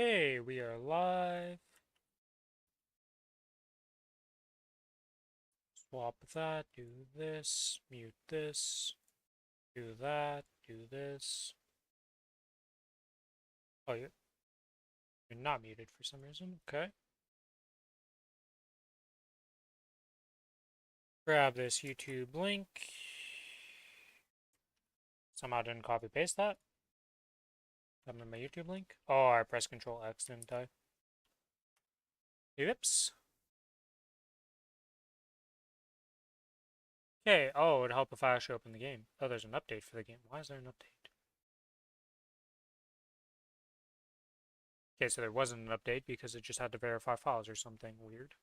Okay, we are live. Swap that, do this, mute this, do that, do this. Oh, you're not muted for some reason. Okay. Grab this YouTube link. Somehow didn't copy paste that. I'm in my YouTube link. Oh, I pressed Control X, didn't I? Oops. Okay, oh, it'd help if I actually open the game. Oh, there's an update for the game. Why is there an update? Okay, so there wasn't an update because it just had to verify files or something weird.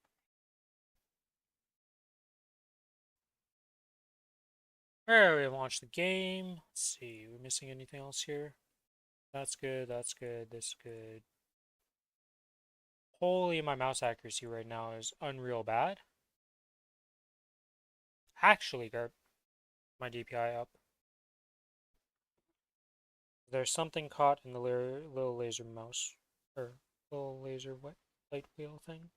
Alright, we launched the game. Let's see, we're missing anything else here? That's good, that's good, this is good. Holy, my mouse accuracy right now is unreal bad. Actually, got my DPI up. There's something caught in the little laser mouse, or little laser light wheel thing.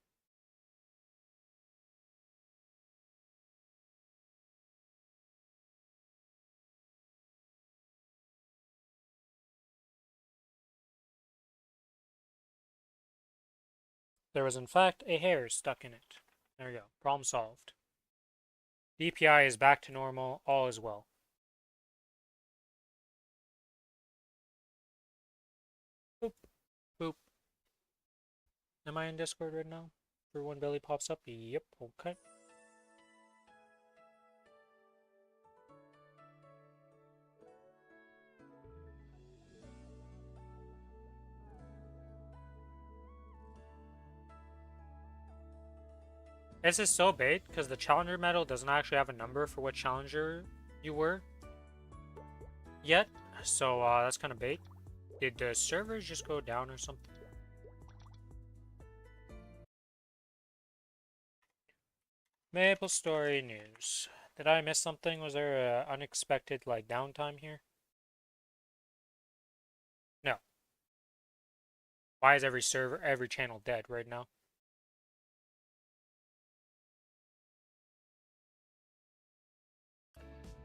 There was in fact a hair stuck in it. There we go, problem solved. DPI is back to normal, all is well. Boop, boop. Am I in Discord right now? For when Billy pops up? Yep, okay. This is so bait because the challenger medal doesn't actually have a number for what challenger you were yet, so that's kind of bait. Did the servers just go down or something? Maplestory news. Did I miss something? Was there a unexpected like downtime here? No. Why is every server, every channel dead right now?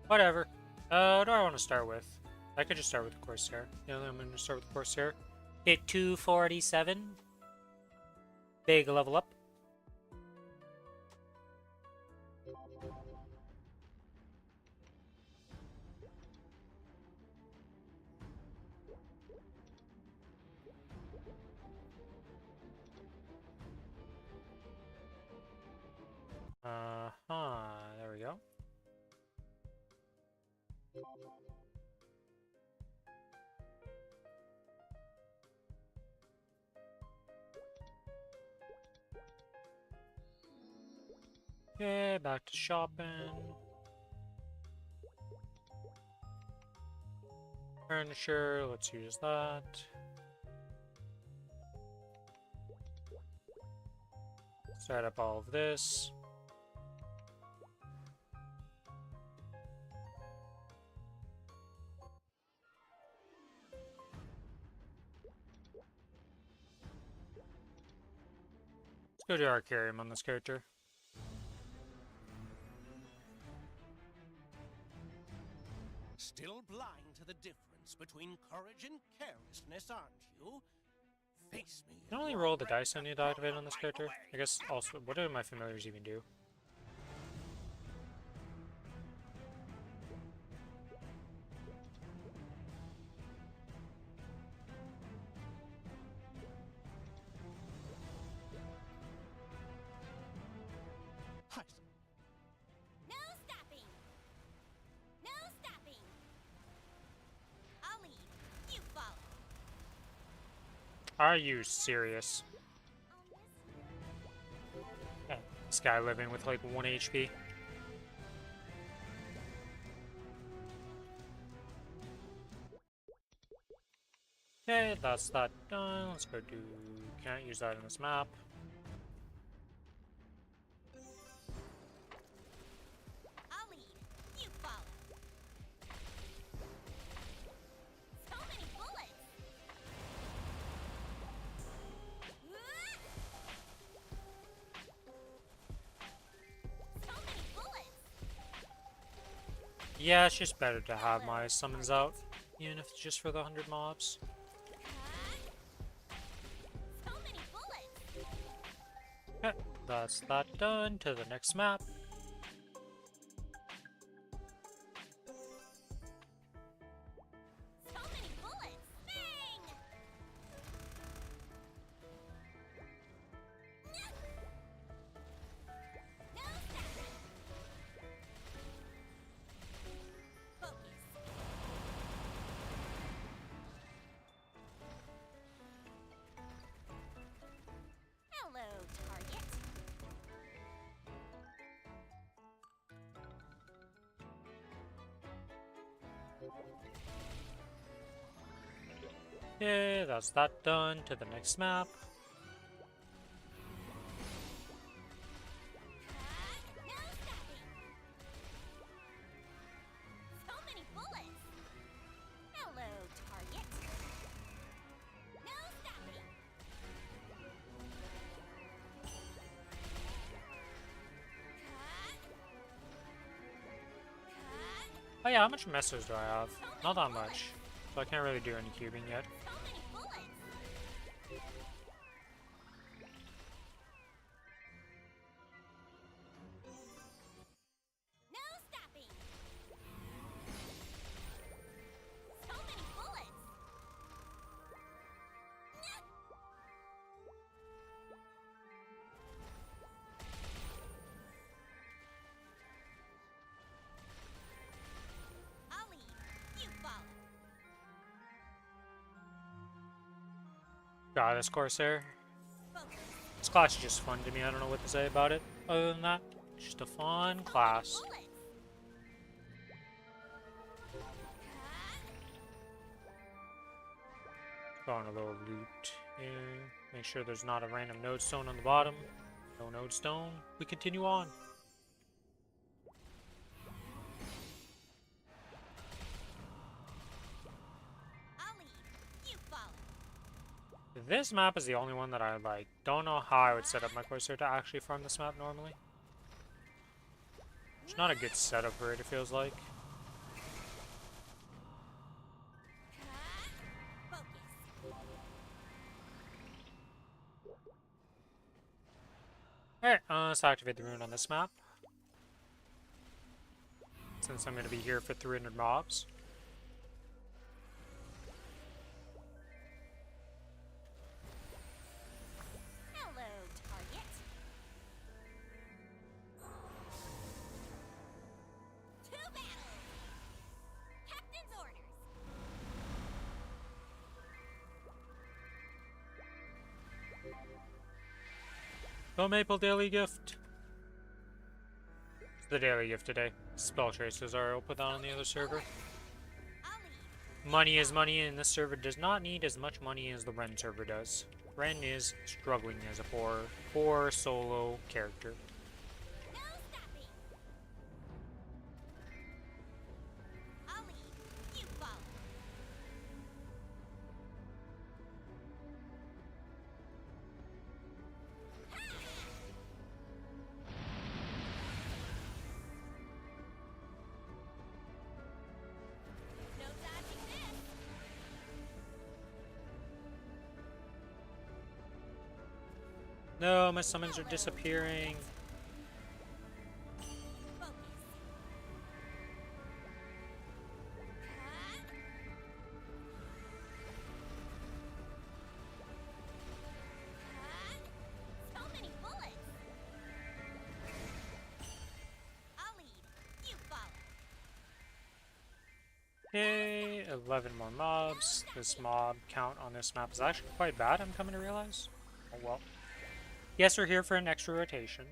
Whatever. What do I want to start with? I could just start with the Corsair. Yeah, I'm going to start with the Corsair. Hit 247. Big level up. There we go. Okay, back to shopping. Furniture, let's use that. Set up all of this. Let's go to Arcarium on this character. Still blind to the difference between courage and carelessness, aren't you? Face me. I can only roll the dice I need to activate on this character. I guess also, what do my familiars even do? No stopping! No stopping! I'll lead. You follow. Are you serious? Yeah, this guy living with like 1 HP. Okay, that's that done. Let's go do... Can't use that in this map. I'll lead. You follow. So many bullets! Yeah, it's just better to have my summons out, even if it's just for the 100 mobs. So many bullets. Okay, that's that done. To the next map. So many bullets. Bang! No stopping. Focus. Hello, target. Yeah, that's that done. To the next map. No stopping. So many bullets. Hello, target. No stopping. Oh yeah, how much messers do I have? Not that much. So I can't really do any cubing yet. So many bullets. No stopping. So many bullets. I'll lead. You follow. God, this Corsair. Focus. This class is just fun to me. I don't know what to say about it. Other than that, it's just a fun class. Bullets. Going a little loot here. Make sure there's not a random node stone on the bottom. No node stone. We continue on. I'll lead. You follow. This map is the only one that I like. Don't know how I would set up my Corsair to actually farm this map normally. It's not a good setup for it, it feels like. Focus. Alright, let's activate the rune on this map. Since I'm going to be here for 300 mobs. Hello, target. To battle. Captain's orders. No Maple Daily Gift. It's the daily gift today. Spell tracers are. I'll put that on the other server. I'll lead. Money is money, and this server does not need as much money as the Ren server does. Ren is struggling as a poor solo character. No stopping. I'll lead. You follow. No dodging this. No, my summons are disappearing. Focus. So many bullets. I'll lead. You follow. Okay, 11 more mobs. This mob count on this map is actually quite bad, I'm coming to realize. Oh well. Yes, we're here for an extra rotation.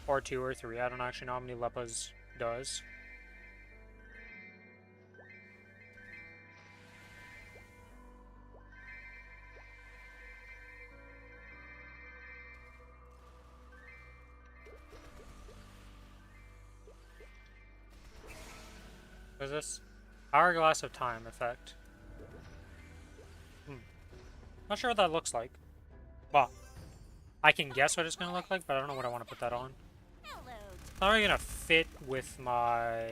Or 2 or 3. I don't actually know how many Lepas does. What is this? Hourglass of Time effect. Not sure what that looks like. Well, I can guess what it's going to look like, but I don't know what I want to put that on. Hello, Not really gonna fit with my...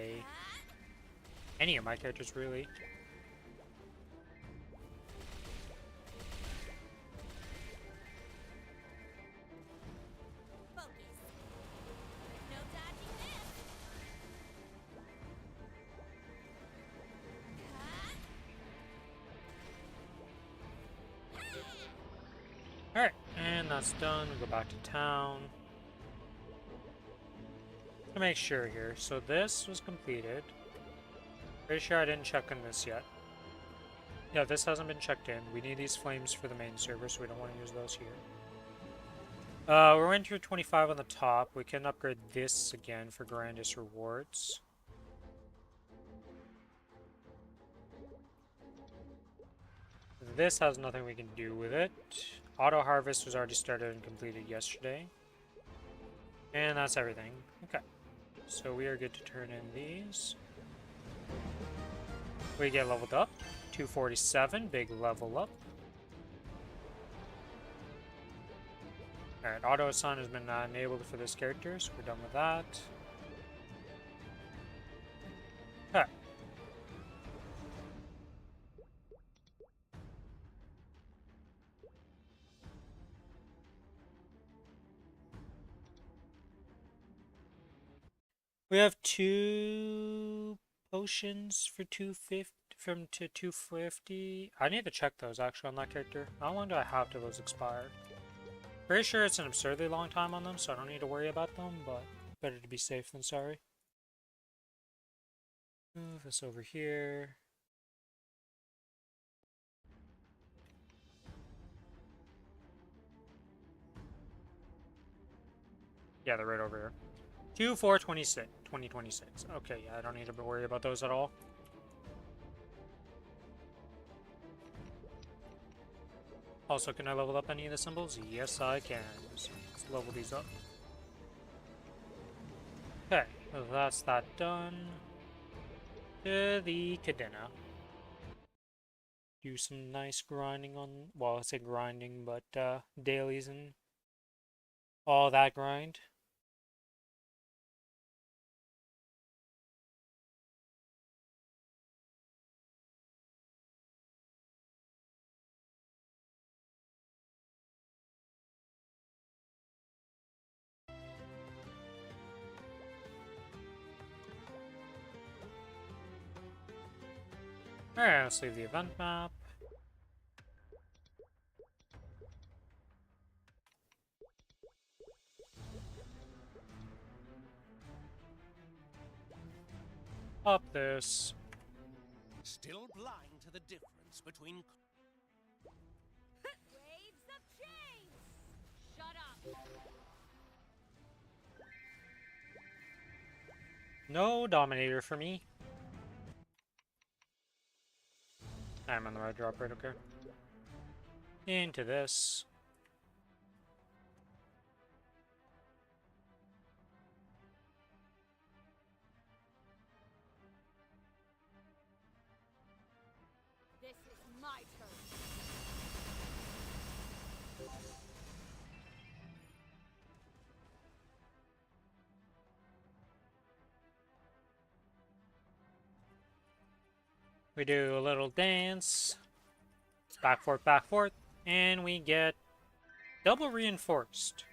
any of my characters, really. Focus. There's no dodging this. Alright, and that's done. We go back to town. To make sure here. So this was completed. Pretty sure I didn't check on this yet. Yeah, this hasn't been checked in. We need these flames for the main server, so we don't want to use those here. We're in tier 25 on the top. We can upgrade this again for grandest rewards. This has nothing we can do with it. Auto harvest was already started and completed yesterday. And that's everything. Okay. So we are good to turn in these. We get leveled up. 247, big level up. Alright, auto assign has been enabled for this character, so we're done with that. Okay. We have 2 potions for 250 from to 250. I need to check those actually on that character. How long do I have till those expire? Pretty sure it's an absurdly long time on them, so I don't need to worry about them, but better to be safe than sorry. Move this over here. Yeah, they're right over here. 2026. Okay, yeah, I don't need to worry about those at all. Also, can I level up any of the symbols? Yes, I can. So let's level these up. Okay, so that's that done. To the Cadena. Do some nice grinding on... well, I say grinding, but dailies and all that grind. Alright, let's leave the event map. Up this. Still blind to the difference between Waves of change. Shut up. No Dominator for me. I'm on the right drop right, okay. Into this. This is my turn. We do a little dance. Back forth, and we get double reinforced.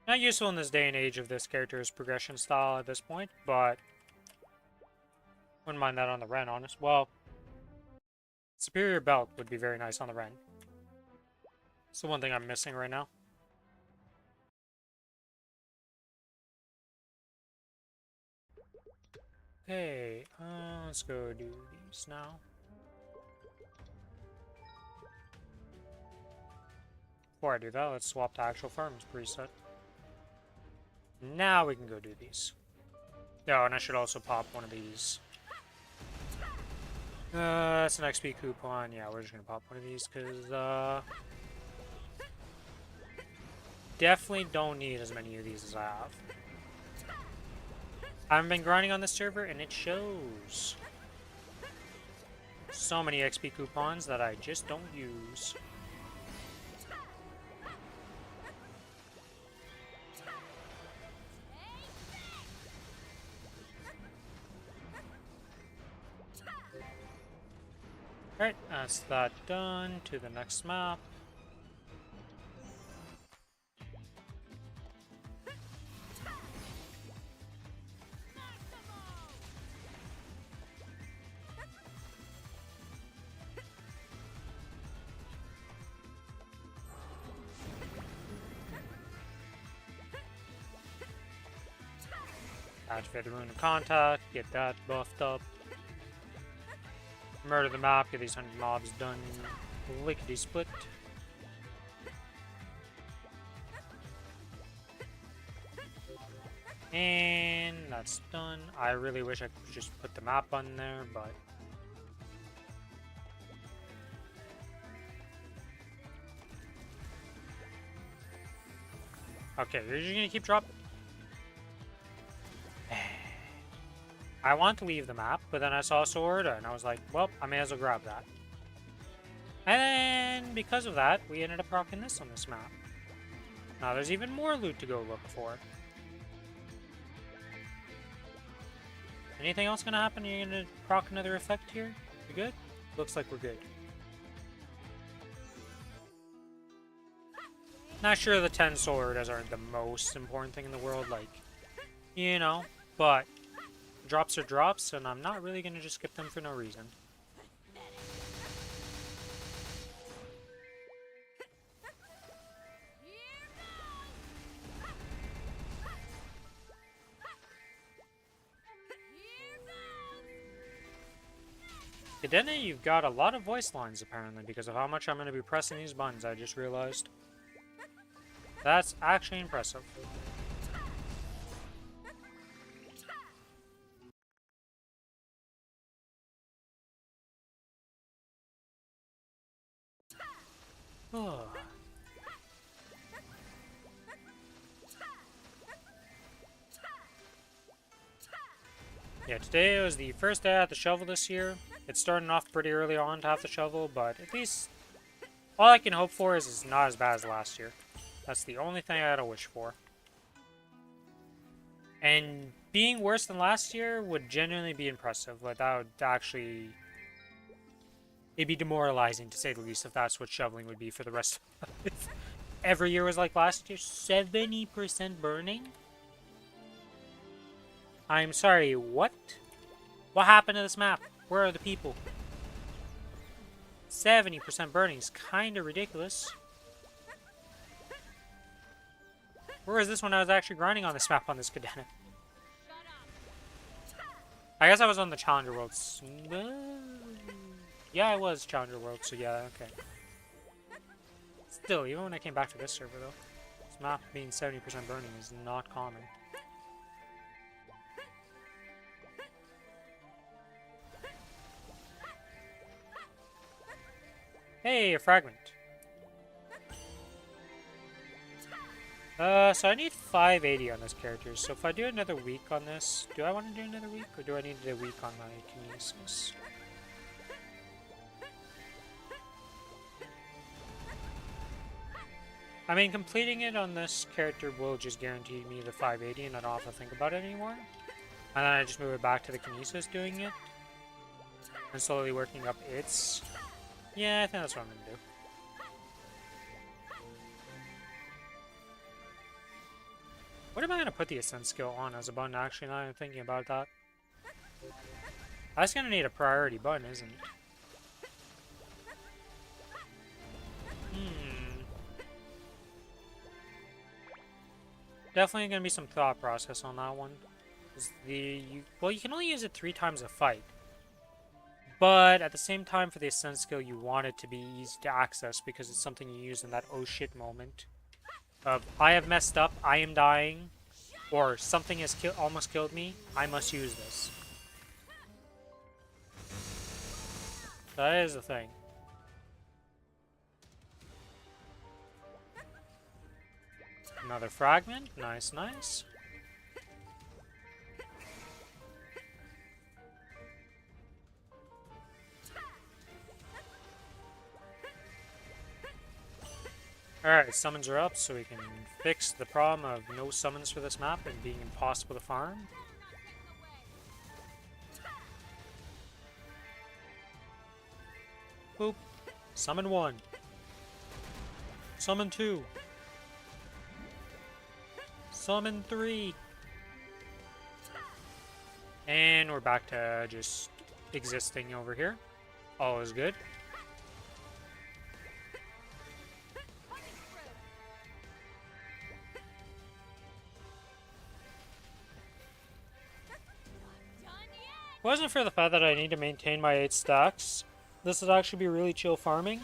Not useful in this day and age of this character's progression style at this point, but wouldn't mind that on the Ren, honest. Well, Superior Belt would be very nice on the Ren. It's the one thing I'm missing right now. Okay, let's go do these now. Before I do that, let's swap to actual farms preset. Now we can go do these. Oh, and I should also pop one of these. That's an XP coupon. Yeah, we're just gonna pop one of these because definitely don't need as many of these as I have. I haven't been grinding on this server, and it shows. So many XP coupons that I just don't use. Right, that's that done. To the next map. Activate the Rune of Contact, get that buffed up. Murder the map, get these 100 mobs done lickety-split. And that's done. I really wish I could just put the map on there, but... Okay, you're just gonna keep dropping. I want to leave the map, but then I saw a sword, and I was like, well, I may as well grab that. And because of that, we ended up rocking this on this map. Now there's even more loot to go look for. Anything else gonna happen? You're gonna proc another effect here? We good? Looks like we're good. Not sure the 10 sword aren't the most important thing in the world, like, you know, but drops are drops, and I'm not really gonna just skip them for no reason. Cadena, you've got a lot of voice lines apparently because of how much I'm going to be pressing these buttons, I just realized. That's actually impressive. Oh. Yeah, today was the first day I had the shovel this year. It's starting off pretty early on to have the shovel, but at least all I can hope for is it's not as bad as last year. That's the only thing I gotta wish for. And being worse than last year would genuinely be impressive. Like, that would actually... It'd be demoralizing, to say the least, if that's what shoveling would be for the rest of life. Every year was like last year. 70% burning? I'm sorry, what? What happened to this map? Where are the people? 70% burning is kind of ridiculous. Where was this when I was actually grinding on this map on this Cadena? I guess I was on the Challenger World. Yeah, I was Challenger World, so yeah, okay. Still, even when I came back to this server though, this map being 70% burning is not common. Hey, a fragment. So I need 580 on this character, so if I do another week on this, do I want to do another week, or do I need a week on my kinesis? I mean, completing it on this character will just guarantee me the 580 and I don't have to think about it anymore. And then I just move it back to the kinesis doing it. And slowly working up its... Yeah, I think that's what I'm going to do. What am I going to put the Ascent skill on as a button? Actually, now I'm thinking about that. That's going to need a priority button, isn't it? Definitely going to be some thought process on that one. Well, you can only use it 3 times a fight. But at the same time, for the Ascent skill, you want it to be easy to access because it's something you use in that oh shit moment. Of, I have messed up, I am dying, or something has almost killed me, I must use this. That is the thing. Another fragment, nice, nice. Alright, summons are up, so we can fix the problem of no summons for this map and being impossible to farm. Boop. Summon 1. Summon 2. Summon 3. And we're back to just existing over here. All is good. Wasn't for the fact that I need to maintain my 8 stacks, this would actually be really chill farming.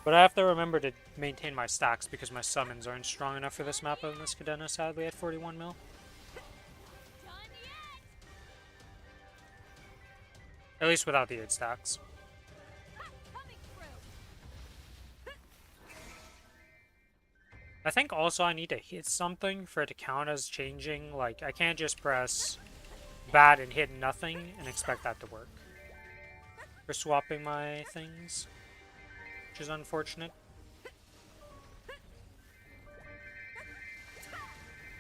But I have to remember to maintain my stacks because my summons aren't strong enough for this map of this Cadena, sadly, at 41 mil. At least without the 8 stacks. I think also I need to hit something for it to count as changing. Like, I can't just press bad and hit nothing and expect that to work. For swapping my things, which is unfortunate.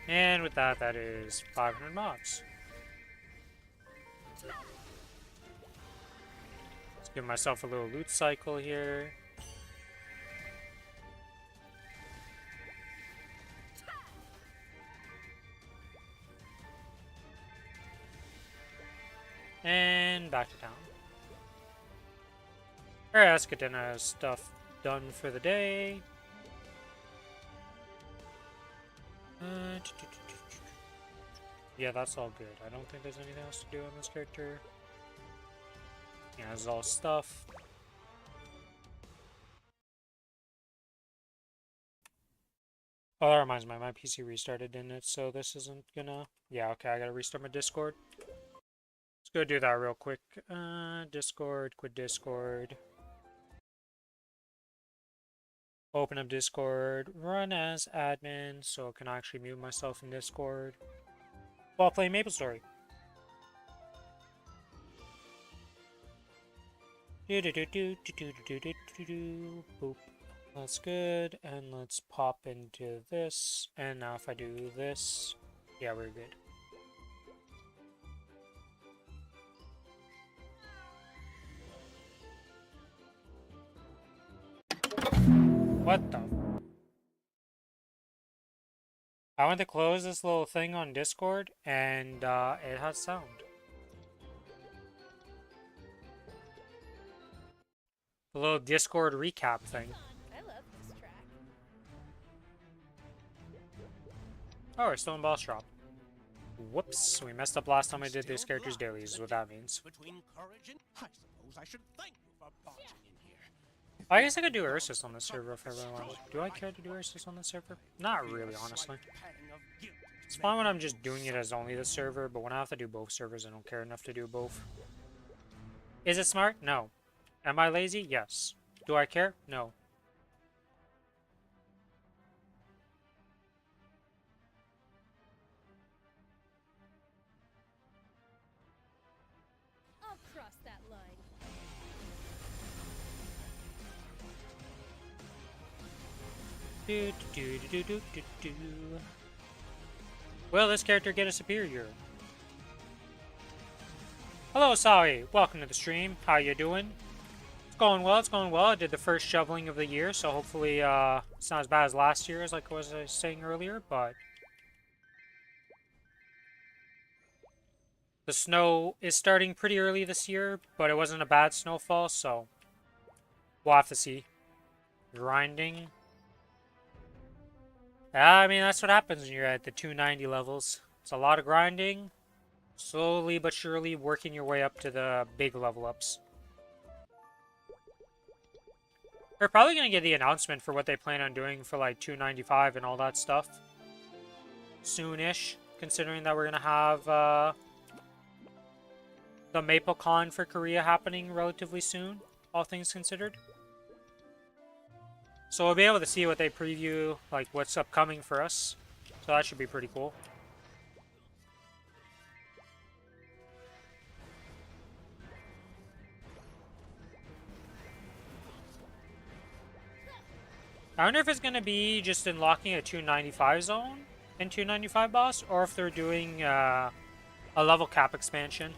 And with that, that is 500 mobs. Let's give myself a little loot cycle here. And back to town. Alright, let's get Cadena stuff done for the day. Yeah, that's all good. I don't think there's anything else to do on this character. Yeah, this is all stuff. Oh, that reminds me, my PC restarted, didn't it? So this isn't gonna... Yeah, okay, I gotta restart my Discord. Let's go do that real quick. Discord, quit Discord. Open up Discord, run as admin, so I can actually mute myself in Discord while playing Maplestory. Boop. That's good, and let's pop into this, and now if I do this, yeah, we're good. What the? I went to close this little thing on Discord, and it has sound. A little Discord recap thing. I love this track. Oh, we're still in boss drop. Whoops, we messed up last time I did this character's dailies, is what that means. Between courage and I suppose I should thank you for barging in here. I guess I could do Ursus on this server if I really wanted. Do I care to do Ursus on this server? Not really, honestly. It's fine when I'm just doing it as only this server, but when I have to do both servers, I don't care enough to do both. Is it smart? No. Am I lazy? Yes. Do I care? No. I'll cross that line. Do. Will this character get a superior? Hello, Sawi. Welcome to the stream. How you doing? It's going well. It's going well. I did the first shoveling of the year, so hopefully it's not as bad as last year, as I was saying earlier, but the snow is starting pretty early this year, but it wasn't a bad snowfall, so we'll have to see. Grinding. I mean, that's what happens when you're at the 290 levels. It's a lot of grinding, slowly but surely working your way up to the big level ups. They're probably going to get the announcement for what they plan on doing for like 295 and all that stuff soonish, considering that we're going to have the MapleCon for Korea happening relatively soon, all things considered. So we'll be able to see what they preview, like what's upcoming for us. So that should be pretty cool. I wonder if it's going to be just unlocking a 295 zone and 295 boss, or if they're doing a level cap expansion.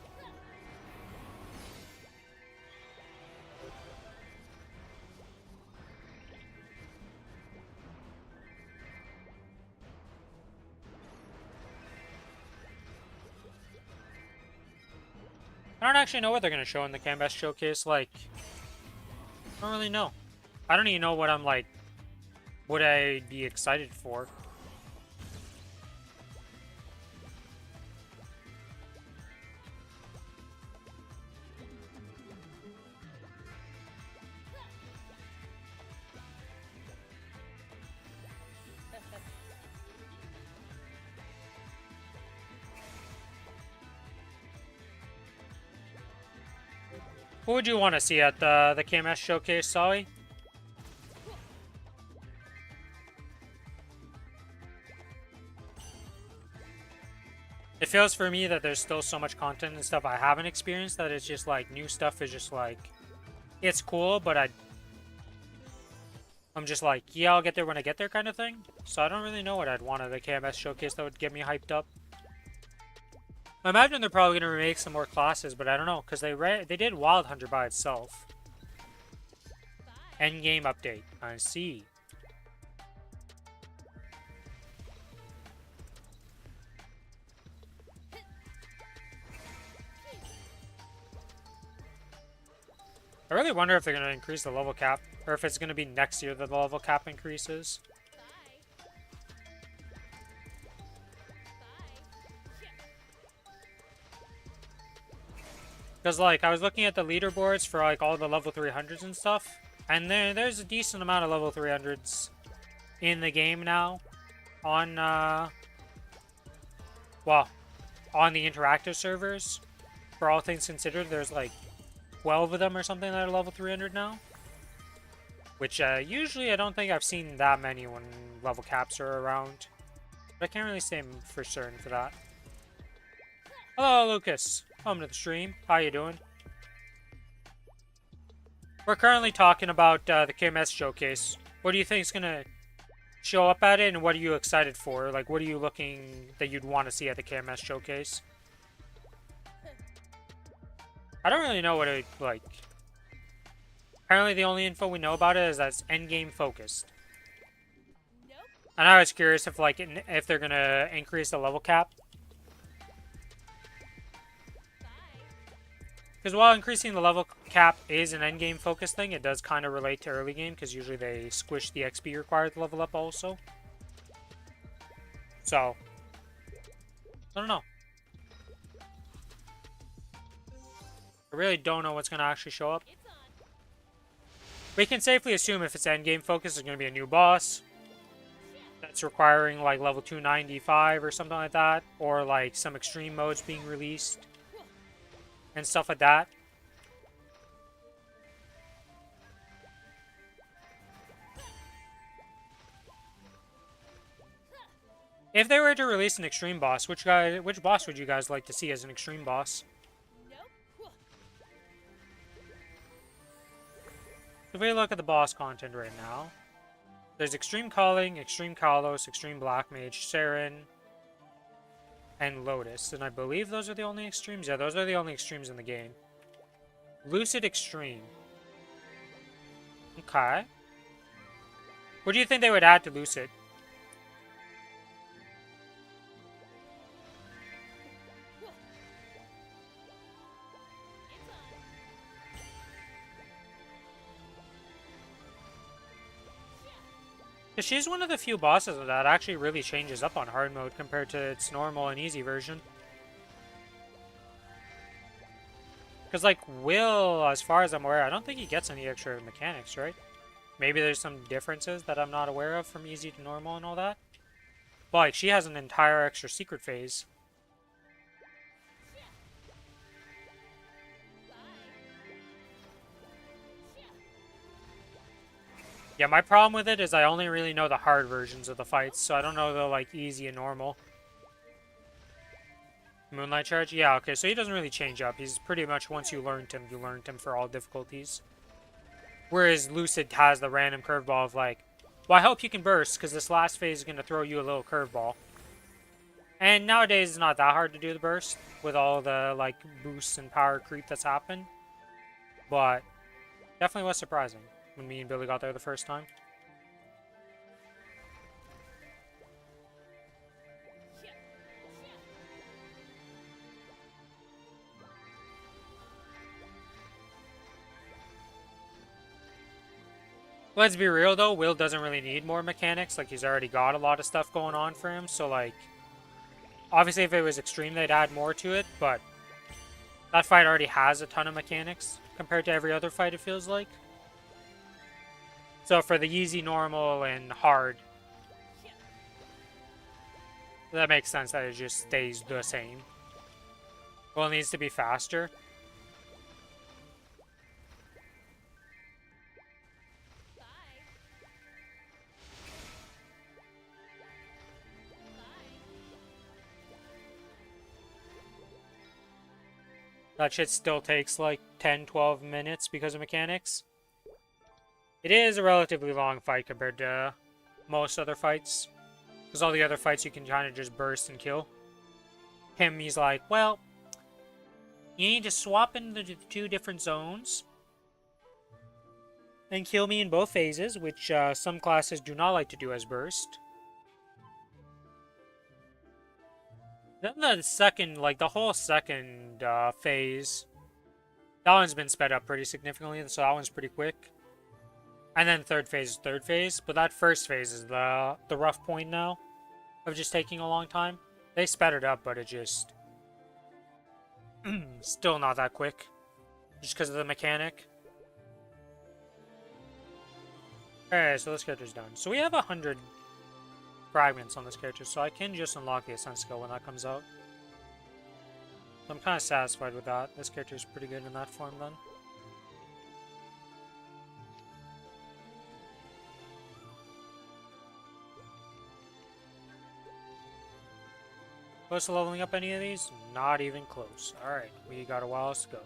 I don't actually know what they're going to show in the Canvas Showcase. Like, I don't really know. I don't even know what I'm like, what I'd be excited for. What would you want to see at the KMS Showcase, Solly? It feels for me that there's still so much content and stuff I haven't experienced that it's just like new stuff is just like, it's cool, but I'm just like, yeah, I'll get there when I get there kind of thing. So I don't really know what I'd want at the KMS Showcase that would get me hyped up. I imagine they're probably going to remake some more classes, but I don't know, because they did Wild Hunter by itself. Endgame update. I see. I really wonder if they're going to increase the level cap, or if it's going to be next year that the level cap increases. Because, like, I was looking at the leaderboards for, like, all the level 300s and stuff, and there's a decent amount of level 300s in the game now on, well, on the interactive servers. For all things considered, there's, like, 12 of them or something that are level 300 now. Which, usually I don't think I've seen that many when level caps are around. But I can't really say for certain for that. Hello, Lucas. Welcome to the stream. How you doing? We're currently talking about the KMS Showcase. What do you think is going to show up at it, and what are you excited for? Like, what are you looking that you'd want to see at the KMS Showcase? I don't really know what it, like... Apparently the only info we know about it is that it's endgame focused. And I was curious if, like, if they're going to increase the level cap. Because while increasing the level cap is an endgame focused thing, it does kind of relate to early game, because usually they squish the XP required to level up also. So, I don't know. I really don't know what's going to actually show up. We can safely assume if it's endgame focused, there's going to be a new boss that's requiring like level 295 or something like that, or like some extreme modes being released and stuff like that. If they were to release an extreme boss, which boss would you guys like to see as an extreme boss? If we look at the boss content right now, there's Extreme Calling, Extreme Kalos, Extreme Black Mage, Saren, and Lotus. And I believe those are the only extremes. Yeah, those are the only extremes in the game. Lucid Extreme. Okay. What do you think they would add to Lucid? Because she's one of the few bosses that actually really changes up on hard mode compared to its normal and easy version. Because, like, Will, as far as I'm aware, I don't think he gets any extra mechanics, right? Maybe there's some differences that I'm not aware of from easy to normal and all that. But, like, she has an entire extra secret phase. Yeah, my problem with it is I only really know the hard versions of the fights, so I don't know the, like, easy and normal. Moonlight Charge? Yeah, okay, so he doesn't really change up. He's pretty much, once you learned him for all difficulties. Whereas Lucid has the random curveball of, like, well, I hope you can burst, because this last phase is going to throw you a little curveball. And nowadays, it's not that hard to do the burst, with all the, like, boosts and power creep that's happened. But, definitely was surprising when me and Billy got there the first time. Let's be real though, Will doesn't really need more mechanics. Like, he's already got a lot of stuff going on for him. So, like, obviously if it was extreme, they'd add more to it. But that fight already has a ton of mechanics compared to every other fight, it feels like. So for the easy, normal, and hard, that makes sense that it just stays the same. Well, it needs to be faster. Bye. That shit still takes like 10-12 minutes because of mechanics. It is a relatively long fight compared to most other fights. Because all the other fights you can kind of just burst and kill. Him, he's like, well, you need to swap into the two different zones and kill me in both phases, which some classes do not like to do as burst. Then the second, like the whole second phase, that one's been sped up pretty significantly, so that one's pretty quick. And then third phase is third phase, but that first phase is the rough point now of just taking a long time. They sped it up, but it just still not that quick, just because of the mechanic. Alright, so this character's done. So we have 100 fragments on this character, so I can just unlock the Ascent skill when that comes out. So I'm kind of satisfied with that. This character is pretty good in that form then. Close to leveling up any of these? Not even close. Alright, we got a while to go.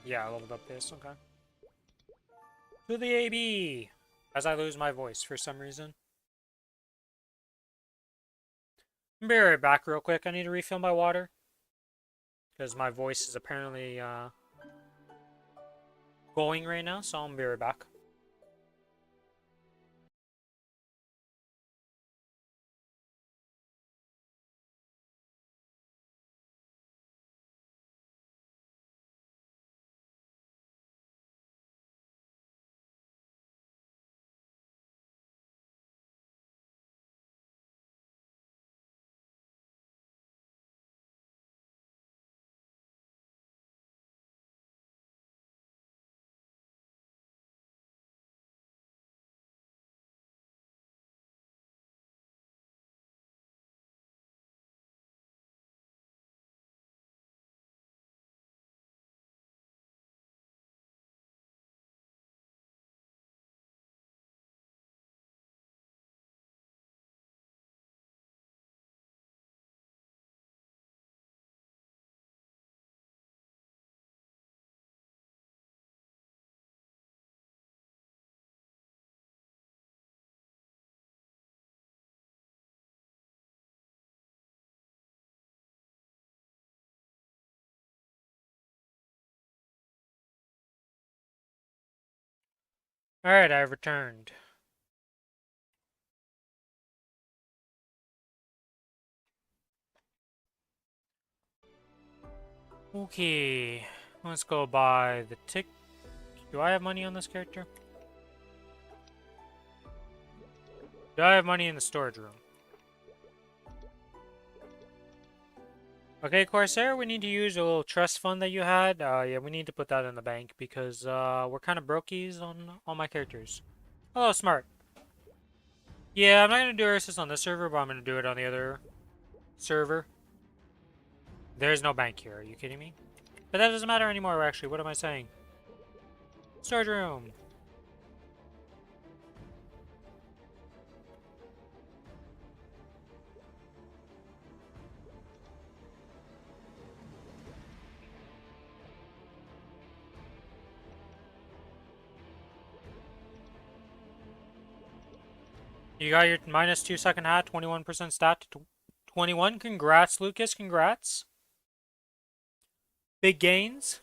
Yeah, I leveled up this, okay. To the AB! As I lose my voice for some reason. I'll be right back real quick. I need to refill my water. Because my voice is apparently going right now, so I'll be right back. Alright, I've returned. Okay, let's go buy the tick. Do I have money on this character? Do I have money in the storage room? Okay, Corsair, we need to use a little trust fund that you had. Yeah, we need to put that in the bank because we're kind of brokies on all my characters. Oh, smart. Yeah, I'm not going to do Ursus on this server, but I'm going to do it on the other server. There's no bank here, are you kidding me? But that doesn't matter anymore, actually. What am I saying? Storage room. You got your minus 2 second hat, 21% stat to 21. Congrats, Lucas. Congrats. Big gains.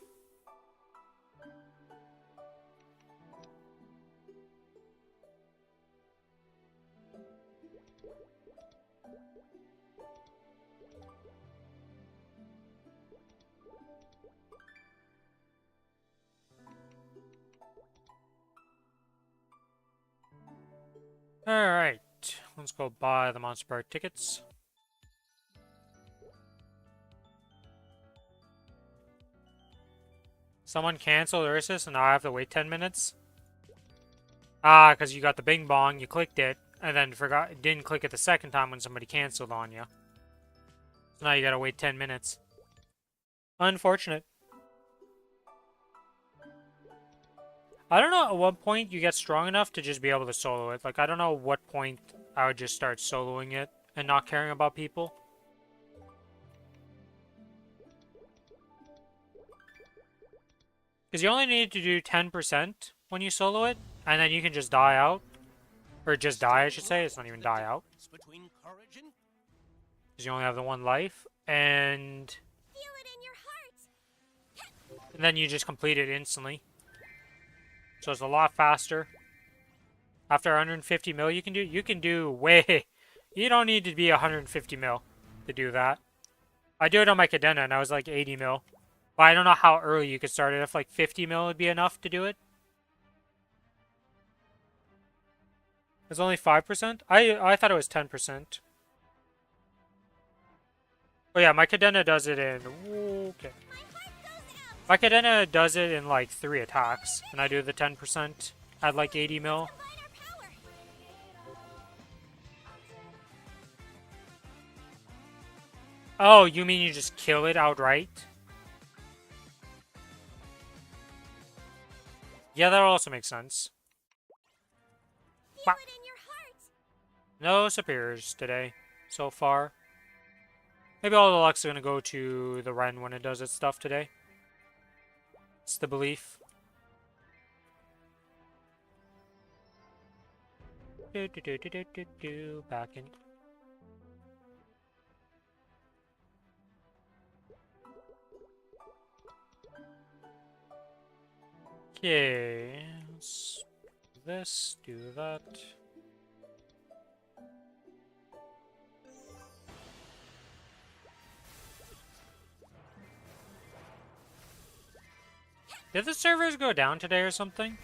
Alright, let's go buy the Monster Park tickets. Someone canceled Ursus and now I have to wait 10 minutes? Ah, because you got the Bing Bong, you clicked it, and then didn't click it the second time when somebody canceled on you. So now you gotta wait 10 minutes. Unfortunate. I don't know at what point you get strong enough to just be able to solo it. Like, I don't know what point I would just start soloing it and not caring about people. Because you only need to do 10% when you solo it, and then you can just die out. Or just die, I should say. It's not even die out. Between courage and Because you only have the one life, and Feel it in your heart. then you just complete it instantly. So it's a lot faster. After 150 mil, you can do way. You don't need to be 150 mil to do that. I do it on my Cadena, and I was like 80 mil. But I don't know how early you could start it. If like 50 mil would be enough to do it. It's only 5%? I thought it was 10%. Oh yeah, my Cadena does it in... Okay. My Cadena does it in like 3 attacks. And I do the 10% at like 80 mil. Oh, you mean you just kill it outright? Yeah, that also makes sense. Feel it in your heart. No superiors today, so far. Maybe all the luck's gonna go to the Ren when it does its stuff today. It's the belief. Back in. Okay, let's do this, do that. Did the servers go down today or something?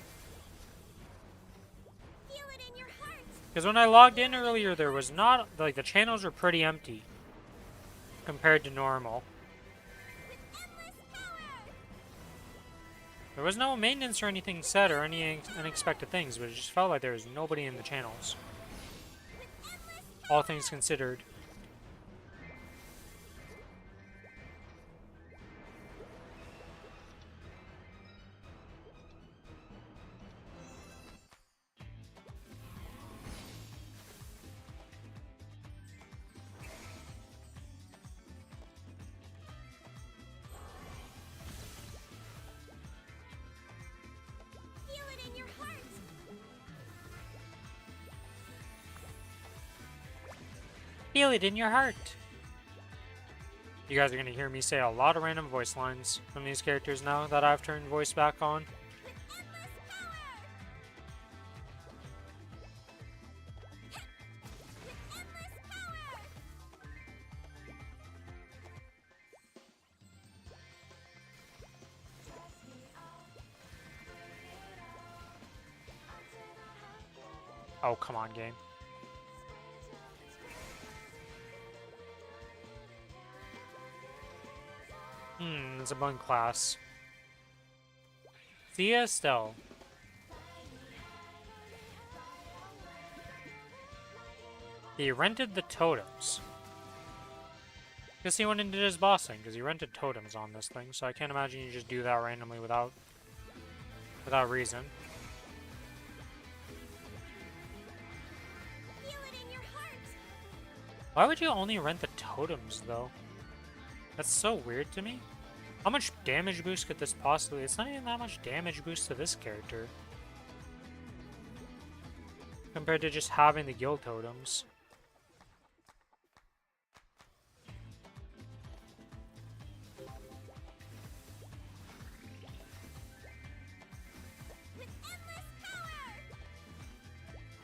Feel it in your heart. Because when I logged in earlier, there was not, like, the channels were pretty empty compared to normal. There was no maintenance or anything set or any unexpected things, but it just felt like there was nobody in the channels. All things considered. Feel it in your heart. Feel it in your heart. You guys are going to hear me say a lot of random voice lines from these characters now that I've turned voice back on. Oh, come on, game. It's a bun class. Thea Estelle. He rented the totems. Guess he went and did his bossing, because he rented totems on this thing, so I can't imagine you just do that randomly without reason. Feel it in your heart. Why would you only rent the totems, though? That's so weird to me. How much damage boost could this possibly... It's not even that much damage boost to this character. Compared to just having the guild totems. With endless power.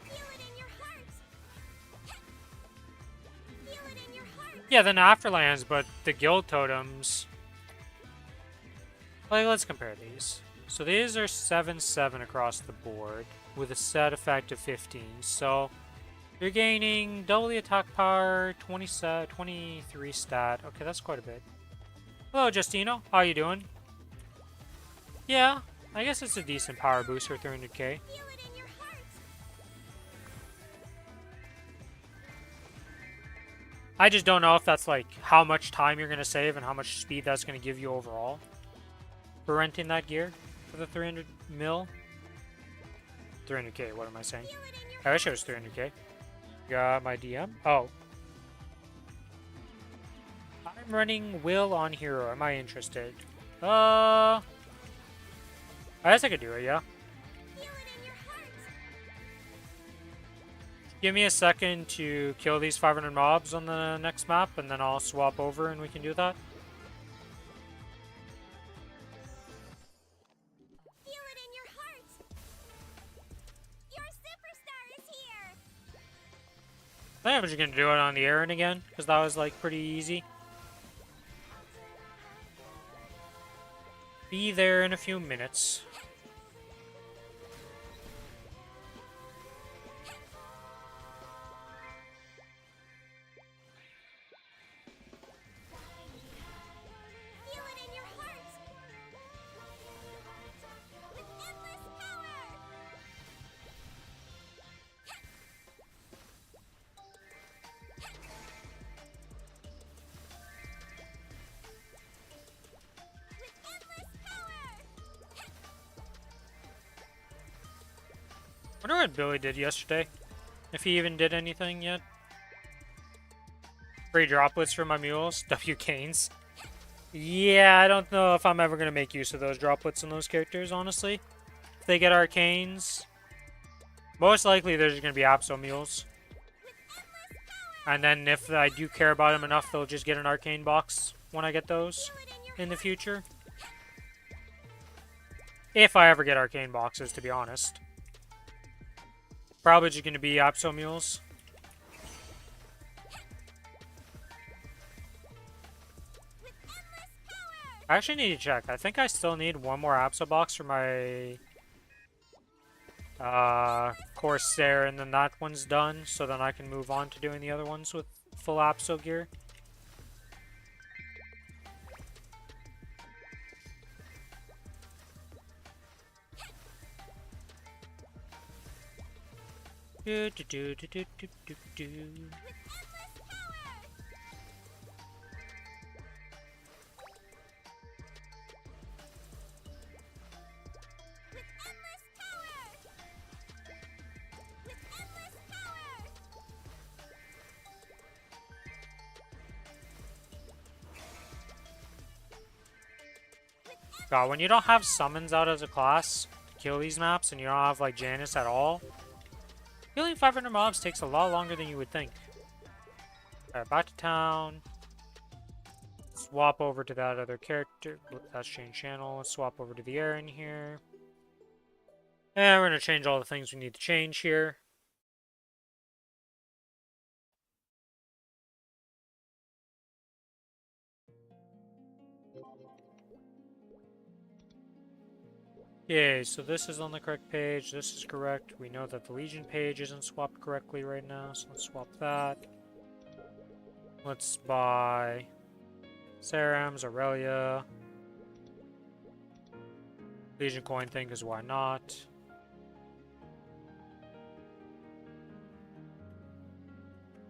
Feel it in your heart. Feel it in your heart. Yeah, then Afterlands, but the guild totems... Like, let's compare these. So these are 7-7 across the board, with a set effect of 15. So You're gaining double the attack power, 23 stat. Okay, that's quite a bit. Hello, Justino. How you doing? Yeah, I guess it's a decent power boost for 300k. Feel it in your heart. I just don't know if that's like how much time you're going to save and how much speed that's going to give you overall for renting that gear for the 300 mil. 300k, what am I saying? Feel it in your I wish it was 300k. Got my DM? Oh. I'm running Will on Hero. Am I interested? I guess I could do it, yeah. Feel it in your heart. Give me a second to kill these 500 mobs on the next map, and then I'll swap over and we can do that. Feel it in your heart. Your superstar is here. I think I'm just gonna do it on the Aaron again, because that was like pretty easy. Be there in a few minutes. Feel it in your heart. With endless power. With endless power. I wonder what Billy did yesterday. If he even did anything yet. Free droplets for my mules. W Canes. Yeah, I don't know if I'm ever going to make use of those droplets in those characters, honestly. If they get arcanes, most likely there's going to be Apso mules. And then if I do care about them enough, they'll just get an arcane box when I get those Feel it in your in the future. If I ever get arcane boxes, to be honest. Probably just going to be Apso mules. with endless power. I actually need to check. I think I still need one more Apso box for my Corsair, and then that one's done, so then I can move on to doing the other ones with full Apso gear. Do do do do do do do do. Endless power. With endless power. With endless power. God, when you don't have summons out as a class to kill these maps, and you don't have like Janice at all, killing 500 mobs takes a lot longer than you would think. Alright, back to town. Swap over to that other character. That's change channel. Let's swap over to the Aaron here. And we're going to change all the things we need to change here. Yay, so this is on the correct page. This is correct. We know that the Legion page isn't swapped correctly right now, so let's swap that. Let's buy Serams, Aurelia. Legion coin thing, because why not?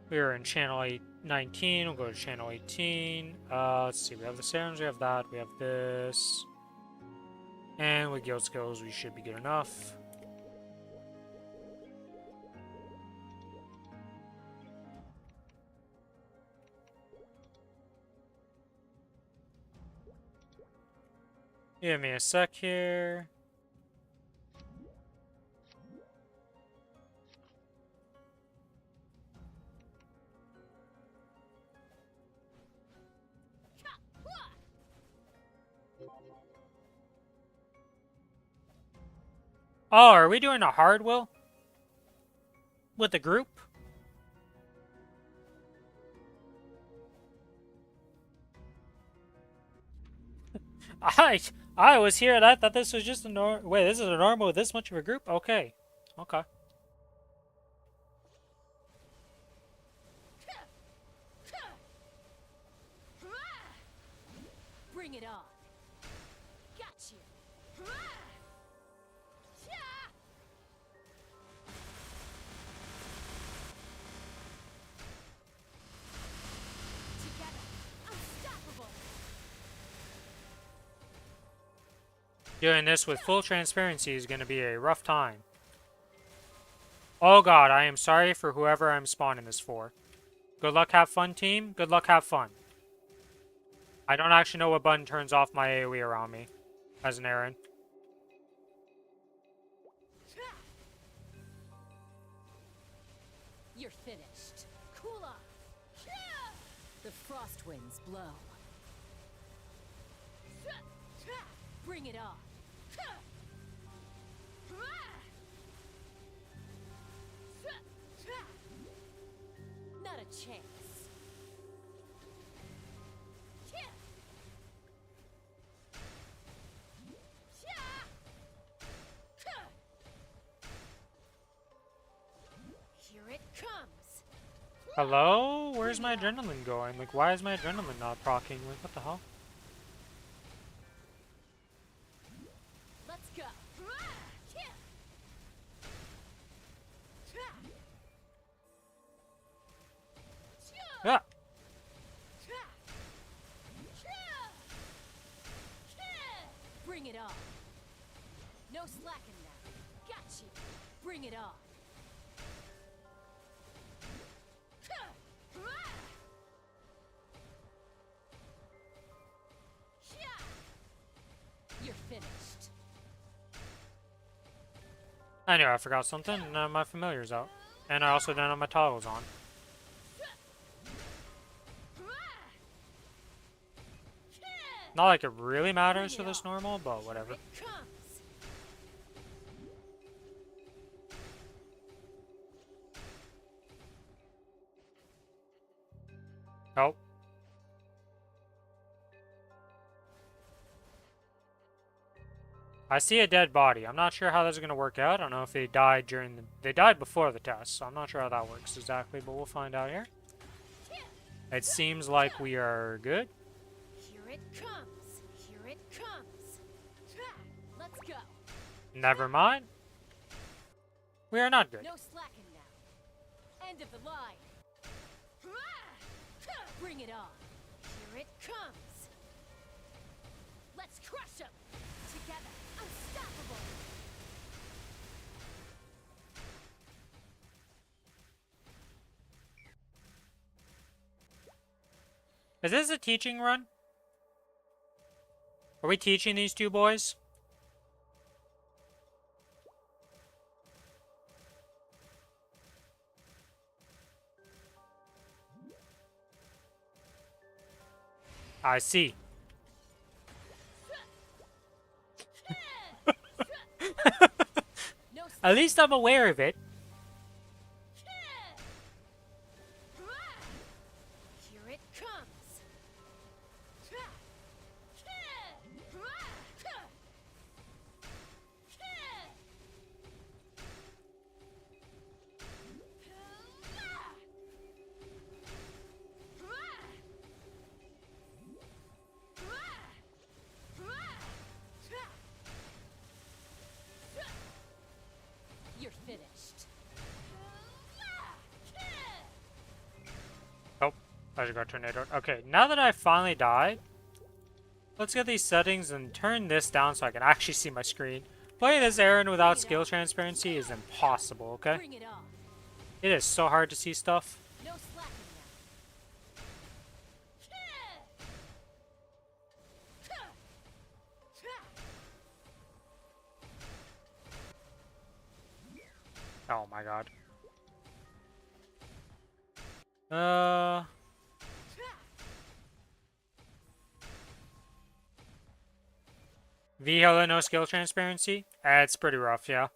We're in channel 19. We'll go to channel 18. Let's see. We have the Serums, we have that, we have this. And with guild skills, we should be good enough. Give me a sec here. Oh, are we doing a hard will? With the group? I was here. I thought this was just a wait, this is a normal with this much of a group? Okay. Okay. Bring it on. Got you. Together, unstoppable. Doing this with full transparency is going to be a rough time. Oh god, I am sorry for whoever I'm spawning this for. Good luck, have fun, team. Good luck, have fun. I don't actually know what button turns off my AoE around me as an Aaron. You're finished. Cool off. The frost winds blow. Bring it on. Not a chance. Here it comes. Hello? Where's my adrenaline going? Like, why is my adrenaline not proccing? Like, what the hell? Let's go. Yeah. Bring it on. No slacking now. Got you. Bring it on. You're finished. I knew I forgot something, and my familiar's out. And I also don't have my toggles on. Not like it really matters for this normal, but whatever. Here it comes. Nope. I see a dead body. I'm not sure how this is going to work out. I don't know if they died during the... They died before the test, so I'm not sure how that works exactly, but we'll find out here. It seems like we are good. Here it comes. Here it comes. Let's go. Never mind. We are not good. No slacking now. End of the line. Bring it on. Here it comes. Let's crush them. Together, unstoppable. Is this a teaching run? Are we teaching these two boys? I see. No At least I'm aware of it. Here it comes. You're finished. Oh, I just got tornadoed. Okay, now that I finally died, let's get these settings and turn this down so I can actually see my screen. Playing this Aaron without skill transparency is impossible, okay? Bring it on. It is so hard to see stuff. No slacking Oh my god. V-Hella no skill transparency? It's pretty rough, yeah.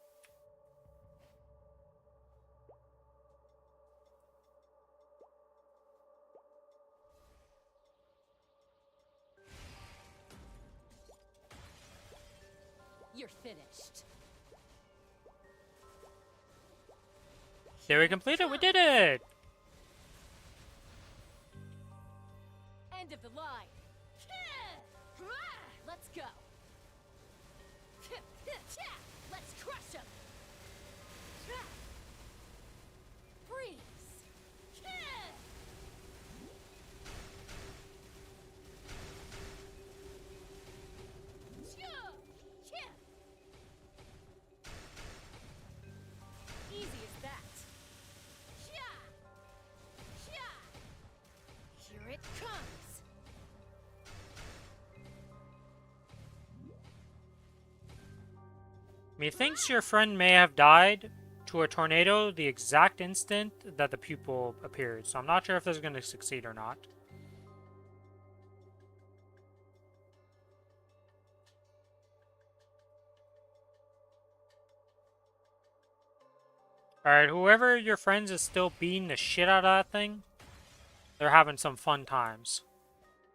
You're finished. Did we complete it? We did it! End of the line. Methinks your friend may have died to a tornado the exact instant that the pupil appeared, so I'm not sure if this is going to succeed or not. Alright, whoever your friends is still beating the shit out of that thing, they're having some fun times.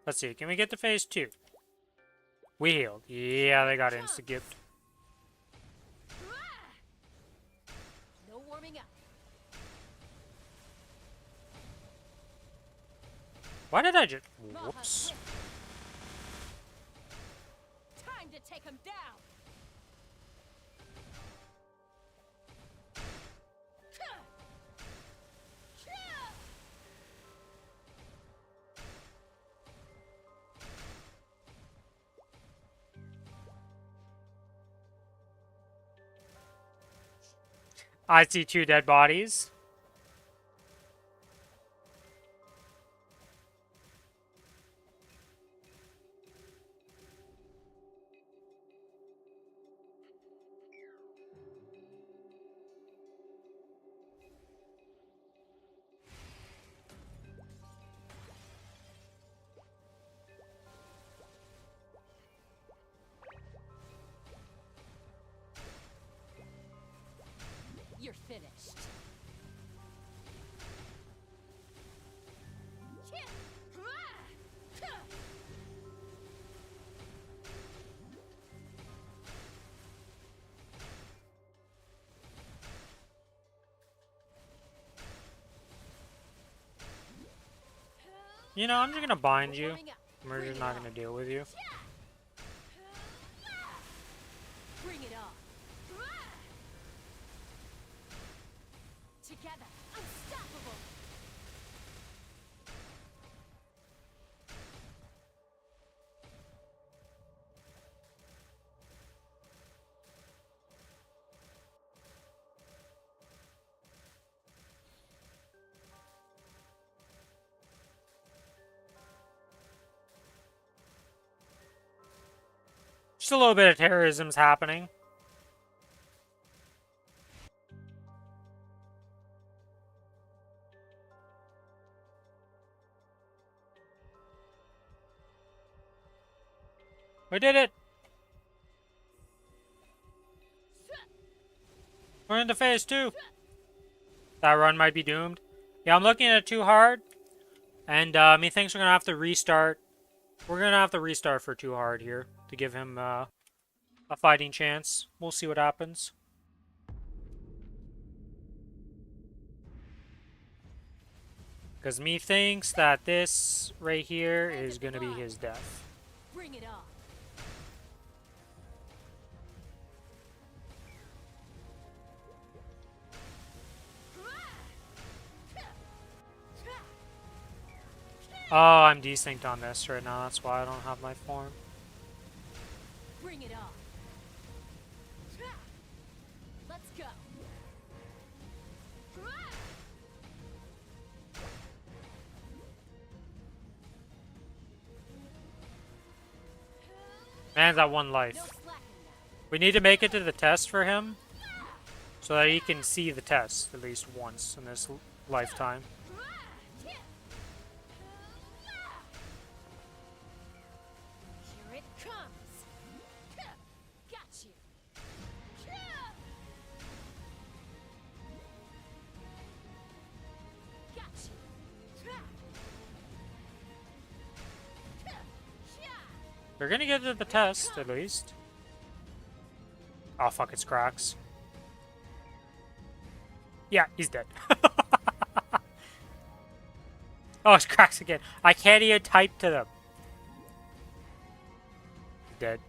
Let's see, can we get to phase 2? We healed. Yeah, they got insta-gift. No warming up. Why did I just... Whoops. Time to take him down. I see 2 dead bodies. You're finished. You know, I'm just gonna bind you. Warming up. We're Bring just it not on. gonna deal with you. Bring it on. Together, unstoppable. Just a little bit of terrorism's happening. We did it! We're into phase 2. That run might be doomed. Yeah, I'm looking at it too hard. And methinks we're gonna have to restart. We're gonna have to restart for too hard here to give him a fighting chance. We'll see what happens. Because methinks that this right here is gonna be his death. Bring it on. Oh, I'm desynced on this right now. That's why I don't have my form. Bring it on. Let's go. Man's at 1 No life. slacking now. We need to make it to the test for him so that he can see the test at least once in this lifetime. Here it comes. Got you. Got you. They're gonna get to the test at least. Oh fuck, it's cracks. Yeah, he's dead. Oh, it's cracks again. I can't even type to them. Dead.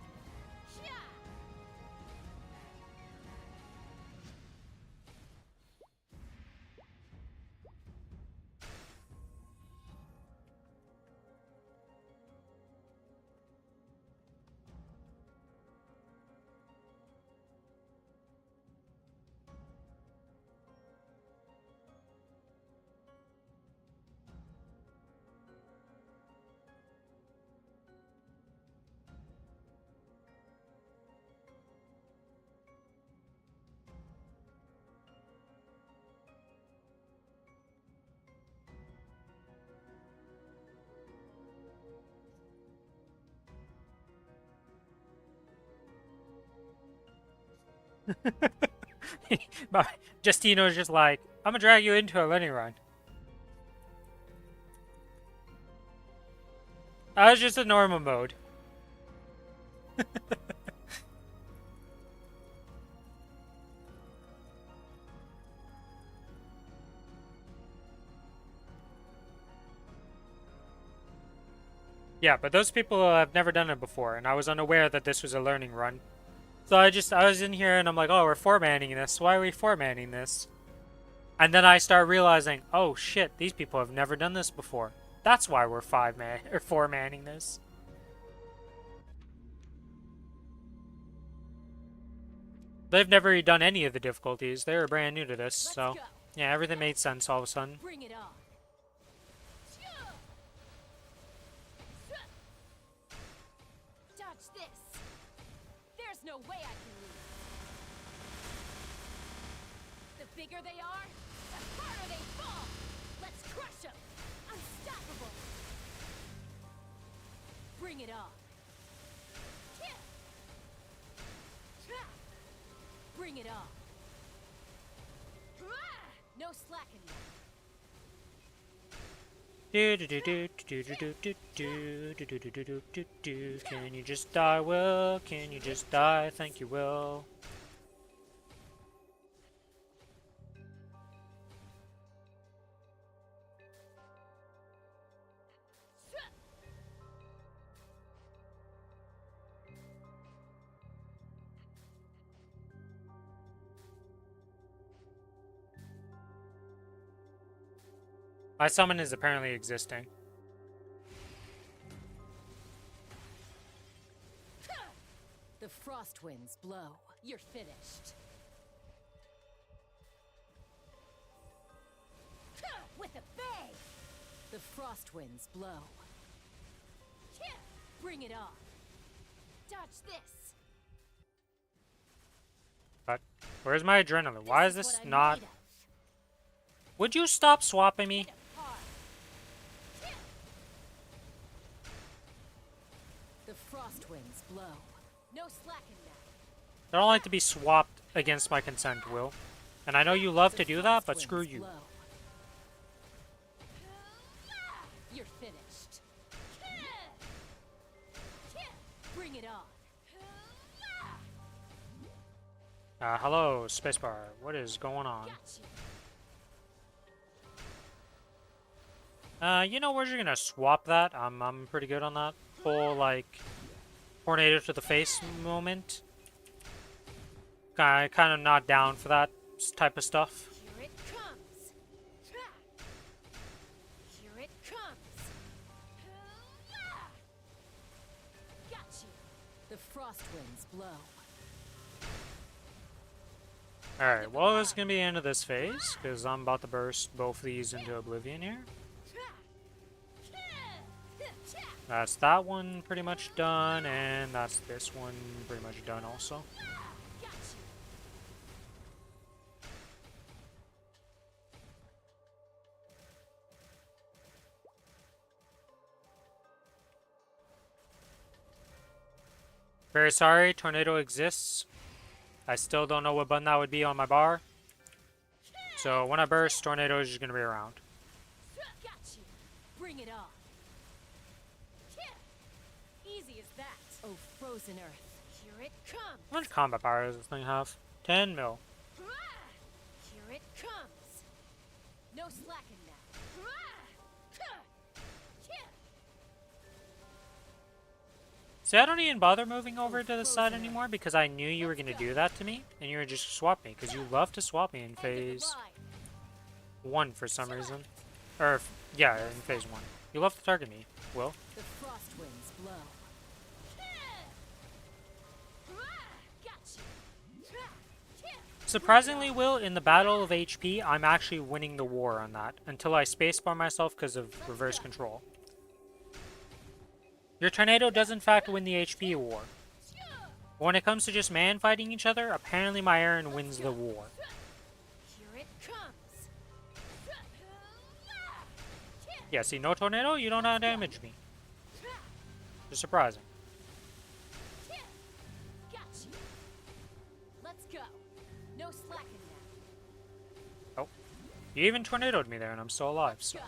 But Justino's just like, I'm gonna drag you into a learning run. That was just a normal mode. Yeah, but those people have never done it before, and I was unaware that this was a learning run. So I was in here and I'm like, oh, we're four-manning this. Why are we four-manning this? And then I start realizing, oh shit, these people have never done this before. That's why we're five-man or four-manning this. They've never done any of the difficulties. They were brand new to this, so yeah, everything made sense all of a sudden. Bring it on. Dodge this. There's no way I can lose. The bigger they are, the harder they fall. Let's crush them. Unstoppable. Bring it on. Bring it on. No slacking now. Can you just die, Will? Can you just die? Thank you, Will. My summon is apparently existing. The frost winds blow. You're finished. With a bang! The frost winds blow. Bring it on. Dodge this. But where's my adrenaline? Why is this what I'm not... made of. Would you stop swapping me? Hit 'em hard. The frost winds blow. No slacking now. I don't like to be swapped against my consent, Will. And I know you love to do that, but screw you. You're finished. Bring it on. Hello, spacebar. What is going on? Got you. You know, we're just gonna swap that. I'm pretty good on that whole, like, tornado to the face moment. Kind of not down for that type of stuff. Here it comes. Here it comes. Got you. The frost winds blow. Alright, well, this is gonna be the end of this phase, because I'm about to burst both of these into oblivion here. That's that one pretty much done, and that's this one pretty much done also. Got you. Very sorry, tornado exists. I still don't know what button that would be on my bar. So when I burst, tornado is just gonna be around. Got you. Bring it on. Easy as that. Oh, frozen earth. Here it comes. How much combat power does this thing have? 10 mil. Here it comes. No slacking now. See, I don't even bother moving over to the side anymore because I knew you were going to do that to me, and you were just swap me, because you love to swap me in phase 1 for some reason. Or, yeah, in phase 1. You love to target me, Will. The frost winds blow. Got you. Surprisingly, Will, in the battle of HP, I'm actually winning the war on that, until I spacebar myself because of reverse control. Your tornado does in fact win the HP war. But when it comes to just man fighting each other, apparently my Aaron wins the war. Here it comes. Yeah, see, no tornado, you don't damage me. Just surprising. Got you. Let's go. Oh. You even tornadoed me there and I'm still alive, so. Go.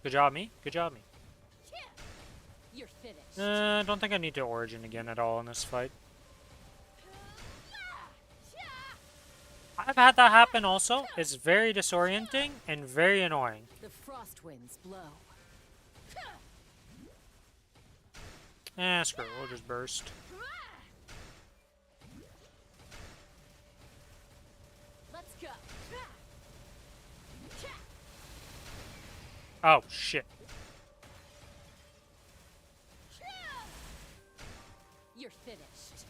Good job, me. Good job, me. You're finished. I don't think I need to Origin again at all in this fight. I've had that happen also. It's very disorienting and very annoying. The frost winds blow. Screw it. We'll just burst. Let's go. Oh, shit. You're finished.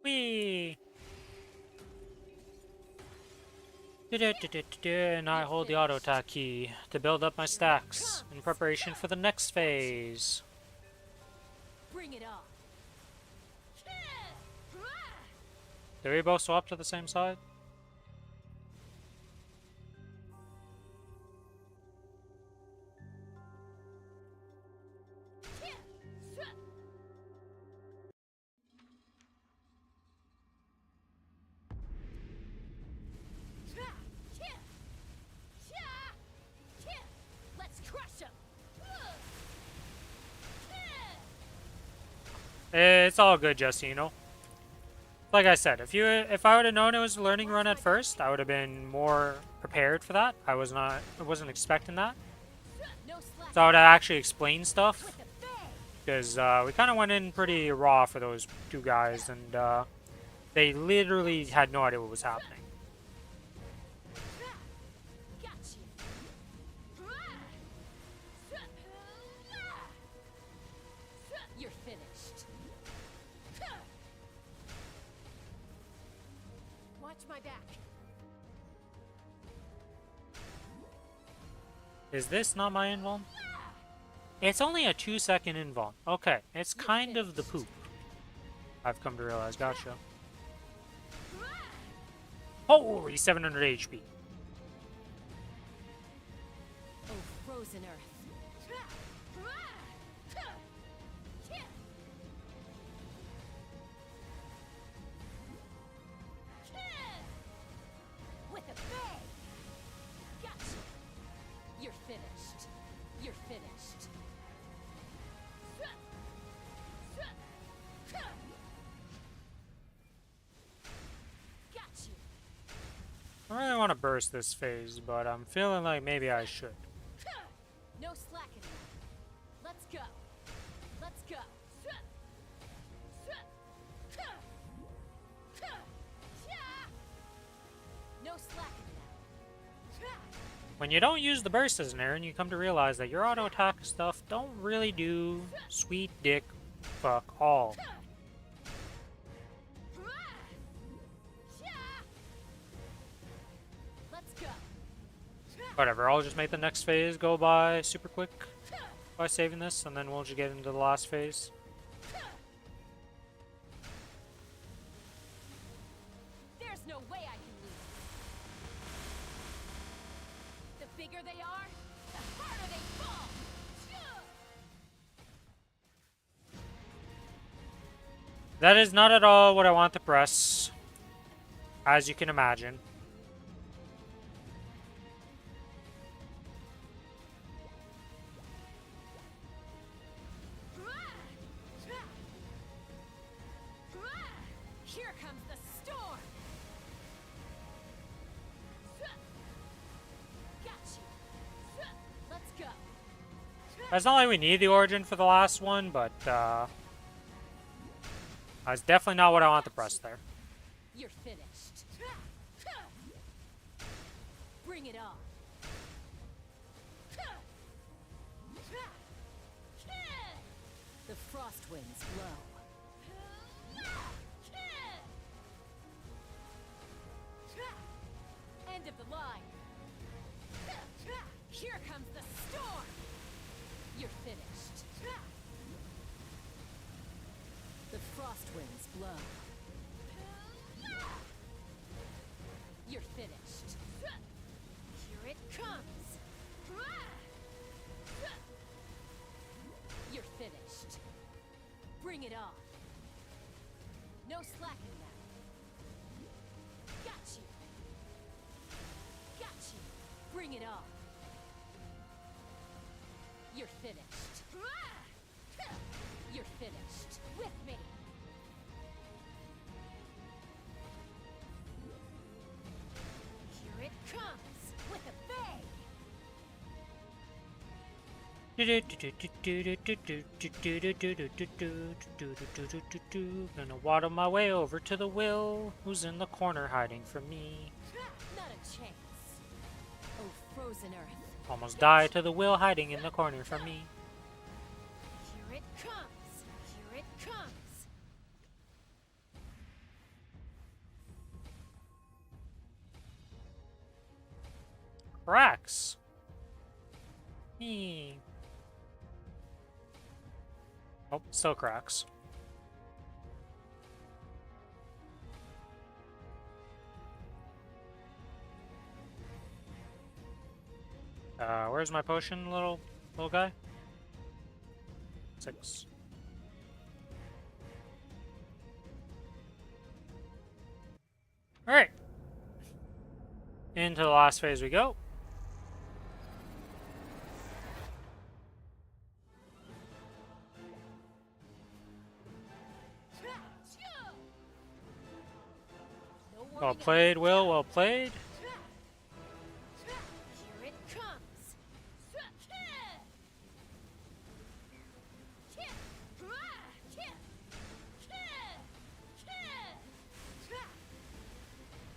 Whee! And I hold the auto attack key to build up my stacks in preparation for the next phase. Bring it on. Did we both swap to the same side? Let's crush him. It's all good, Jesse, you know? Like I said, if I would have known it was a learning run at first, I would have been more prepared for that. I wasn't expecting that. No slack. So I would have actually explained stuff. With a bang. Because we kind of went in pretty raw for those two guys, and they literally had no idea what was happening. Got you. You're finished. Watch my back. Is this not my invuln? It's only a 2-second invuln. Okay, it's kind of the poop. I've come to realize. Gotcha. Holy 700 HP. Oh, frozen earth. With a bang. Gotcha. You're finished. You're finished. Got you. I really want to burst this phase, but I'm feeling like maybe I should. No slacking now. Let's go. Let's go. No slacking now. When you don't use the burst as an Aaron, you come to realize that your auto attack stuff don't really do sweet dick fuck all. Let's go. Whatever, I'll just make the next phase go by super quick by saving this, and then we'll just get into the last phase. There's no way I can lose. The bigger they are, the harder they fall. That is not at all what I want to press, as you can imagine. Here comes the storm. Got you. Let's go. It's not like we need the Origin for the last one, but that's definitely not what I want to press there. You're finished. Bring it on. The frost winds blow. End of the line. Here comes the storm. frost winds blow. You're finished. Here it comes. You're finished. Bring it on. No slacking now. Got you. Got you. Bring it on. You're finished. You're finished. With me. Here it comes. With a bang. Gonna waddle my way over to the Will, who's in the corner hiding from me. Not a chance. Oh, frozen earth. Almost died to the Will hiding in the corner from me. Here it comes. Here it comes. Cracks. Me. Oh, still cracks. Where's my potion, little guy? 6. Alright. Into the last phase we go. No Well warming up. played, Will, well played. Here it comes.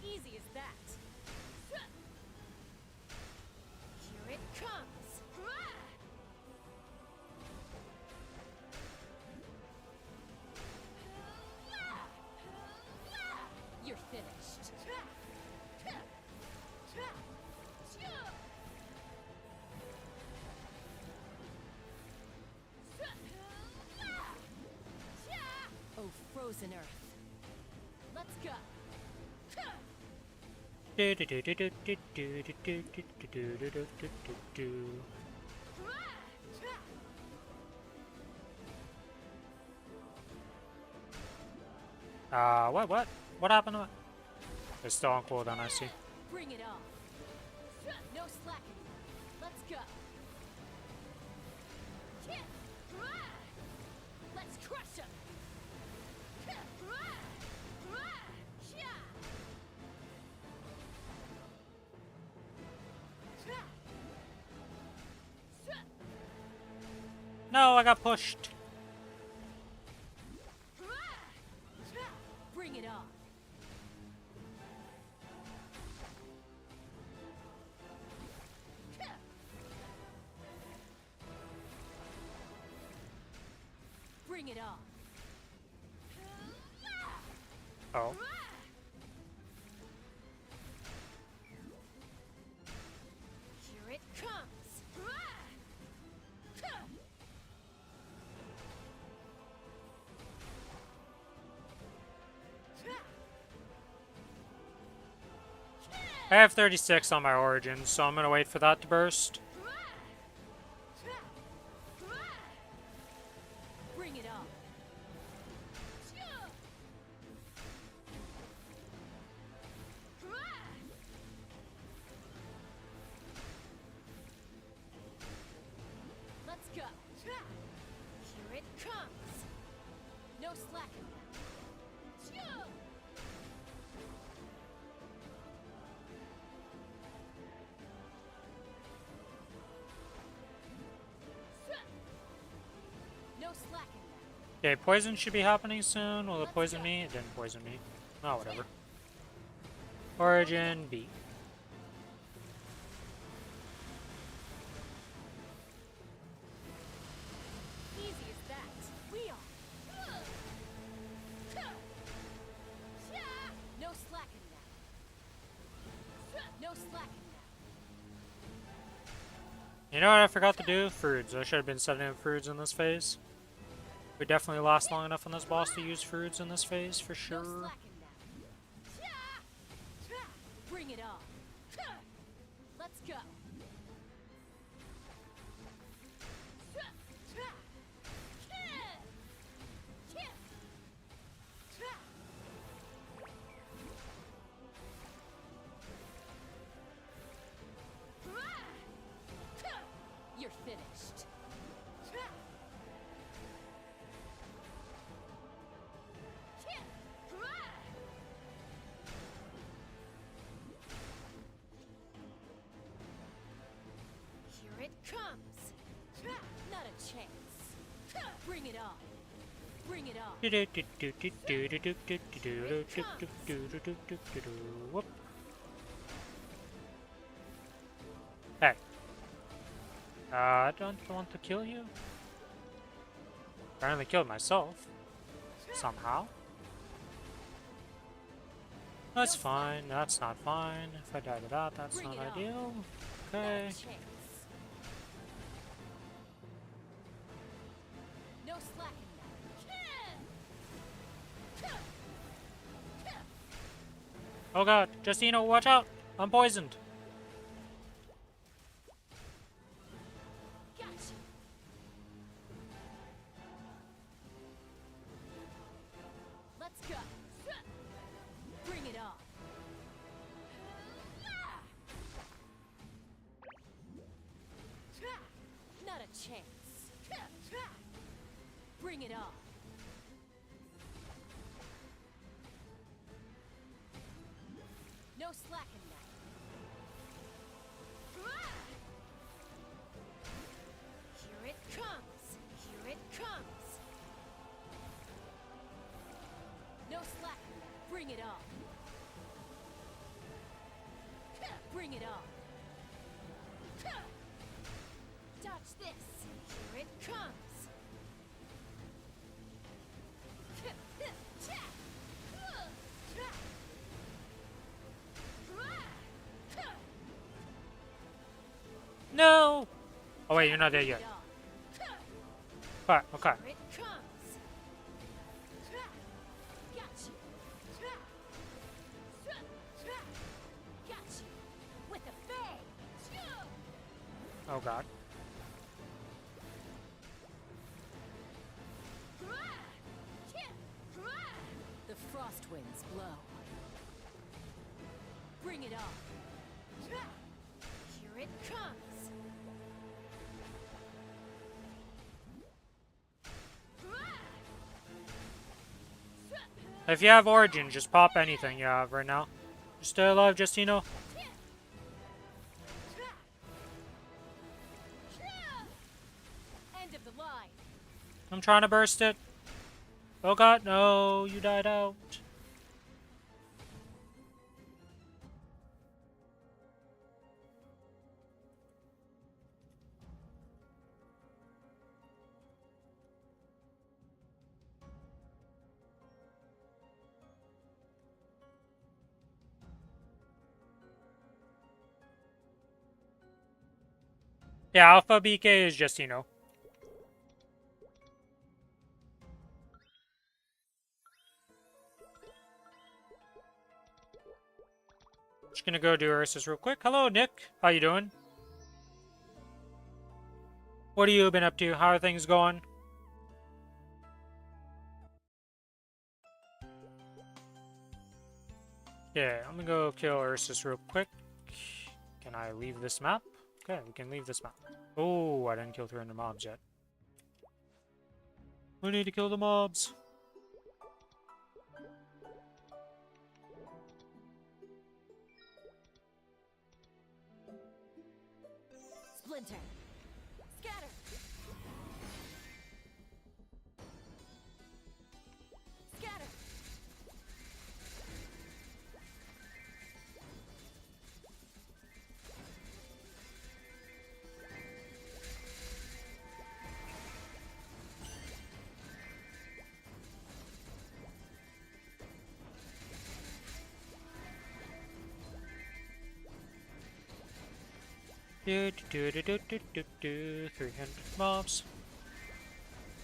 Easy as that. Here it comes. You're finished. Oh, frozen earth. Let's go. What? What happened to it? It's still on cooldown, I see. Bring it on. No slacking. Let's go. Let's crush him. No, I got pushed. Bring it on. Bring it on. Oh. Here it comes. I have 36 on my origin, so I'm gonna wait for that to burst. Bring it on. Let's go. Here it comes. No slacking. No slacking. Okay, poison should be happening soon. Will it poison me? It didn't poison me. Oh, whatever. Origin B. Easy as that. We are. No slacking now. No slacking now. You know what I forgot to do? Fruits. I should have been setting up fruits in this phase. We definitely last long enough on this boss to use fruits in this phase for No sure. slacking now. Bring it on. Let's go. You're finished. Here it comes. Not a chance. Bring it on. Bring it on. Whoop. Hey. I don't want to kill you. Apparently killed myself. Somehow. That's fine. That's not fine. If I die to that, that's Bring not it on. ideal. Not Okay. a chance. No slacking now. Oh god. Justino, watch out. I'm poisoned. Gotcha. Let's go. Bring it on. Not a chance. Bring it on. No slacking now. Here it comes. Here it comes. No slacking now. Bring it on. Bring it on. Dodge this. Here it comes. No! Oh wait, you're not dead yet. Okay, okay. Here it comes. Gotcha. Gotcha. With a bang. Oh god. The frost winds blow. Bring it on. Here it comes. If you have Origin, just pop anything you have right now. You're still alive, Justino? End of the line. I'm trying to burst it. Oh god, no, you died out. Yeah, Alpha BK is Justino. Just gonna go do Ursus real quick. Hello, Nick. How you doing? What have you been up to? How are things going? Yeah, I'm gonna go kill Ursus real quick. Can I leave this map? Okay, we can leave this map. Oh, I didn't kill 300 mobs yet. We need to kill the mobs. Splinter. Scatter. Scatter. Do, do, do, do, do, do, do, 300 mobs.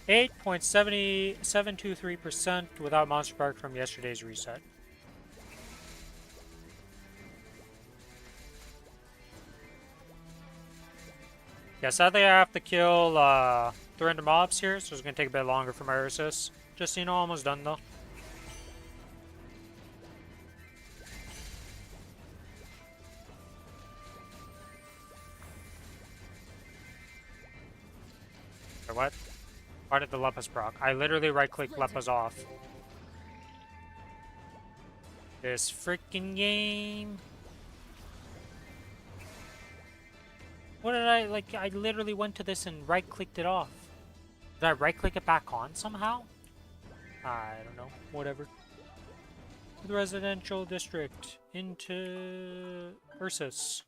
8.7723% without Monster Park from yesterday's reset. Yeah, sadly I have to kill 300 mobs here, so it's going to take a bit longer for my Ursus. Just so you know, almost done though. Wait, what? Why did the Lepus proc? I literally right-clicked Lepus off. This freaking game. What did I, like, I literally went to this and right-clicked it off. Did I right-click it back on somehow? I don't know. Whatever. The residential district. Into Ursus.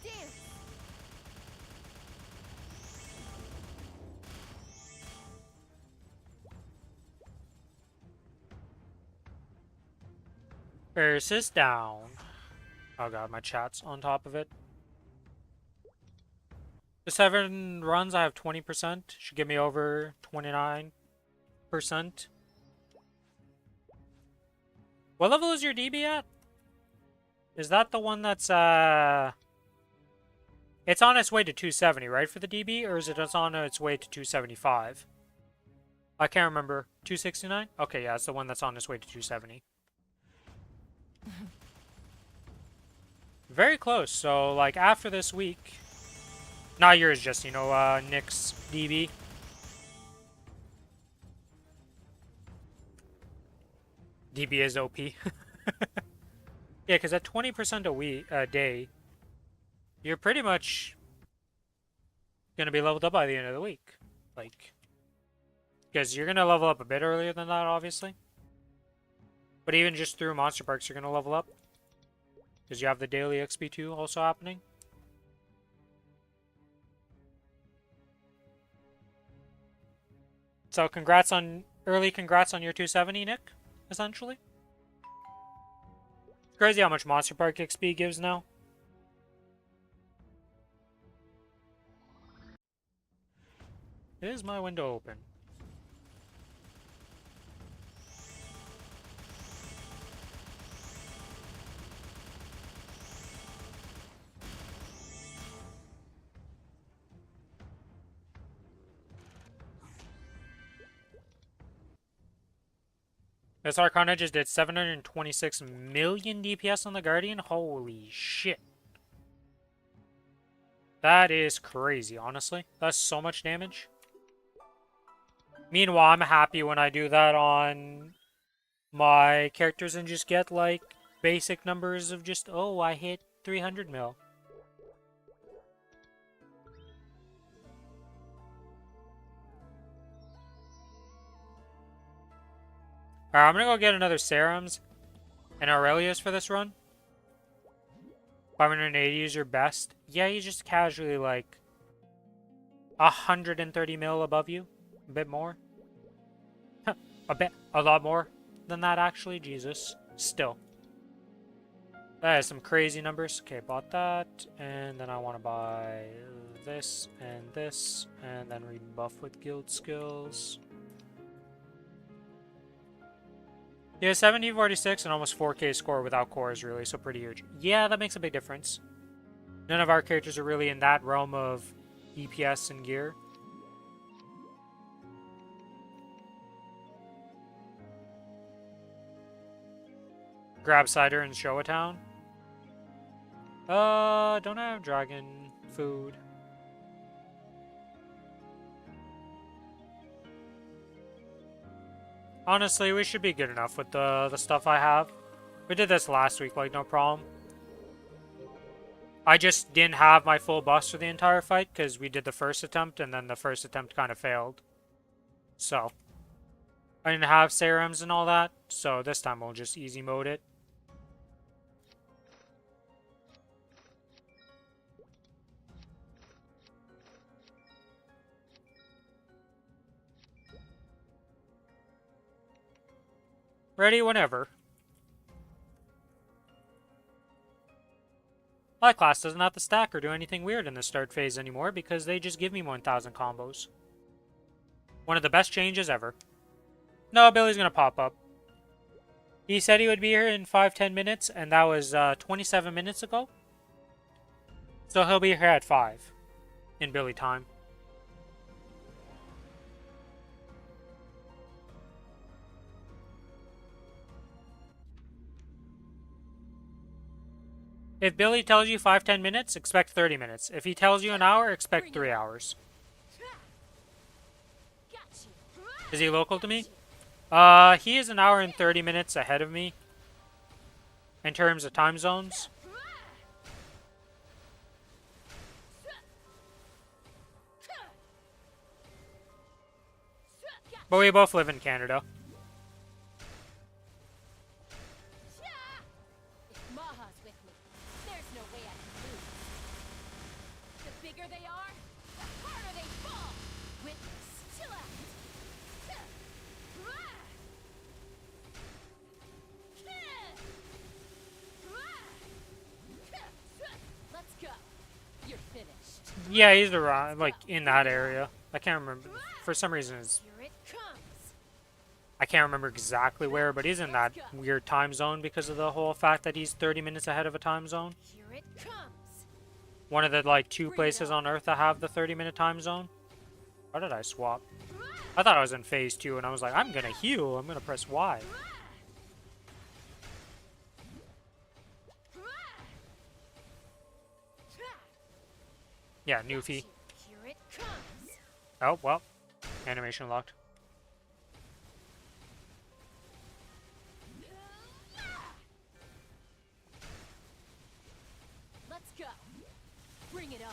Dance. Ursus down. Oh god, my chat's on top of it. The 7 runs, I have 20%. Should give me over 29%. What level is your DB at? Is that the one that's, it's on its way to 270, right, for the DB? Or is it on its way to 275? I can't remember. 269? Okay, yeah, it's the one that's on its way to 270. Very close. So, like, after this week... Not yours, just, you know, Nick's DB. DB is OP. Yeah, because at 20% a day, you're pretty much going to be leveled up by the end of the week. Like, because you're going to level up a bit earlier than that, obviously. But even just through Monster Parks, you're going to level up. Because you have the daily XP2 also happening. So early congrats on your 270, Nick, essentially. It's crazy how much Monster Park XP gives now. Is my window open? This Arcana just did 726 million DPS on the Guardian. Holy shit. That is crazy, honestly. That's so much damage. Meanwhile, I'm happy when I do that on my characters and just get, like, basic numbers of just, oh, I hit 300 mil. Alright, I'm gonna go get another Serums and Aurelius for this run. 580 is your best. Yeah, he's just casually like 130 mil above you. A bit more. A lot more than that actually. Jesus. Still. That is some crazy numbers. Okay, bought that. And then I want to buy this. And then rebuff with guild skills. Yeah, 1746 and almost 4k score without cores, really, so pretty huge. Yeah, that makes a big difference. None of our characters are really in that realm of EPS and gear. Grab cider and show a town. Don't have dragon food. Honestly, we should be good enough with the stuff I have. We did this last week, like, no problem. I just didn't have my full bus for the entire fight, because we did the first attempt, and then the first attempt kind of failed. So, I didn't have serums and all that, so this time we'll just easy mode it. Ready whenever. My class doesn't have to stack or do anything weird in the start phase anymore because they just give me 1,000 combos. One of the best changes ever. No, Billy's gonna pop up. He said he would be here in 5-10 minutes, and that was 27 minutes ago. So he'll be here at 5 in Billy time. If Billy tells you 5-10 minutes, expect 30 minutes. If he tells you an hour, expect 3 hours. Is he local to me? He is an hour and 30 minutes ahead of me in terms of time zones. But we both live in Canada. If Maha's with me, there's no way I can lose. The bigger they are, the harder they fall. Witness, chill out. Let's go. You're finished. Yeah, he's around, like, in that area. I can't remember. For some reason, Here it comes. I can't remember exactly where, but he's in that weird time zone because of the whole fact that he's 30 minutes ahead of a time zone. Here it comes. One of the, like, 2 places on Earth that have the 30-minute time zone. How did I swap? I thought I was in phase 2, and I was like, I'm gonna heal. I'm gonna press Y. Yeah, Newfie. Here it comes. Oh, well. Animation locked. Let's go. Bring it on.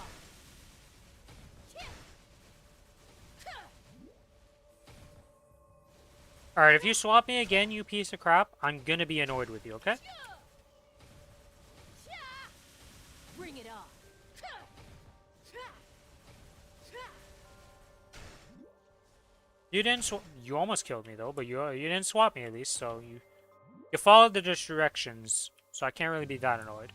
Alright, if you swap me again, you piece of crap, I'm gonna be annoyed with you, okay? Bring it on. You didn't you almost killed me though, but you didn't swap me at least, so you followed the directions, so I can't really be that annoyed.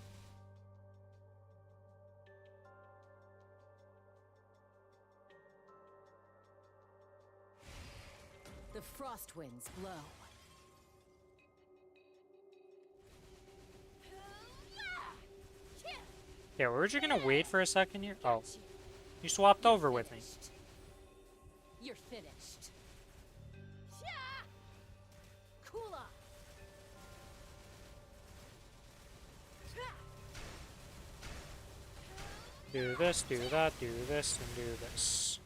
The frost winds blow. Yeah, we're just gonna wait for a second here. Oh, you swapped over with me. You're finished. Cool off. Do this, do that, do this, and do this.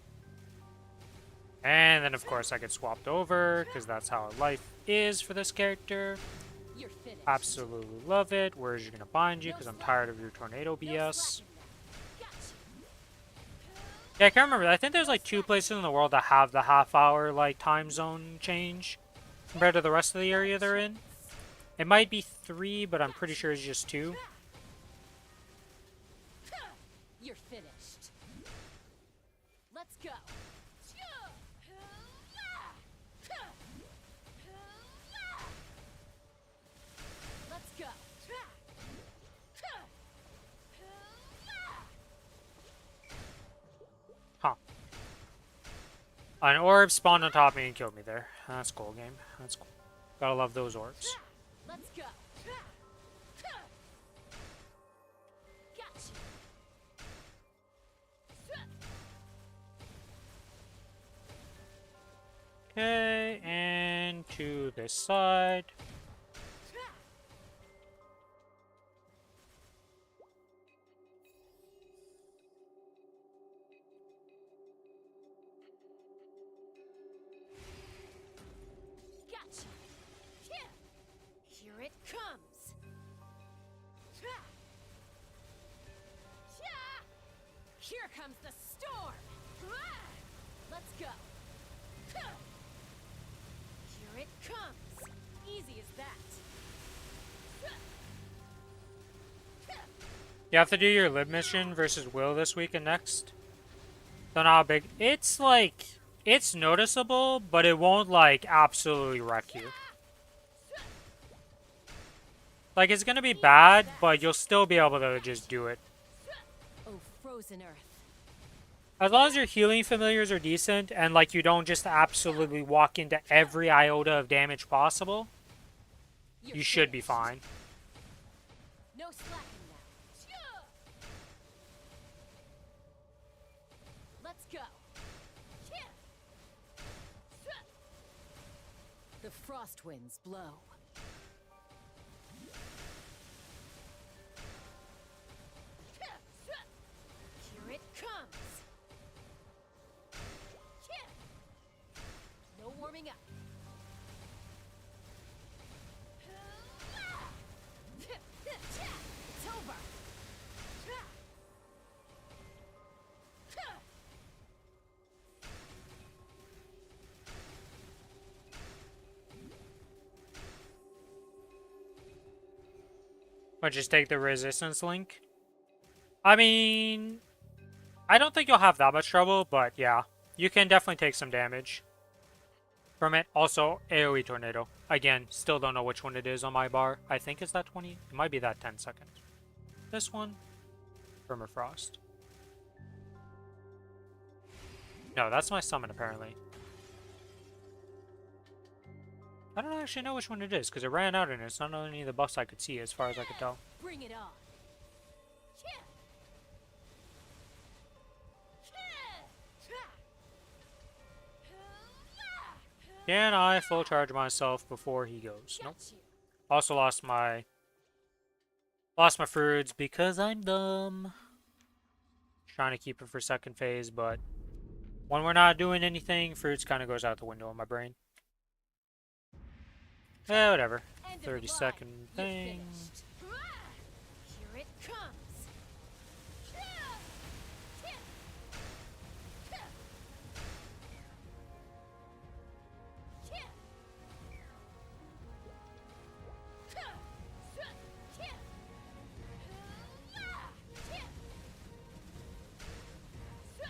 And then, of course, I get swapped over, because that's how life is for this character. You're finished. Absolutely love it. Where's you gonna bind you? Because I'm tired of your tornado BS. Yeah, I can't remember. I think there's like 2 places in the world that have the half-hour like time zone change compared to the rest of the area they're in. It might be 3, but I'm pretty sure it's just 2. You're finished. Let's go. Let's go. Huh. An orb spawned on top of me and killed me there. That's cool, game. That's cool. Gotta love those orbs. Let's go. Gotcha. Okay, and to this side. Gotcha. Here it comes. Here comes the storm. Let's go. Here it comes. Easy as that. You have to do your lib mission versus Will this week and next. Don't know how big. It's like, it's noticeable, but it won't like absolutely wreck you. Like, it's gonna be bad, but you'll still be able to just do it. Oh, frozen earth. As long as your healing familiars are decent, and, like, you don't just absolutely walk into every iota of damage possible, you should be fine. No slacking now. Let's go. The frost winds blow. Here it comes. No warming up. It's over. But just take the resistance link. I mean, I don't think you'll have that much trouble, but yeah. You can definitely take some damage from it. Also, AoE Tornado. Again, still don't know which one it is on my bar. I think it's that 20. It might be that 10 second. This one. Permafrost. No, that's my summon apparently. I don't actually know which one it is, because it ran out and it's not on any of the buffs I could see as far as I could tell. Bring it on. Can I full charge myself before he goes? Nope. Also lost my fruits because I'm dumb. Trying to keep it for second phase, but when we're not doing anything, fruits kind of goes out the window in my brain. Eh, whatever. 30-second thing. Here it comes.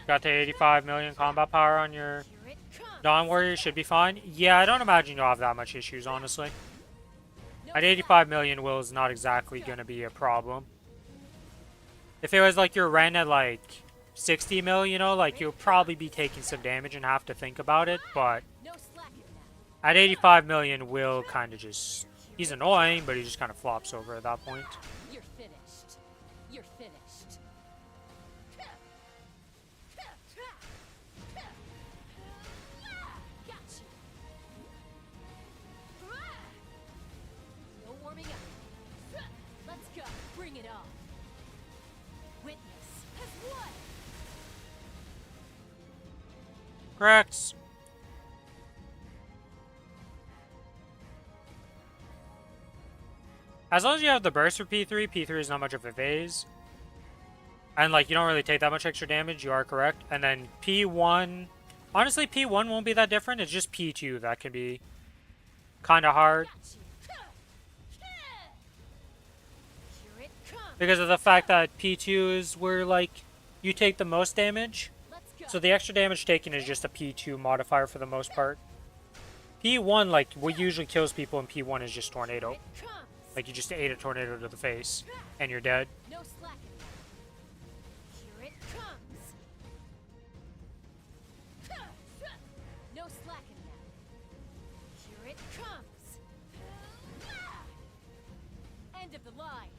Got the 85 million combat power on your Here it comes. Dawn Warrior, should be fine. Yeah, I don't imagine you'll have that much issues, honestly. No At 85 million, will is not exactly going to be a problem. If it was like your Ren at like 60 mil, you know, like you'll probably be taking some damage and have to think about it, but No slacking now. at 85 million, Will kind of just... He's annoying, but he just kind of flops over at that point. You're finished. You're finished. Got you. No warming up. Let's go. Bring it on. Witness has won. Correct. As long as you have the burst for P3, P3 is not much of a phase. And, like, you don't really take that much extra damage, you are correct. And then P1... Honestly, P1 won't be that different, it's just P2 that can be kind of hard. Got you. Here it comes. Because of the fact that P2 is where, like, you take the most damage. Let's go. So the extra damage taken is just a P2 modifier for the most part. P1, like, what usually kills people in P1 is just Tornado. It comes. Like, you just ate a tornado to the face, and you're dead. No slacking now. Here it comes. No slacking now. Here it comes. End of the line.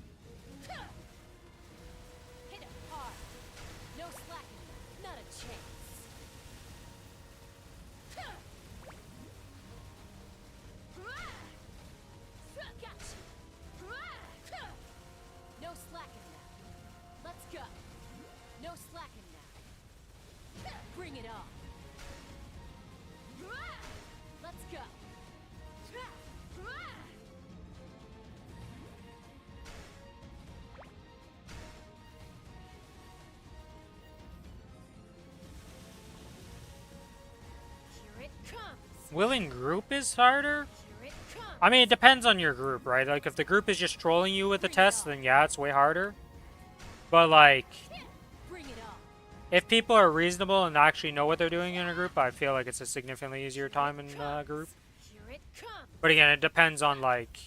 Hit it hard. No slacking now. Not a chance. Got you. No slacking now. Let's go. No slacking now. Bring it on. Let's go. Here it comes. Willing group is harder? Here it comes. I mean, it depends on your group, right? Like, if the group is just trolling you with the test, then yeah, it's way harder. But, like, Bring it on. if people are reasonable and actually know what they're doing in a group, I feel like it's a significantly easier time in a group. Here it comes. But again, it depends on, like,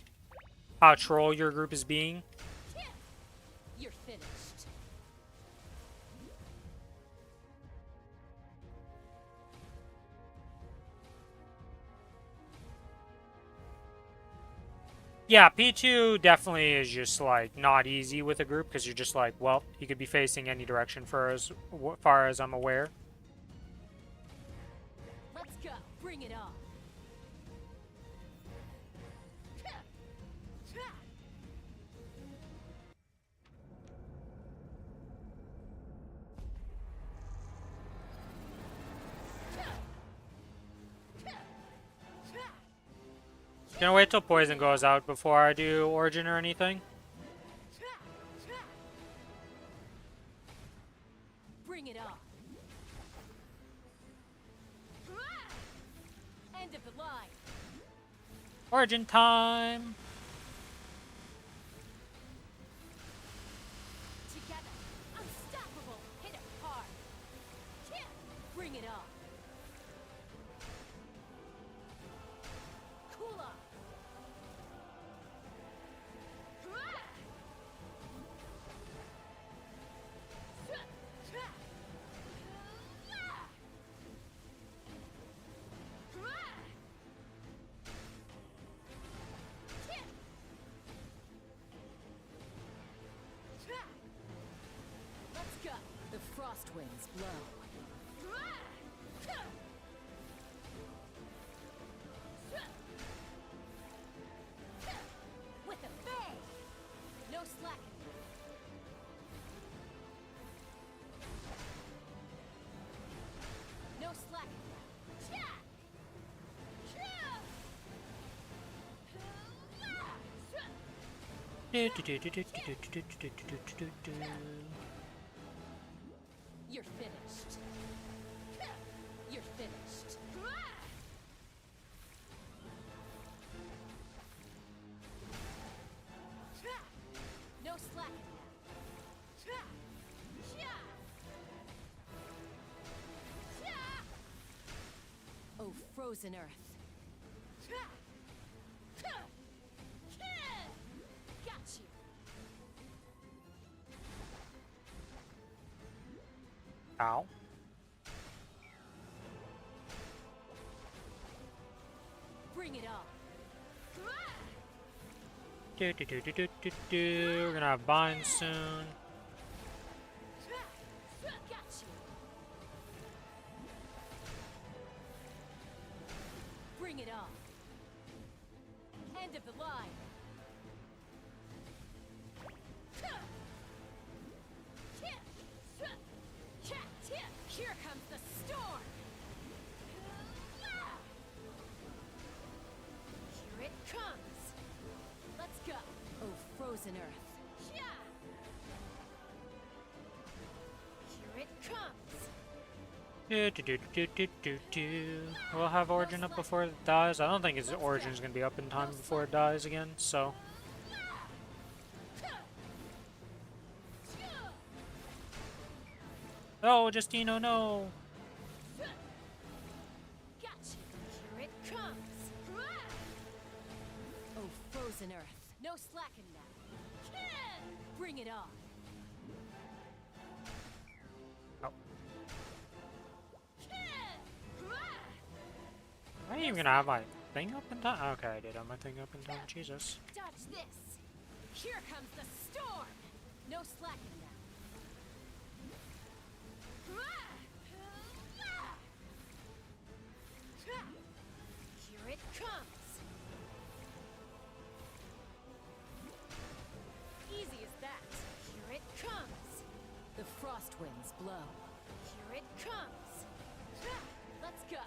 how troll your group is being. You're finished. Yeah, P2 definitely is just like not easy with a group because you're just like, well, he could be facing any direction for as far as I'm aware. Let's go. Bring it on. Gonna wait till poison goes out before I do origin or anything. Bring it on. End of the line. Origin time. Together. Unstoppable. Hit it hard. Bring it on. Cool off. Let's go. The frost winds blow. With a bang. No slacking. No slacking. You're finished. You're finished. No slacking now. Oh, frozen earth. Got you. Ow. Bring it on. We're gonna have bind soon. Got you. Bring it on. End of the line. Here comes the storm. Here it comes. Let's go. Oh, frozen earth. Here it comes. We'll have origin up before it dies. I don't think its origin is gonna be up in time before it dies again, so. Oh, Justino, no! Got you. Here it comes. Oh, frozen earth. No slacking now. Bring it on. Oh. Am I even gonna have my thing up in time? Okay, I did have my thing up in time. Jesus. Dodge this. Here comes the storm. No slacking now. Here it comes. Easy as that. Here it comes. The frost winds blow. Here it comes. Let's go.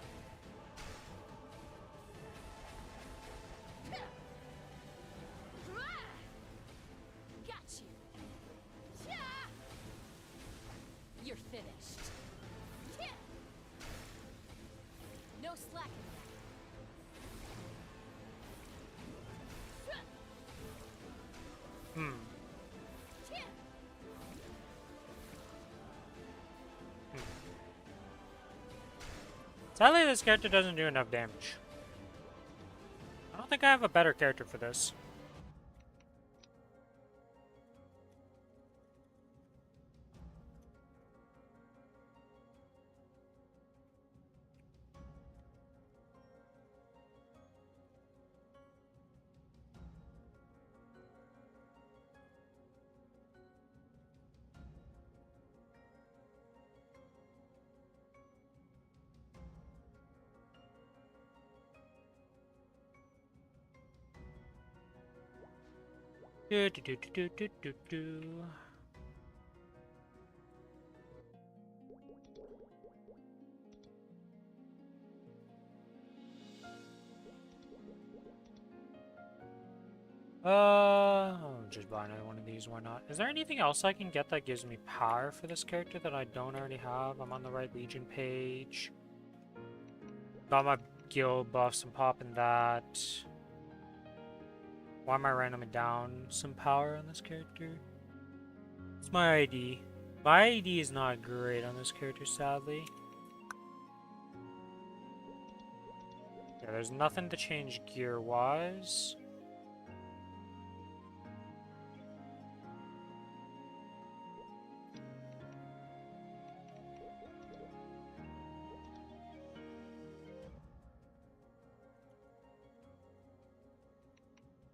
Got you. You're finished. No slacking now. Hmm. Sadly, this character doesn't do enough damage. I don't think I have a better character for this. Do, do, do, do, do, do, do. I'll just buy another one of these, why not? Is there anything else I can get that gives me power for this character that I don't already have? I'm on the right Legion page. Got my guild buffs, I'm popping that. Why am I randoming down some power on this character? It's my ID. My ID is not great on this character, sadly. Yeah, there's nothing to change gear-wise.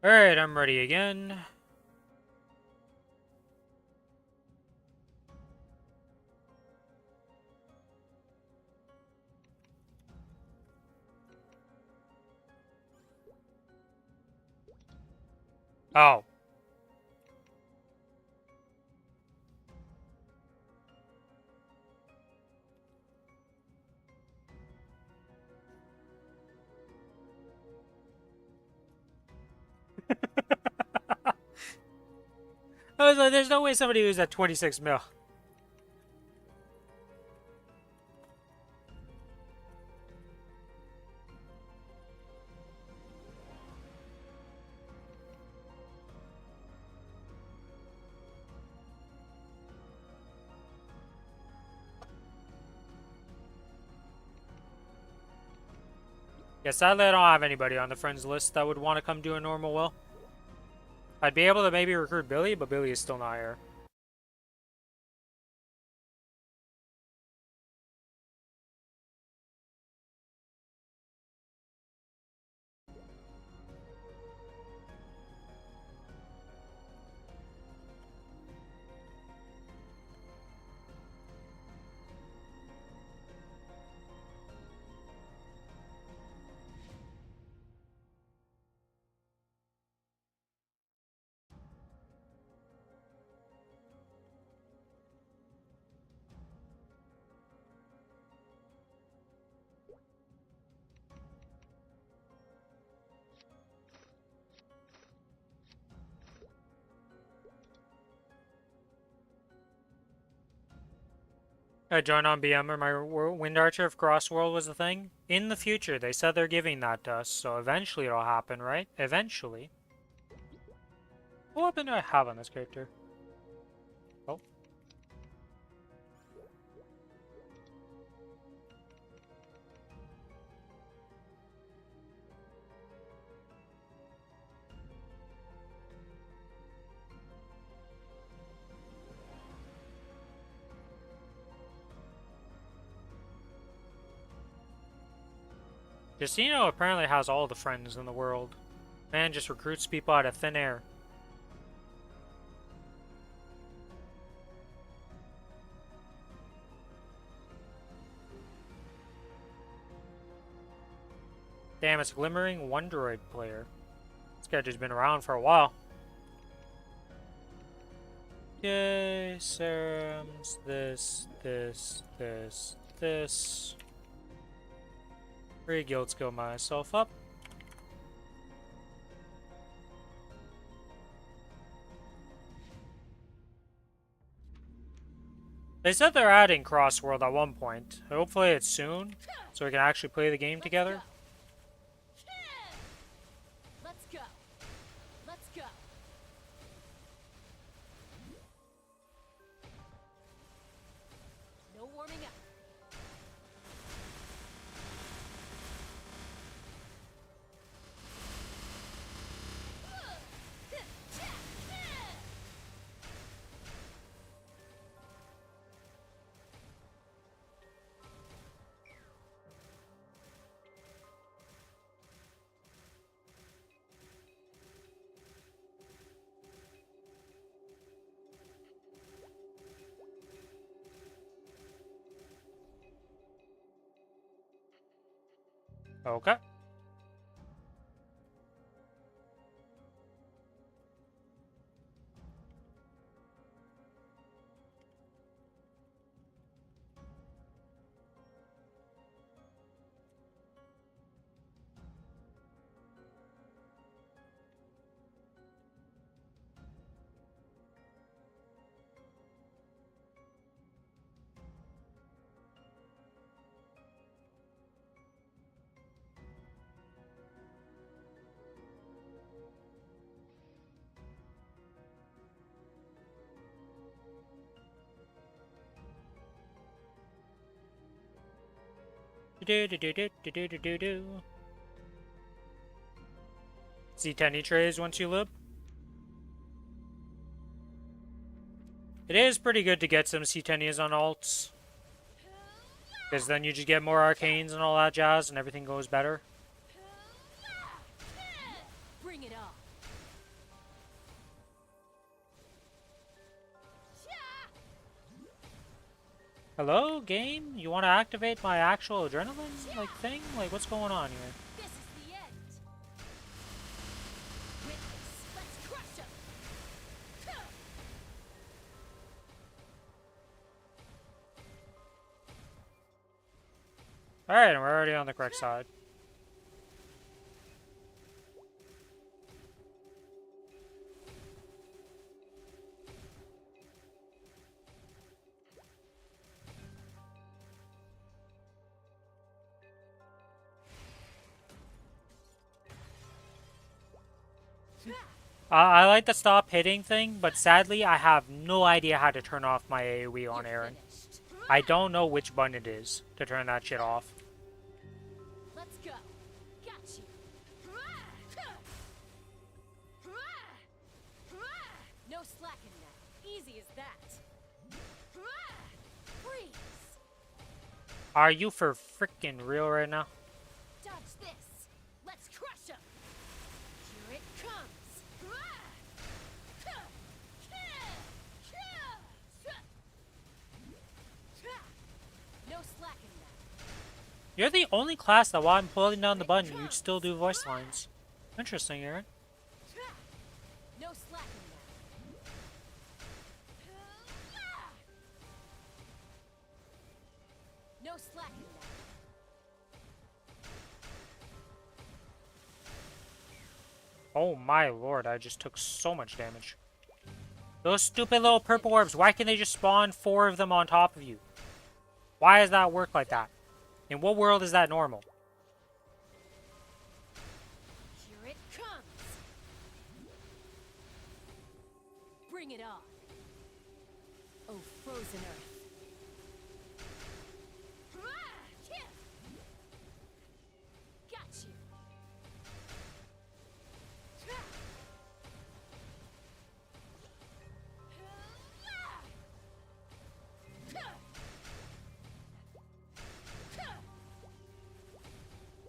Alright, I'm ready again. Oh. I was like, there's no way somebody who's at 26 mil. Yeah, sadly I don't have anybody on the friends list that would want to come do a normal will. I'd be able to maybe recruit Billy, but Billy is still not here. I joined on BM or my Wind Archer if Cross World was a thing. In the future, they said they're giving that to us, so eventually it'll happen, right? Eventually. What weapon do I have on this character? Oh. Justino apparently has all the friends in the world. Man just recruits people out of thin air. Damn, it's Glimmering One Droid player. This character's been around for a while. Yay, serums, this. 3 guild skill myself up. They said they're adding Cross World at one point. Hopefully it's soon, so we can actually play the game together. Let's go. Let's go. No warming up. Okay. Do do do do do do do do do. C10 trays once you loop. It is pretty good to get some C10s on alts. Because then you just get more arcanes and all that jazz and everything goes better. Bring it on. Hello, game? You want to activate my actual adrenaline, like, thing? Like, what's going on here? This is the end. Witness, let's crush him. Alright, we're already on the correct side. I like the stop hitting thing, but sadly I have no idea how to turn off my AoE on Aaron. Finished. I don't know which button it is to turn that shit off. Let's go. Got you. No slacking now. Easy as that. Freeze. Are you for frickin' real right now? Dodge this. Let's crush him. Here it comes. No slacking now. You're the only class that while I'm pulling down the button, you still do voice lines. Interesting, Aaron. No slacking now. No slacking now. Oh my lord, I just took so much damage. Those stupid little purple orbs, why can't they just spawn 4 of them on top of you? Why does that work like that? In what world is that normal? Here it comes. Bring it on. Oh, frozen earth. Got you.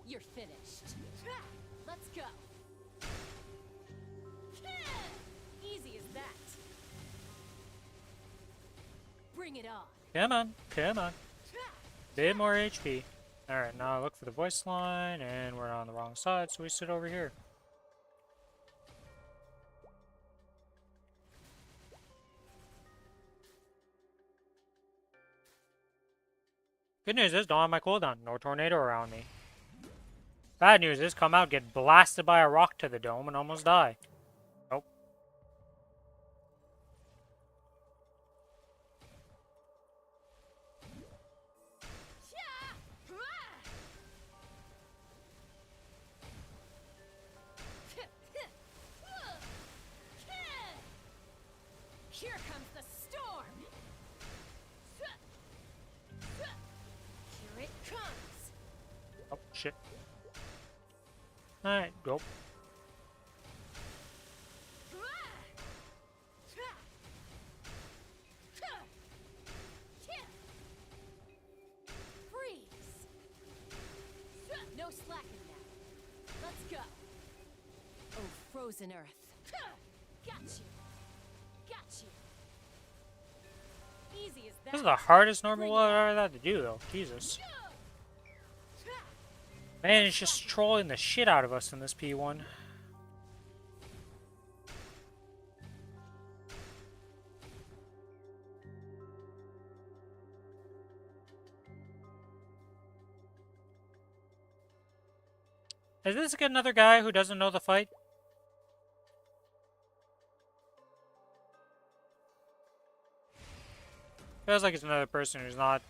You're finished. Let's go. Easy as that. Bring it on. Come on, come on. Bit more HP. Alright, now I look for the voice line, and we're on the wrong side, so we sit over here. Good news is, don't have my cooldown. No tornado around me. Bad news is, come out, get blasted by a rock to the dome, and almost die. Nope. Here comes the storm. Here it comes. Oh, shit. Alright, go. Freeze. No slacking now. Let's go. Oh, frozen earth. Got you. Got you. Easy as that. This is the hardest normal one I've ever had to do, though. Jesus. Man, it's just trolling the shit out of us in this P1. Is this another guy who doesn't know the fight? Feels like it's another person who's not.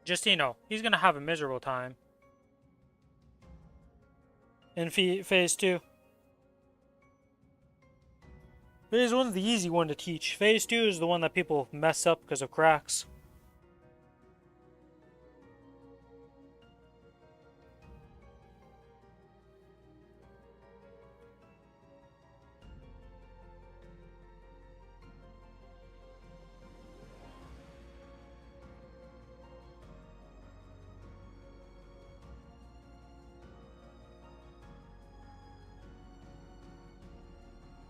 Justino, he's gonna have a miserable time. In phase 2. Phase 1 is the easy one to teach. Phase 2 is the one that people mess up because of cracks.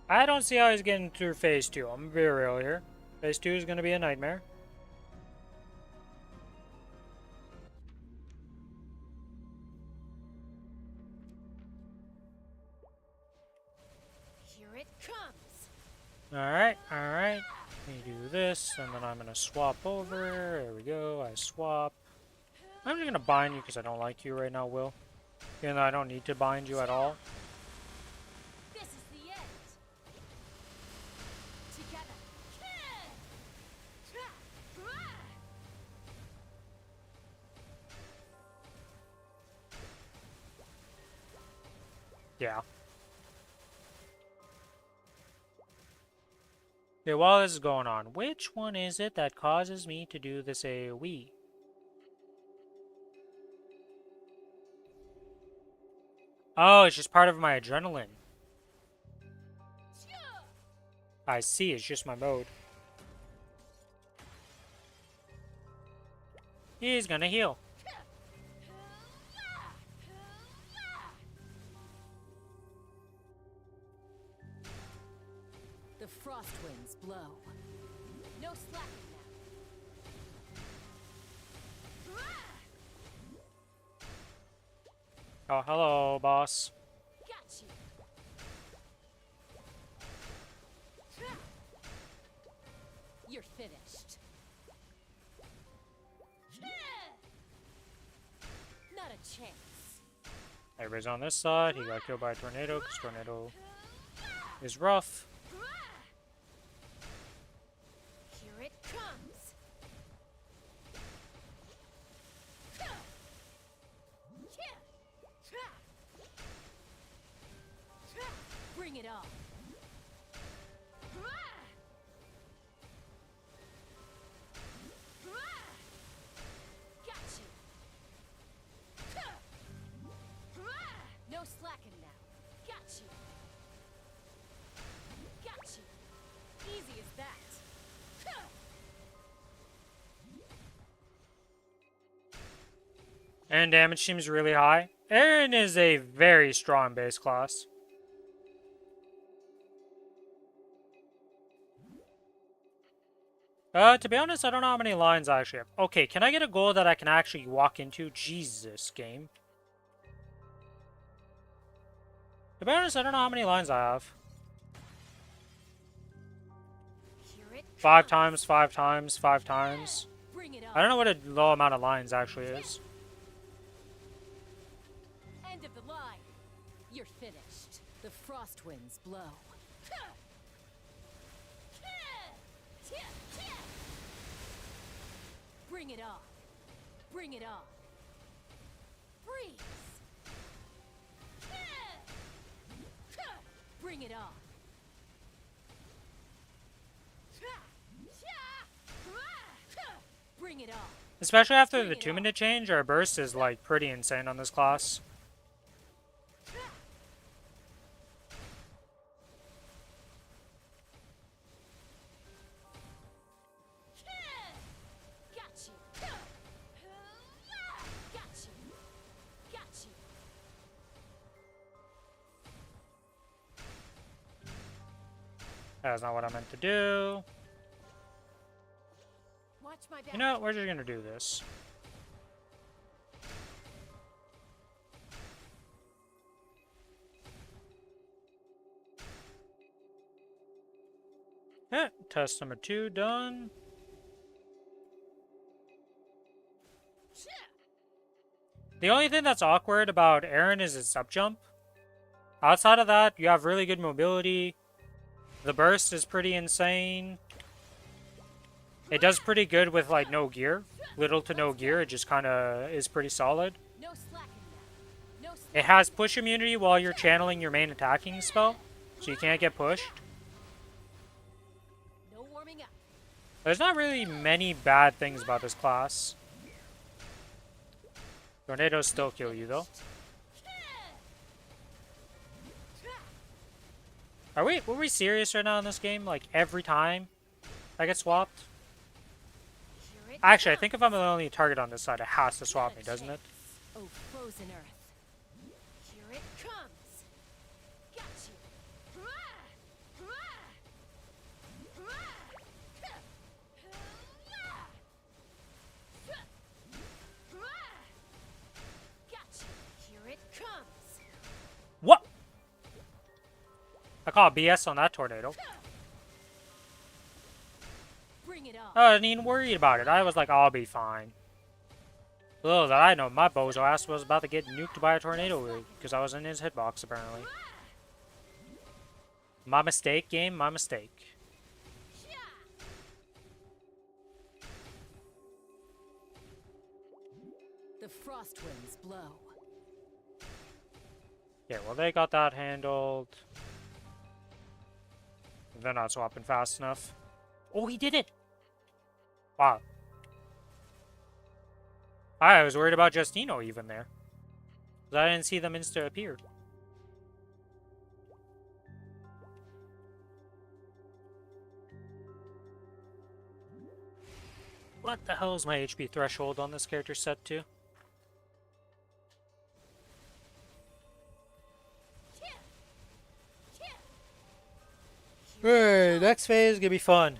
I don't see how he's getting through phase 2. I'm gonna be real here. Phase 2 is gonna be a nightmare. Here it comes. Alright, alright. We do this, and then I'm gonna swap over. There we go, I swap. I'm just gonna bind you because I don't like you right now, Will. Even though I don't need to bind you at all. This is the end. Together. Yeah. Okay, while this is going on, which one is it that causes me to do this AoE? Oh, it's just part of my adrenaline. I see, it's just my mode. He's gonna heal. The frost winds blow. No slacking now. Oh, hello, boss. Got you. You're finished. Not a chance. Everybody's on this side. He got killed by a tornado because tornado is rough. Here it comes. Bring it on. Got you. No slacking now. Got you. Got you. Easy as that. And damage seems really high. Aaron is a very strong base class. To be honest, I don't know how many lines I actually have. Okay, can I get a goal that I can actually walk into? Jesus, game. To be honest, I don't know how many lines I have. Here it 5 comes. times, 5 times, 5 times. Bring it on. I don't know what a low amount of lines actually is. End of the line. You're finished. The frost winds blow. Bring it on. Bring it on. Freeze. Bring it on. Bring it on. Especially after the 2-minute change, our burst is like pretty insane on this class. Got you. Got you. Got you. That's not what I meant to do. Watch my back. You know what? We're just gonna do this. Yeah, test number 2 done. The only thing that's awkward about Aaron is his up jump. Outside of that, you have really good mobility. The burst is pretty insane. It does pretty good with like no gear. Little to no gear, it just kind of is pretty solid. No slacking now. No It has push immunity while you're channeling your main attacking spell, so you can't get pushed. no warming up. There's not really many bad things about this class. Tornadoes still kill you though. Were we serious right now in this game? Like every time I get swapped? Here it Actually, I comes. think if I'm the only target on this side, it has to swap me, doesn't it? Oh, frozen earth. Here it comes. Got you. Got you. Here it comes. What? I call BS on that tornado. Bring it on. I wasn't even worried about it. I was like, I'll be fine. Little did I know, my bozo ass was about to get nuked by a tornado because I was in his hitbox, apparently. My mistake, game, my mistake. The frost winds blow. Yeah, well, they got that handled. They're not swapping fast enough. Oh, he did it! Wow. I was worried about Justino even there. 'Cause I didn't see them insta appear. What the hell is my HP threshold on this character set to? Hey, next phase is gonna be fun.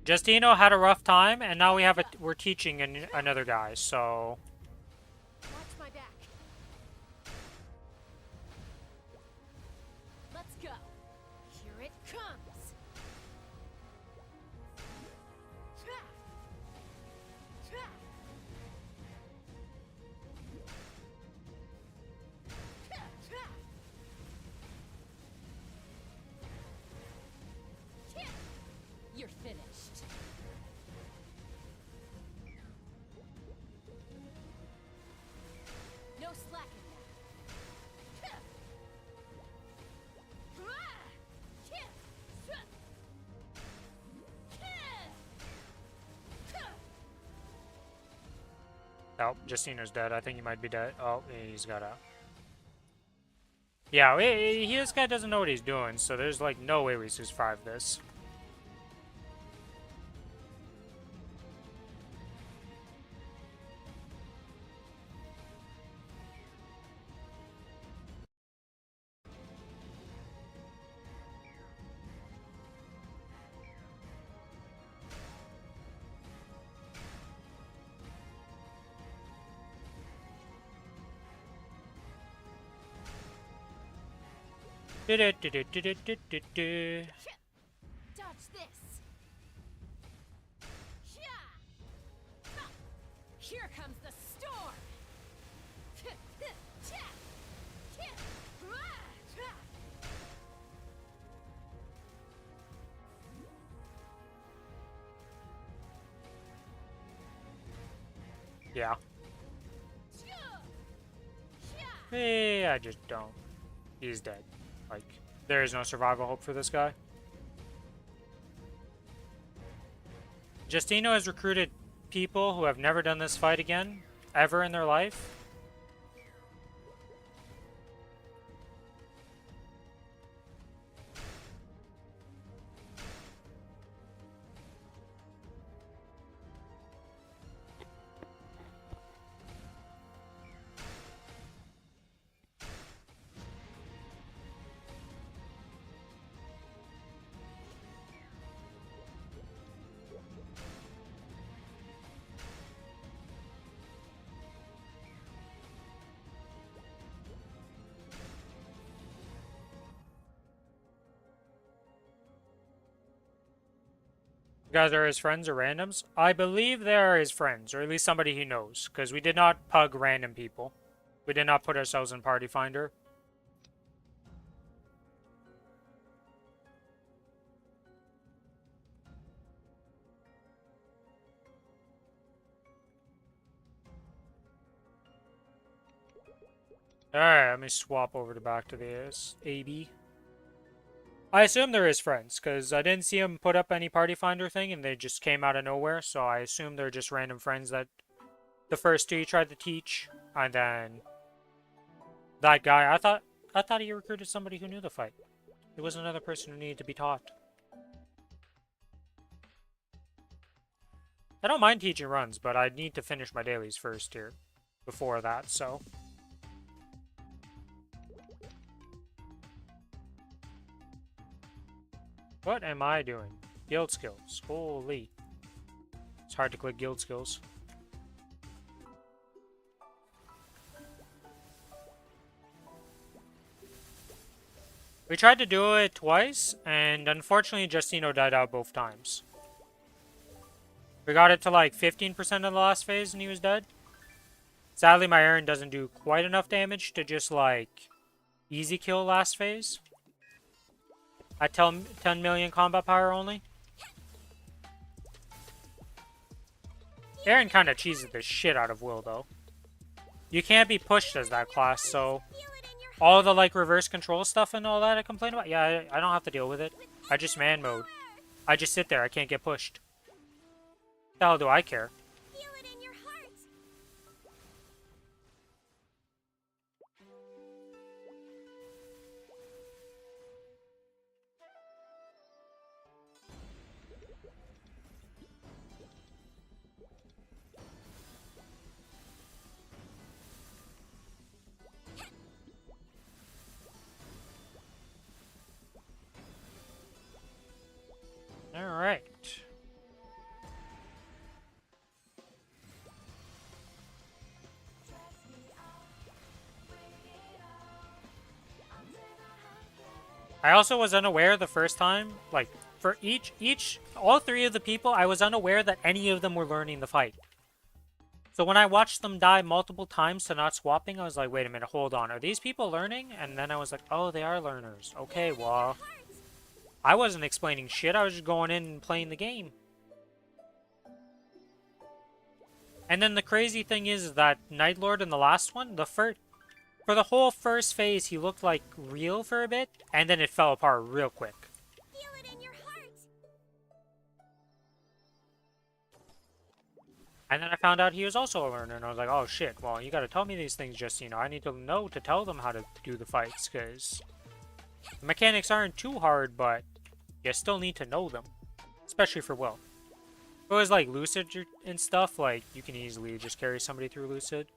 Justino had a rough time, and now we're teaching another guy, so Watch my back. Let's go. Here it comes. You're finished. No slacking now. oh, Justino's dead. I think he might be dead. Oh, he's got out. Yeah, this guy doesn't know what he's doing, so there's like no way we survive this. Do-do-do-do-do-do-do-do. Dodge this. Here comes the storm. Yeah. I just don't. He's dead. Like, there is no survival hope for this guy. Justino has recruited people who have never done this fight again, ever in their life. Guys are his friends or randoms? I believe they are his friends, or at least somebody he knows, because we did not pug random people. We did not put ourselves in Party Finder. Alright, let me swap over to back to the AB. I assume they're his friends, because I didn't see him put up any Party Finder thing, and they just came out of nowhere, so I assume they're just random friends that the first two he tried to teach, and then that guy, I thought he recruited somebody who knew the fight. It was another person who needed to be taught. I don't mind teaching runs, but I need to finish my dailies first here, before that, so... What am I doing? Guild skills. Holy. It's hard to click guild skills. We tried to do it twice, and unfortunately Justino died out both times. We got it to like 15% of the last phase and he was dead. Sadly, my Aaron doesn't do quite enough damage to just like easy kill last phase. At 10 million combat power only. Aaron kind of cheeses the shit out of Will, though. You can't be pushed as that class, so... All the, like, reverse control stuff and all that I complain about? Yeah, I don't have to deal with it. I just man mode. I just sit there, I can't get pushed. What the hell do I care? Alright. I also was unaware the first time, like, for all three of the people, I was unaware that any of them were learning the fight. So when I watched them die multiple times to not swapping, I was like, wait a minute, hold on, are these people learning? And then I was like, oh, they are learners. Okay, well, I wasn't explaining shit, I was just going in and playing the game. And then the crazy thing is that Night Lord in the last one, for the whole first phase, he looked like real for a bit, and then it fell apart real quick. Feel it in your heart. And then I found out he was also a learner, and I was like, oh shit, well, you gotta tell me these things, Justino. I need to know to tell them how to do the fights, because the mechanics aren't too hard, but you still need to know them. Especially for Will. If it was like Lucid and stuff, like, you can easily just carry somebody through Lucid.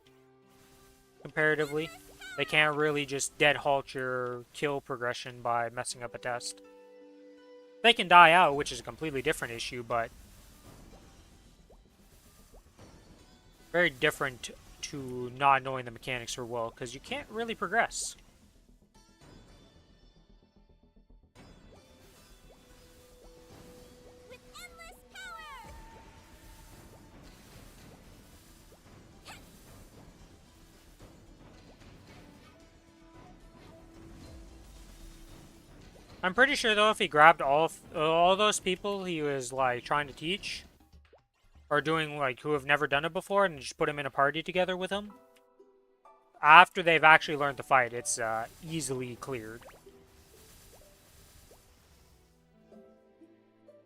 Comparatively. They can't really just dead halt your kill progression by messing up a test. They can die out, which is a completely different issue, but very different to not knowing the mechanics for Will, because you can't really progress. With endless power. I'm pretty sure though if he grabbed all those people he was like trying to teach, or doing like who have never done it before, and just put them in a party together with him, after they've actually learned to fight, it's easily cleared.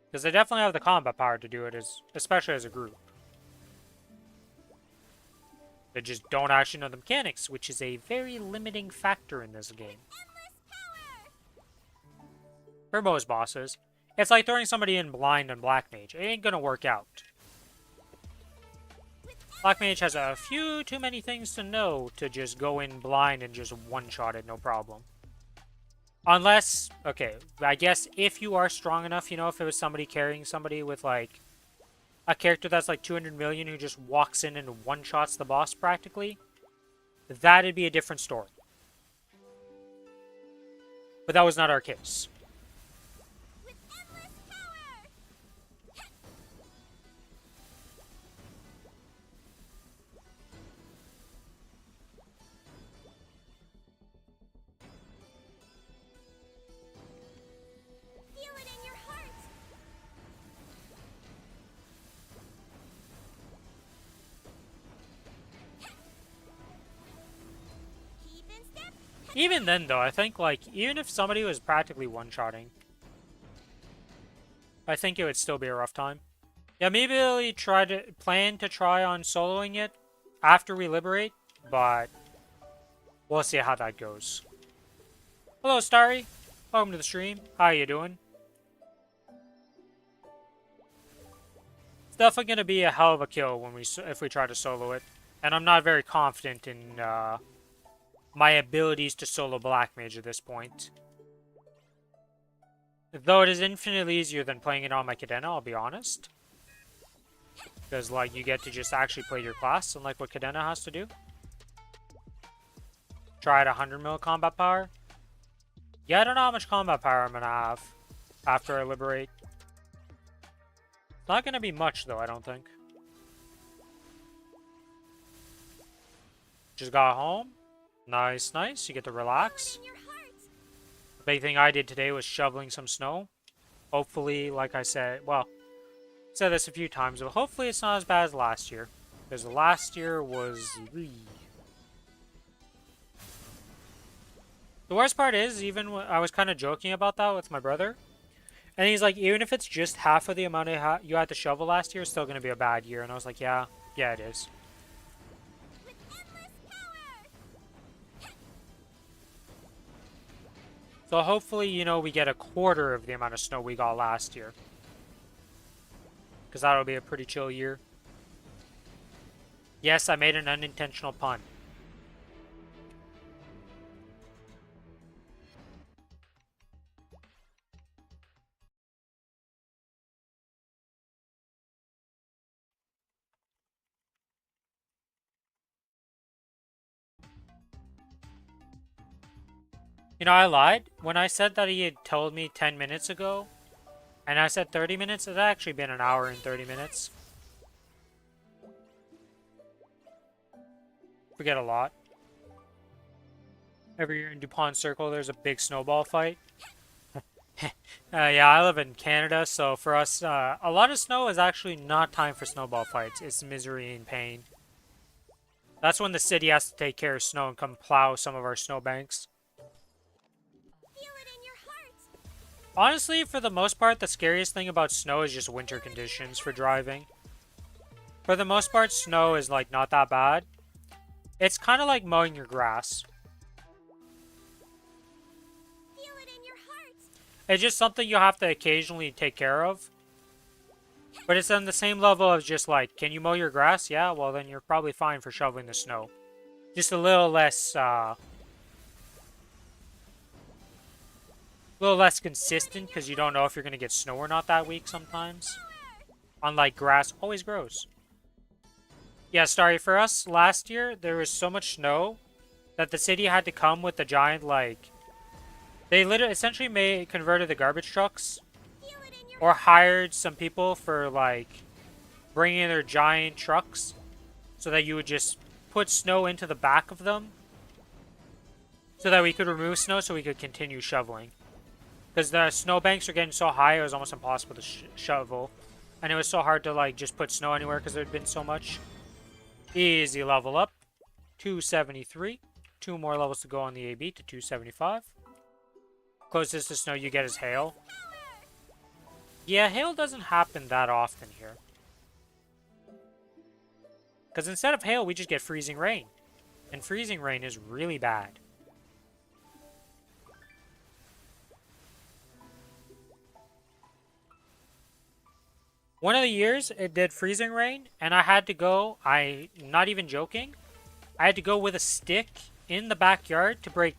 Because they definitely have the combat power to do it, especially as a group. They just don't actually know the mechanics, which is a very limiting factor in this game. For most bosses. It's like throwing somebody in blind on Black Mage. It ain't gonna work out. Black Mage has a few too many things to know to just go in blind and just one-shot it, no problem. Unless, okay, I guess if you are strong enough, you know, if it was somebody carrying somebody with, like, a character that's like 200 million who just walks in and one-shots the boss practically, that'd be a different story. But that was not our case. With endless power. Even then, though, I think, like, even if somebody was practically one-shotting, I think it would still be a rough time. Yeah, maybe we'll plan to try on soloing it after we liberate, but we'll see how that goes. Hello, Starry. Welcome to the stream. How you doing? It's definitely gonna be a hell of a kill when if we try to solo it, and I'm not very confident in my abilities to solo Black Mage at this point. Though it is infinitely easier than playing it on my Cadena, I'll be honest. Because, like, you get to just actually play your class, unlike what Cadena has to do. Try at 100 mil combat power. Yeah, I don't know how much combat power I'm gonna have after I liberate. It's not gonna be much, though, I don't think. Just got home. Nice, nice. You get to relax. The big thing I did today was shoveling some snow. Hopefully, like I said, well, I've said this a few times, but hopefully it's not as bad as last year. Because last year was... The worst part is, even when I was kind of joking about that with my brother. And he's like, even if it's just half of the amount you had to shovel last year, it's still going to be a bad year. And I was like, yeah, it is. So hopefully, you know, we get a quarter of the amount of snow we got last year. Because that'll be a pretty chill year. Yes, I made an unintentional pun. You know, I lied. When I said that he had told me 10 minutes ago, and I said 30 minutes, it's actually been an hour and 30 minutes. Forget a lot. Every year in DuPont Circle, there's a big snowball fight. Yeah, I live in Canada, so for us, a lot of snow is actually not time for snowball fights. It's misery and pain. That's when the city has to take care of snow and come plow some of our snowbanks. Honestly, for the most part, the scariest thing about snow is just winter conditions for driving. For the most part, snow is, like, not that bad. It's kind of like mowing your grass. It's just something you have to occasionally take care of. But it's on the same level of just like, can you mow your grass? Yeah, well then you're probably fine for shoveling the snow. Just a little less consistent because you don't know if you're going to get snow or not that week sometimes. Unlike grass, always grows. Yeah, Starry, for us, last year, there was so much snow that the city had to come with the giant, like... They literally, essentially converted the garbage trucks. Or hired some people for, like, bringing in their giant trucks. So that you would just put snow into the back of them. So that we could remove snow so we could continue shoveling. Because the snowbanks are getting so high, it was almost impossible to shovel. And it was so hard to, like, just put snow anywhere because there had been so much. Easy level up. 273. 2 more levels to go on the AB to 275. Closest to snow you get is hail. Yeah, hail doesn't happen that often here. Because instead of hail, we just get freezing rain. And freezing rain is really bad. One of the years, it did freezing rain, and I had to go, I'm not even joking, I had to go with a stick in the backyard to break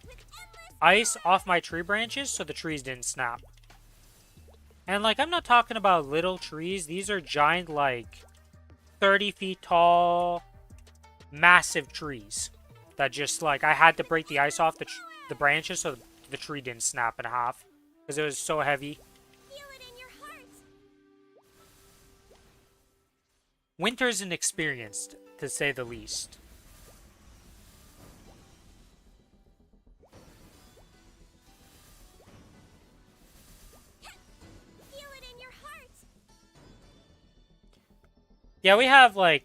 ice off my tree branches so the trees didn't snap. And, like, I'm not talking about little trees. These are giant, like, 30 feet tall, massive trees. That just, like, I had to break the ice off the branches so the tree didn't snap in half. Because it was so heavy. Winter's inexperienced, to say the least. Yeah, we have, like,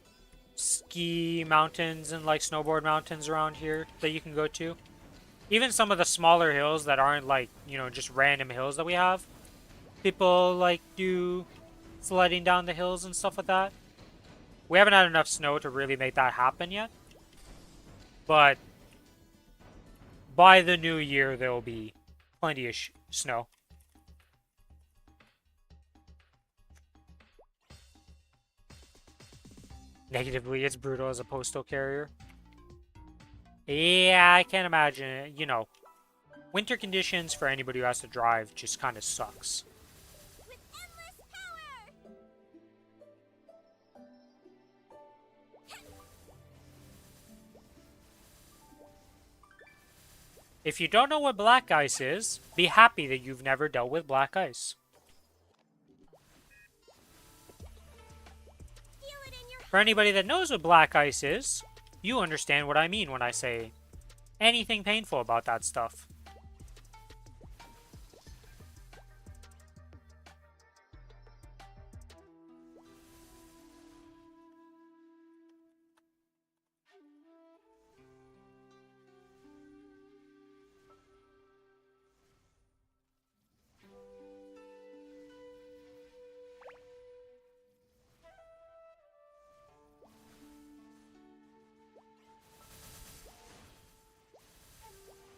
ski mountains and, like, snowboard mountains around here that you can go to. Even some of the smaller hills that aren't like, you know, just random hills that we have. People like do sledding down the hills and stuff like that. We haven't had enough snow to really make that happen yet. But by the new year, there will be plenty of snow. Negatively, it's brutal as a postal carrier. Yeah, I can't imagine it. You know, winter conditions for anybody who has to drive just kind of sucks. With endless power! If you don't know what black ice is, be happy that you've never dealt with black ice. Feel it in your For anybody that knows what black ice is, you understand what I mean when I say anything painful about that stuff.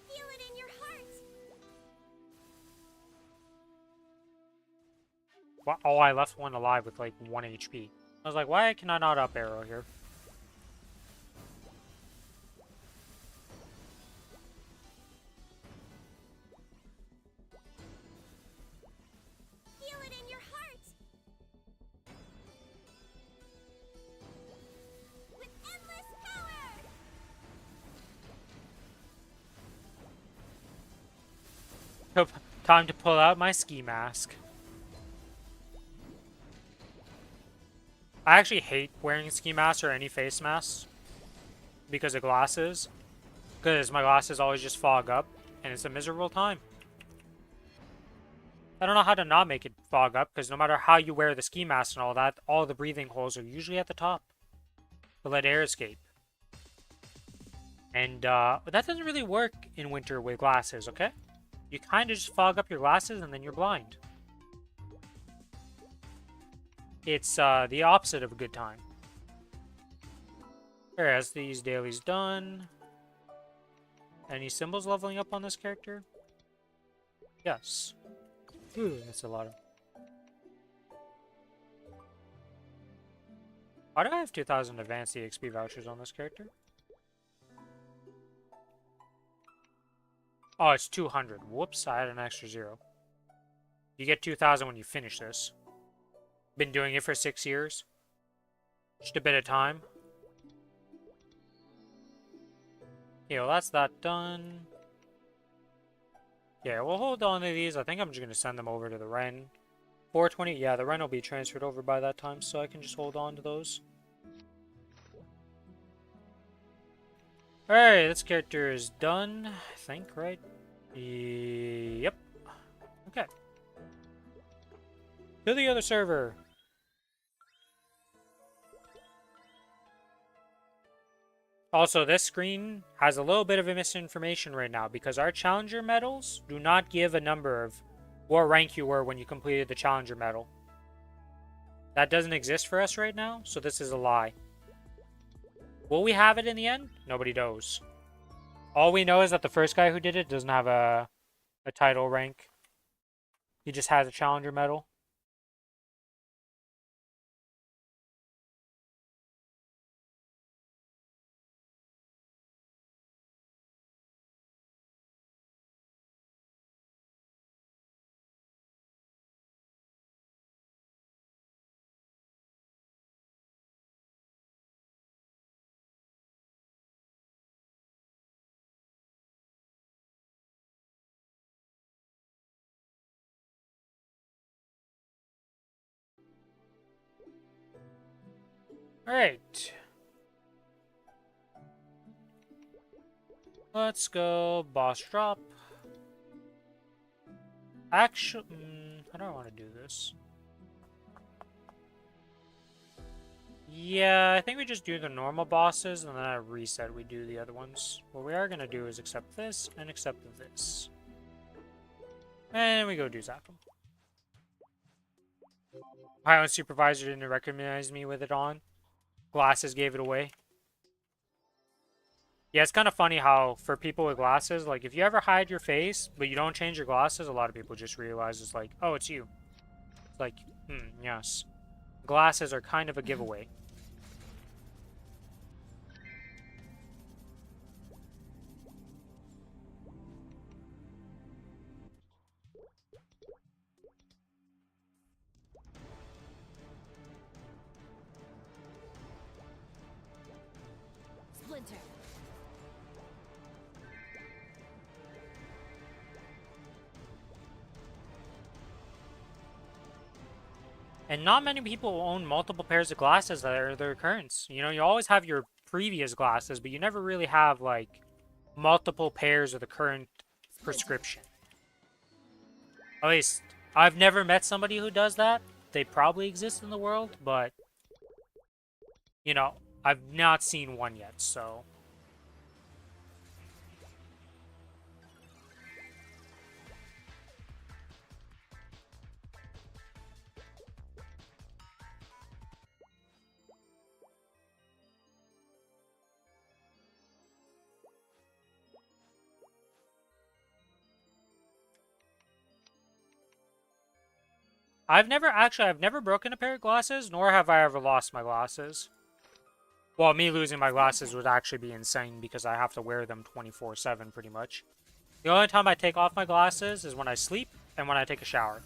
Feel it in your heart! Oh, I left one alive with like 1 HP. I was like, why can I not up arrow here? Feel it in your heart! With endless power! Time to pull out my ski mask. I actually hate wearing ski masks or any face masks because of glasses. Because my glasses always just fog up, and it's a miserable time. I don't know how to not make it fog up, because no matter how you wear the ski mask and all that, all the breathing holes are usually at the top to let air escape. And but that doesn't really work in winter with glasses, okay? You kind of just fog up your glasses and then you're blind. It's the opposite of a good time. Whereas these dailies done. Any symbols leveling up on this character? Yes. Ooh, that's a lot of... Why do I have 2,000 advanced EXP vouchers on this character? Oh, it's 200. Whoops, I had an extra 0. You get 2,000 when you finish this. Been doing it for 6 years. Just a bit of time. Yeah, well, that's that done. Yeah, we'll hold on to these. I think I'm just going to send them over to the Ren. 420, yeah, the Ren will be transferred over by that time, so I can just hold on to those. Alright, this character is done, I think, right? Yep. Okay. To the other server. Also, this screen has a little bit of a misinformation right now because our Challenger medals do not give a number of what rank you were when you completed the Challenger medal. That doesn't exist for us right now, so this is a lie. Will we have it in the end? Nobody knows. All we know is that the first guy who did it doesn't have a title rank. He just has a Challenger medal. Alright. Let's go boss drop. Actually, how do I want to do this? Yeah, I think we just do the normal bosses, and then at reset we do the other ones. What we are gonna do is accept this, and accept this. And we go do Zappa. Highland Supervisor didn't recognize me with it on. Glasses gave it away. Yeah, it's kind of funny how, for people with glasses, like, if you ever hide your face, but you don't change your glasses, a lot of people just realize it's like, oh, it's you. It's like, yes. Glasses are kind of a giveaway. Splinter. And not many people own multiple pairs of glasses that are their currents. You know, you always have your previous glasses, but you never really have, like, multiple pairs of the current prescription. At least, I've never met somebody who does that. They probably exist in the world, but, you know, I've not seen one yet, so... I've never broken a pair of glasses, nor have I ever lost my glasses. Well, me losing my glasses would actually be insane because I have to wear them 24/7 pretty much. The only time I take off my glasses is when I sleep and when I take a shower.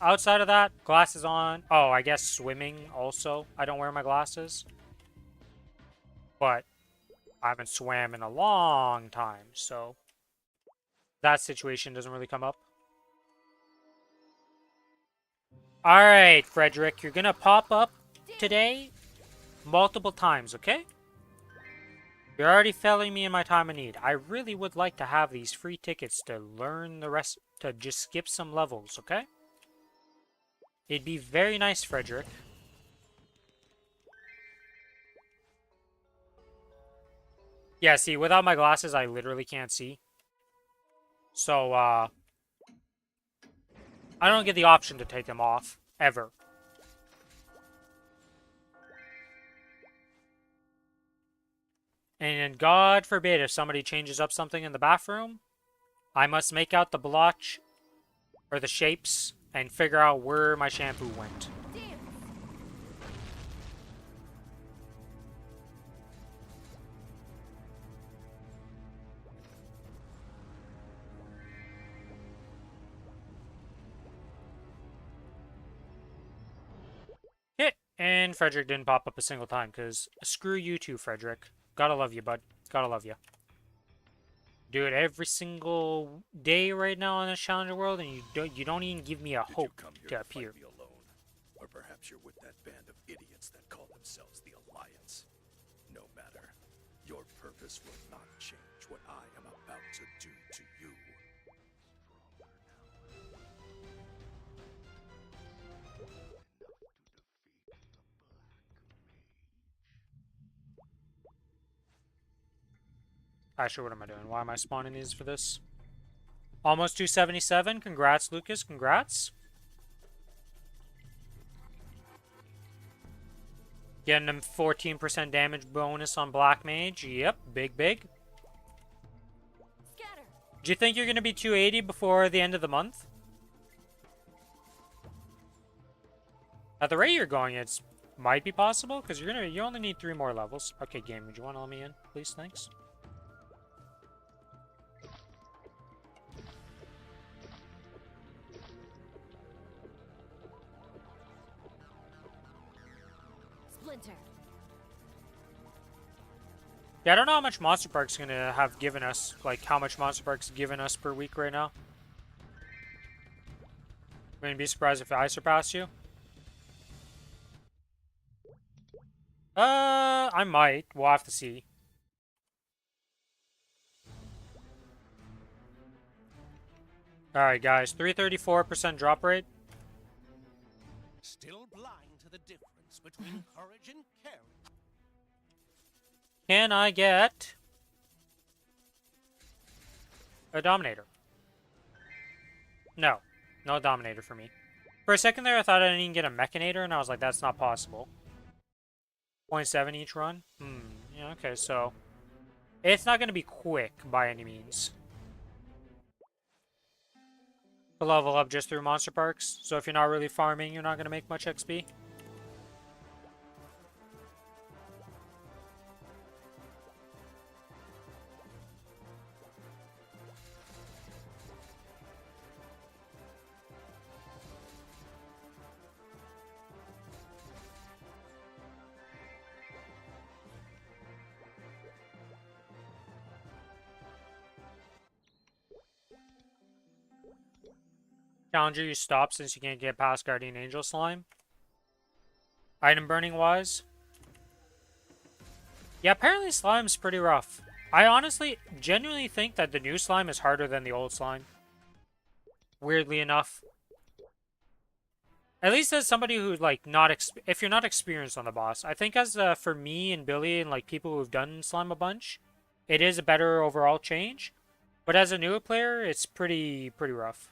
Outside of that, glasses on. Oh, I guess swimming also. I don't wear my glasses. But I haven't swam in a long time, so that situation doesn't really come up. Alright, Frederick, you're gonna pop up today multiple times, okay? You're already failing me in my time of need. I really would like to have these free tickets to learn the rest, to just skip some levels, okay? It'd be very nice, Frederick. Yeah, see, without my glasses, I literally can't see. So, I don't get the option to take them off, ever. And God forbid if somebody changes up something in the bathroom, I must make out the blotch or the shapes and figure out where my shampoo went. Hit! And Frederick didn't pop up a single time, because screw you too, Frederick. Gotta love you, bud. Gotta love you. Do it every single day right now on this Challenger World, and you don't even give me a Did you hope come here to to appear. fight me alone? Or perhaps you're with that band of idiots that call themselves the Alliance. No matter. Your purpose will not change what I am about to do to you. Actually, what am I doing? Why am I spawning these for this? Almost 277. Congrats, Lucas. Congrats. Getting a 14% damage bonus on Black Mage. Yep, big, big. Scatter. Do you think you're going to be 280 before the end of the month? At the rate you're going, it's might be possible because you only need 3 more levels. Okay, game, would you want to let me in, please? Thanks. Splinter. Yeah, I don't know how much Monster Park's gonna have given us, like how much Monster Park's given us per week right now. Wouldn't be surprised if I surpass you. I might. We'll have to see. Alright, guys. 334% drop rate. Still blind to the difference difference between courage and care. Can I get a Dominator? No. No Dominator for me. For a second there, I thought I didn't even get a Mechanator, and I was like, that's not possible. 0.7 each run? Yeah, okay, so... It's not going to be quick, by any means. To level up just through monster parks, so if you're not really farming, you're not going to make much XP. Challenger, you stop since you can't get past Guardian Angel Slime. Item burning wise. Yeah, apparently slime's pretty rough. I honestly, genuinely think that the new slime is harder than the old slime. Weirdly enough. At least as somebody who, like, if you're not experienced on the boss. I think as, for me and Billy and, like, people who've done slime a bunch, it is a better overall change. But as a newer player, it's pretty rough.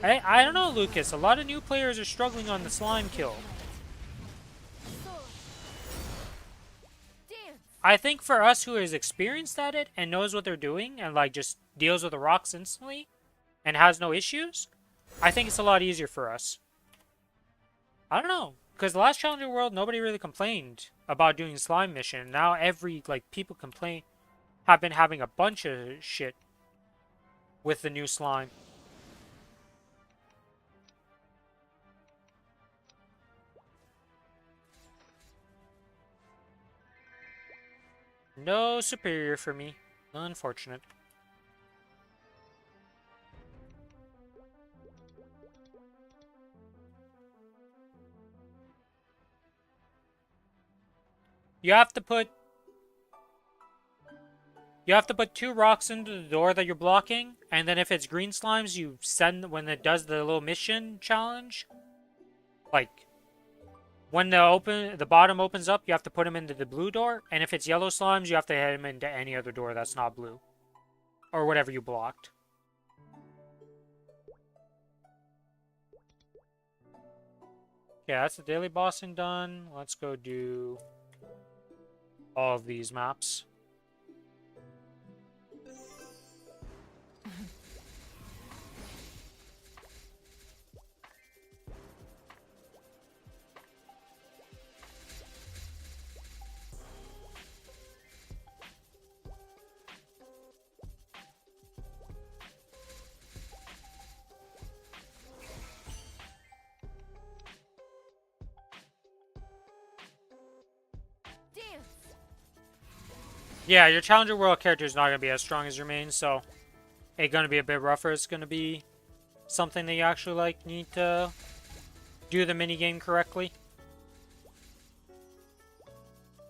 I don't know, Lucas. A lot of new players are struggling on the slime kill. I think for us who is experienced at it and knows what they're doing and like just deals with the rocks instantly and has no issues, I think it's a lot easier for us. I don't know. Because the last Challenger World, nobody really complained about doing slime mission. Now people have been having a bunch of shit with the new slime. No superior for me. Unfortunate. You have to put 2 rocks into the door that you're blocking, and then if it's green slimes, you send when it does the little mission challenge. Like when the bottom opens up, you have to put them into the blue door, and if it's yellow slimes, you have to head them into any other door that's not blue. Or whatever you blocked. Yeah, that's the daily bossing done. Let's go do all of these maps. Yeah, your Challenger World character is not going to be as strong as your main, so it's going to be a bit rougher. It's going to be something that you actually like need to do the minigame correctly.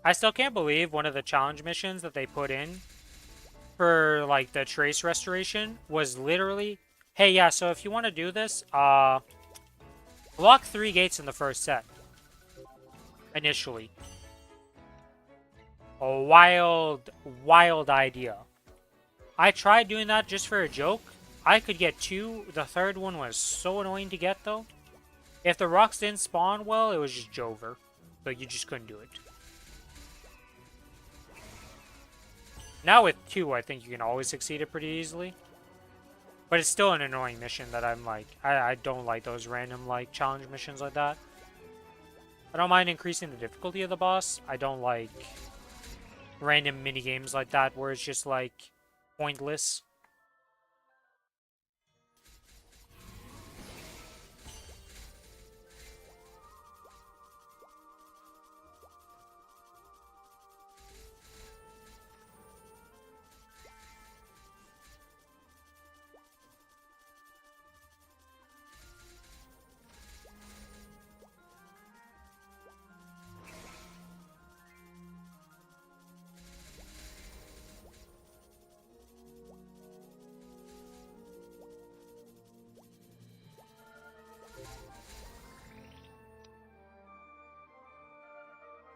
I still can't believe one of the challenge missions that they put in for like the trace restoration was literally, hey, yeah, so if you want to do this, block 3 gates in the first set. Initially. A wild idea. I tried doing that just for a joke. I could get 2. The third one was so annoying to get, though. If the rocks didn't spawn well, it was just Jover. Like, you just couldn't do it. Now with 2, I think you can always succeed it pretty easily. But it's still an annoying mission that I'm like... I don't like those random, like, challenge missions like that. I don't mind increasing the difficulty of the boss. I don't like random minigames like that where it's just, like, pointless.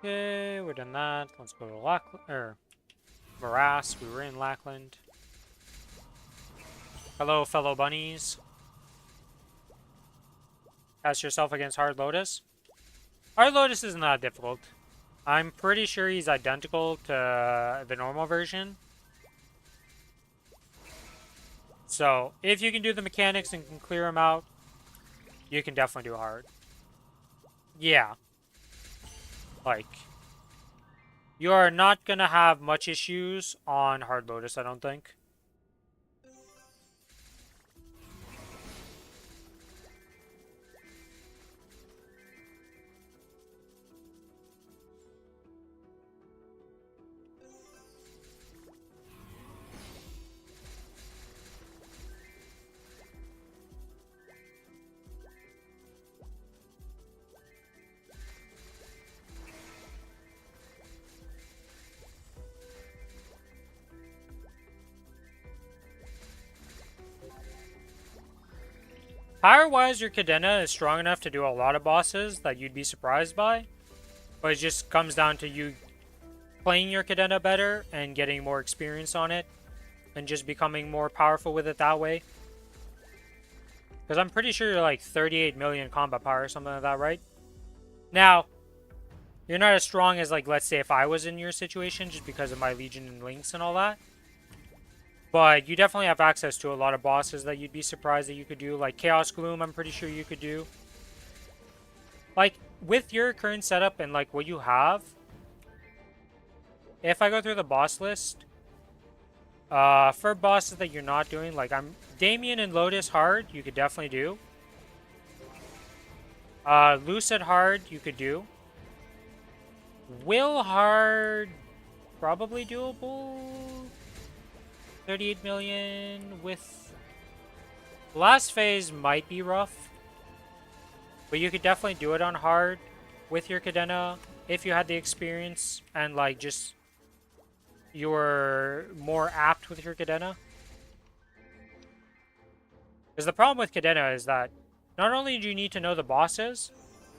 Okay, we're done that. Let's go to Morass. We were in Lackland. Hello, fellow bunnies. Cast yourself against Hard Lotus. Hard Lotus isn't that difficult. I'm pretty sure he's identical to the normal version. So, if you can do the mechanics and can clear him out, you can definitely do hard. Yeah. Like, you are not going to have much issues on Hard Lotus, I don't think. Power-wise, your Cadena is strong enough to do a lot of bosses that you'd be surprised by. But it just comes down to you playing your Cadena better and getting more experience on it. And just becoming more powerful with it that way. Because I'm pretty sure you're like 38 million combat power or something like that, right? Now, you're not as strong as, like, let's say if I was in your situation just because of my Legion and Links and all that. But you definitely have access to a lot of bosses that you'd be surprised that you could do. Like Chaos Gloom, I'm pretty sure you could do. Like, with your current setup and, like, what you have, if I go through the boss list, for bosses that you're not doing, like, Damien and Lotus hard, you could definitely do. Lucid hard, you could do. Will hard, probably doable. 38 million with last phase might be rough, but you could definitely do it on hard with your Cadena if you had the experience and, like, just you were more apt with your Cadena. Because the problem with Cadena is that not only do you need to know the bosses,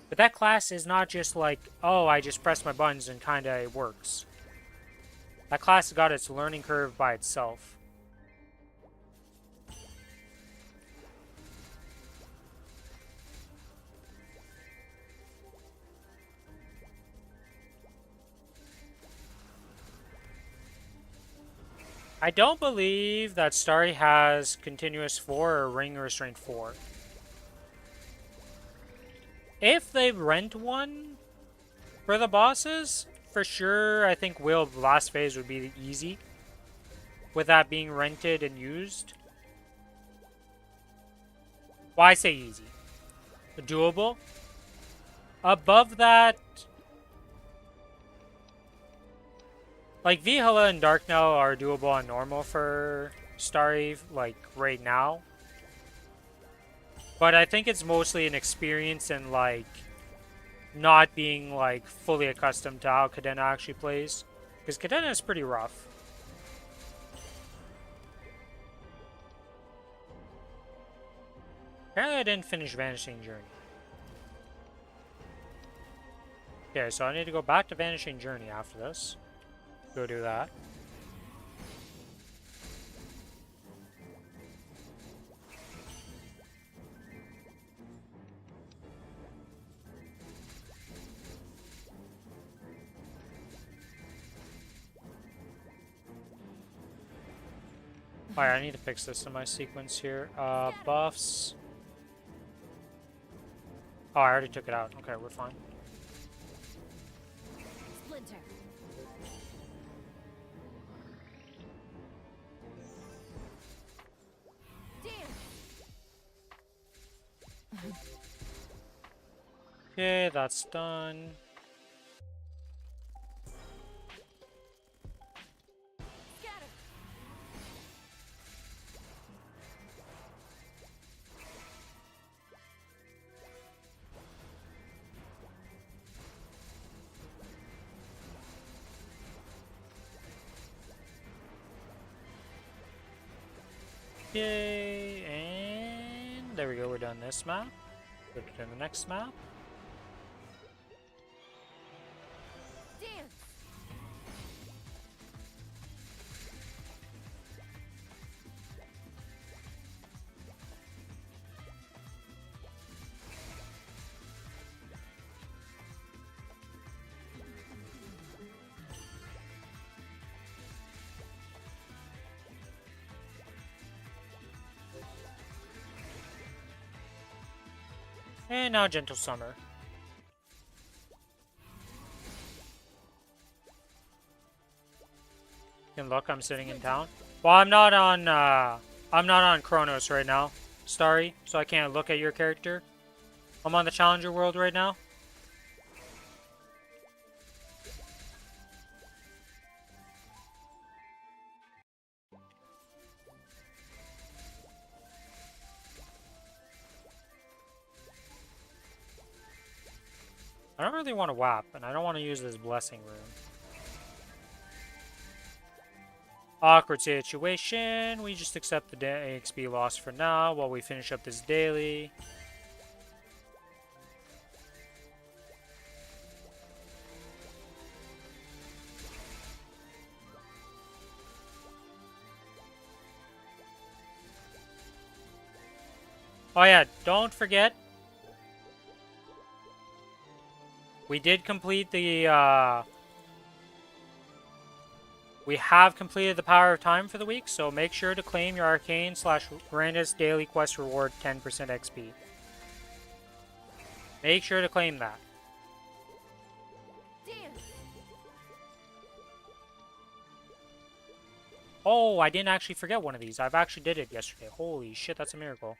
but that class is not just like, oh, I just press my buttons and kinda it works. That class got its learning curve by itself. I don't believe that Starry has Continuous 4 or Ring Restraint 4. If they rent one for the bosses, for sure, I think Will last phase would be easy. With that being rented and used. Well, I say easy. Doable. Above that, like, Vihala and Darknell are doable on normal for Starry, like, right now. But I think it's mostly an experience and, like, not being, like, fully accustomed to how Cadena actually plays. Because Cadena is pretty rough. Apparently I didn't finish Vanishing Journey. Okay, so I need to go back to Vanishing Journey after this. Go do that. Alright, I need to fix this in my sequence here. Buffs. Oh, I already took it out. Okay, we're fine. Splinter. Okay, that's done. Scatter. Yay, and there we go, we're done this map. Go to the next map. And now Gentle Summer. And look, I'm sitting in town. Well, I'm not on Kronos right now, Starry, so I can't look at your character. I'm on the Challenger world right now. I don't really want to WAP, and I don't want to use this Blessing Rune. Awkward situation. We just accept the XP loss for now while we finish up this daily. Oh yeah, don't forget. We did complete the, we have completed the Power of Time for the week, so make sure to claim your Arcane/Grandest Daily Quest Reward 10% XP. Make sure to claim that. Dance. Oh, I didn't actually forget one of these. I've actually did it yesterday. Holy shit, that's a miracle.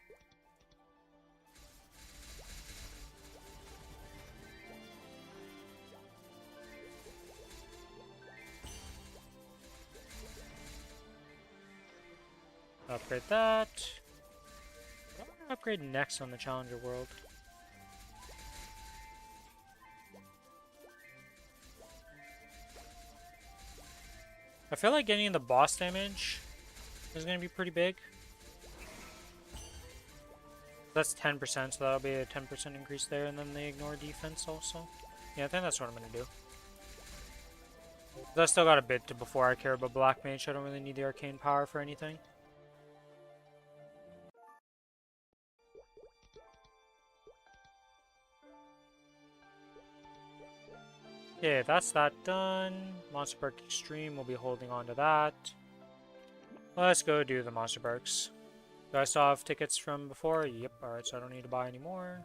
Upgrade that. What am I gonna upgrade next on the Challenger world? I feel like getting the boss damage is gonna be pretty big. That's 10%, so that'll be a 10% increase there, and then they ignore defense also. Yeah, I think that's what I'm gonna do. I still got a bit to before I care about Black Mage. I don't really need the arcane power for anything. Okay, that's that done. Monster Park Extreme, we'll be holding on to that. Let's go do the Monster Parks. Do I still have tickets from before? Yep, alright, so I don't need to buy any more.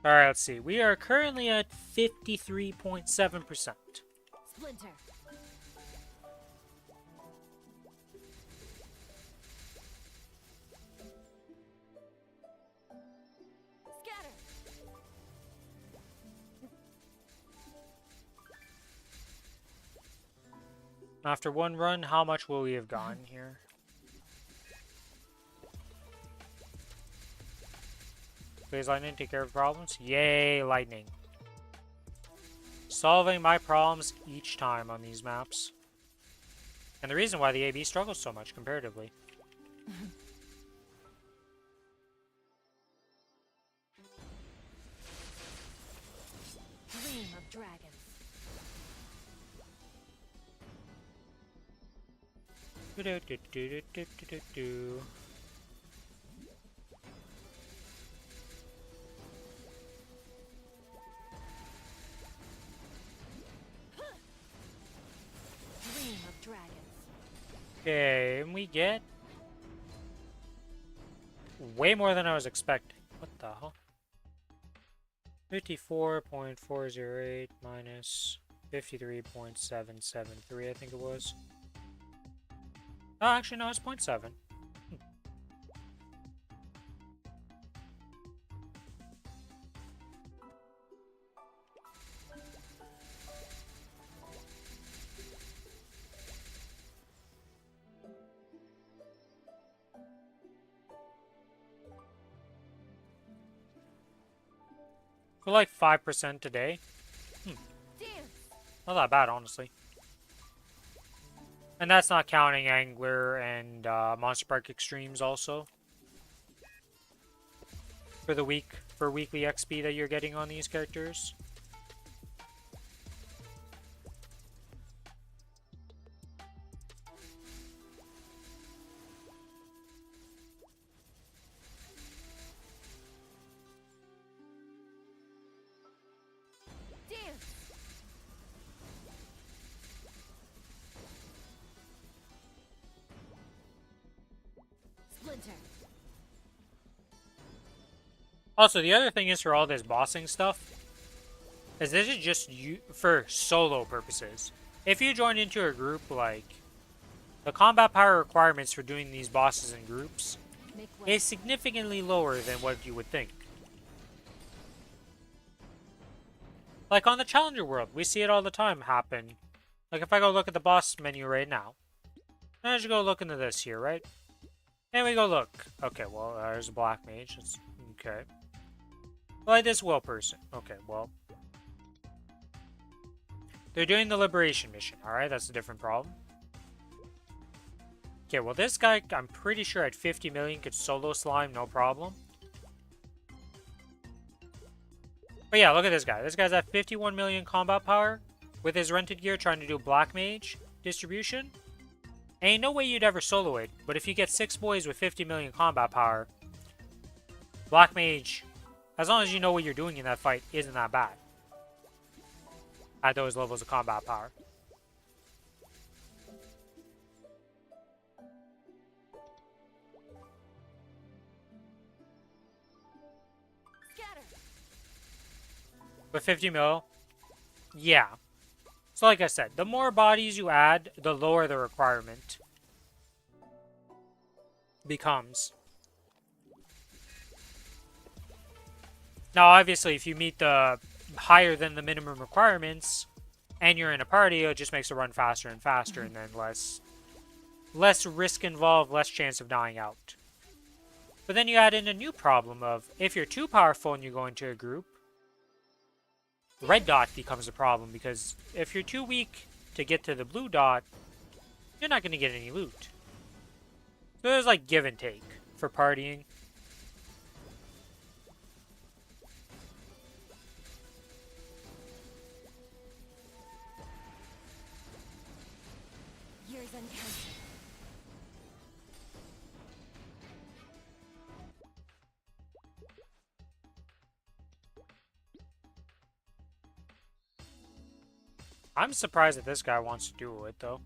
Alright, let's see. We are currently at 53.7%. Splinter. Scatter. After one run, how much will we have gotten here? Please, lightning, take care of problems. Yay, lightning. Solving my problems each time on these maps. And the reason why the AB struggles so much comparatively. Dream of dragons. Do do do do do do do do. Dream of dragons. Okay, and we get way more than I was expecting. What the hell? 54.408 minus 53.773, I think it was. Oh, actually, no, it's 0.7. We're like 5% today. Dance. Not that bad, honestly. And that's not counting Angler and Monster Park Extremes also. For the week, for weekly XP that you're getting on these characters. Splinter. Also, the other thing is for all this bossing stuff, is this is just for solo purposes. If you join into a group, like, the combat power requirements for doing these bosses in groups Make way. is significantly lower than what you would think. Like on the Challenger world, we see it all the time happen. Like if I go look at the boss menu right now, and I just go look into this here, right? And we go look. Okay, well, there's a black mage. It's, okay. Like this will person. Okay, well. They're doing the liberation mission, alright? That's a different problem. Okay, well this guy, I'm pretty sure at 50 million could solo slime, no problem. But yeah, look at this guy. This guy's at 51 million combat power with his rented gear trying to do black mage distribution. Ain't no way you'd ever solo it, but if you get 6 boys with 50 million combat power, black mage, as long as you know what you're doing in that fight, isn't that bad. At those levels of combat power. Scatter. With 50 mil, yeah. So like I said, the more bodies you add, the lower the requirement becomes. Now, obviously, if you meet the higher than the minimum requirements, and you're in a party, it just makes it run faster and faster, and then less risk involved, less chance of dying out. But then you add in a new problem of, if you're too powerful and you go into a group, red dot becomes a problem, because if you're too weak to get to the blue dot, you're not going to get any loot. So there's like give and take for partying. Years uncounted. I'm surprised that this guy wants to do it, though.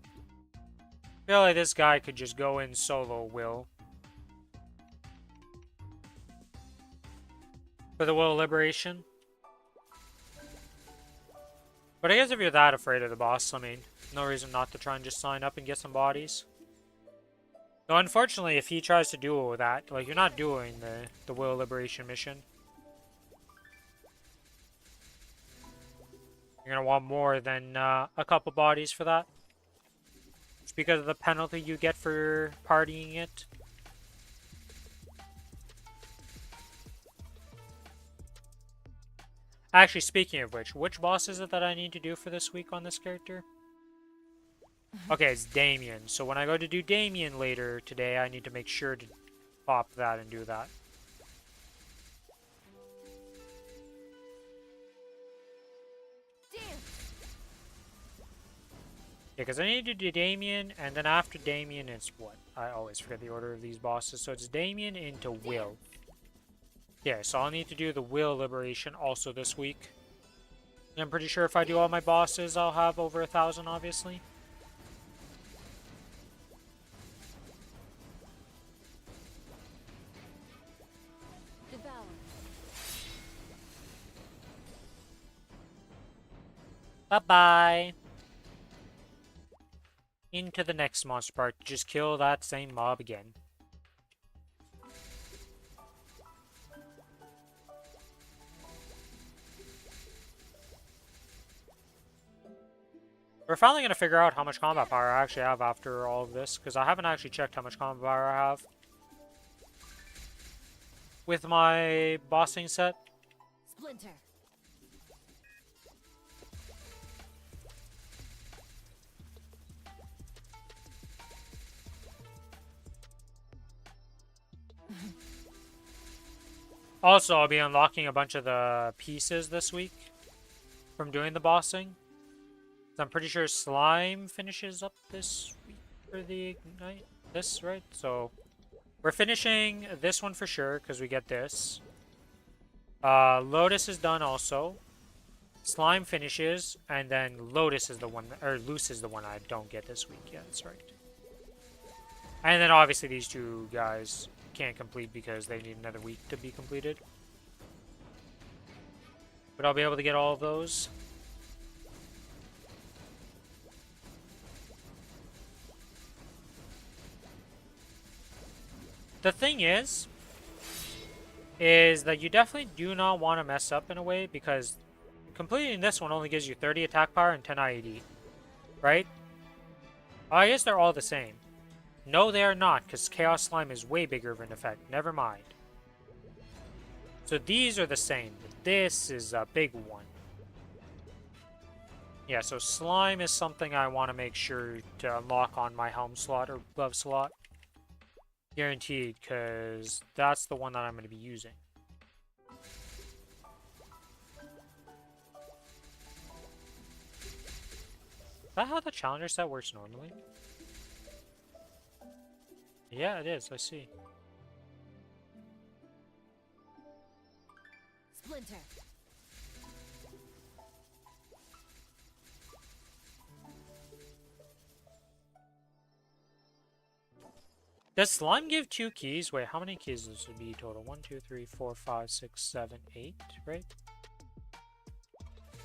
I feel like this guy could just go in solo will. For the Will of Liberation. But I guess if you're that afraid of the boss, I mean, no reason not to try and just sign up and get some bodies. Though unfortunately, if he tries to duel with that, like, you're not doing the Will of Liberation mission. You're going to want more than a couple bodies for that. It's because of the penalty you get for partying it. Actually, speaking of which boss is it that I need to do for this week on this character? Okay, it's Damien. So when I go to do Damien later today, I need to make sure to pop that and do that. Yeah, because I need to do Damien, and then after Damien, it's what? I always forget the order of these bosses. So it's Damien into Will. Yeah, so I'll need to do the Will Liberation also this week. And I'm pretty sure if I do all my bosses, I'll have over 1,000, obviously. Devour. Bye-bye. Into the next monster part. Just kill that same mob again. We're finally going to figure out how much combat power I actually have after all of this, because I haven't actually checked how much combat power I have with my bossing set. Splinter. Also, I'll be unlocking a bunch of the pieces this week from doing the bossing. I'm pretty sure Slime finishes up this week for the Ignite. This, right? So, we're finishing this one for sure, because we get this. Lotus is done also. Slime finishes, and then Lotus is the one, or Loose is the one I don't get this week. Yeah, that's right. And then obviously these two guys can't complete because they need another week to be completed. But I'll be able to get all of those. The thing is that you definitely do not want to mess up in a way, because completing this one only gives you 30 attack power and 10 IED, right? Oh, I guess they're all the same. No, they are not, because Chaos Slime is way bigger of an effect. Never mind. So these are the same, but this is a big one. Yeah, so Slime is something I want to make sure to unlock on my Helm slot or Glove slot. Guaranteed, because that's the one that I'm going to be using. Is that how the challenger set works normally? Yeah, it is. I see. Splinter. Does Slime give 2 keys? Wait, how many keys does it be total? 1, 2, 3, 4, 5, 6, 7, 8, right?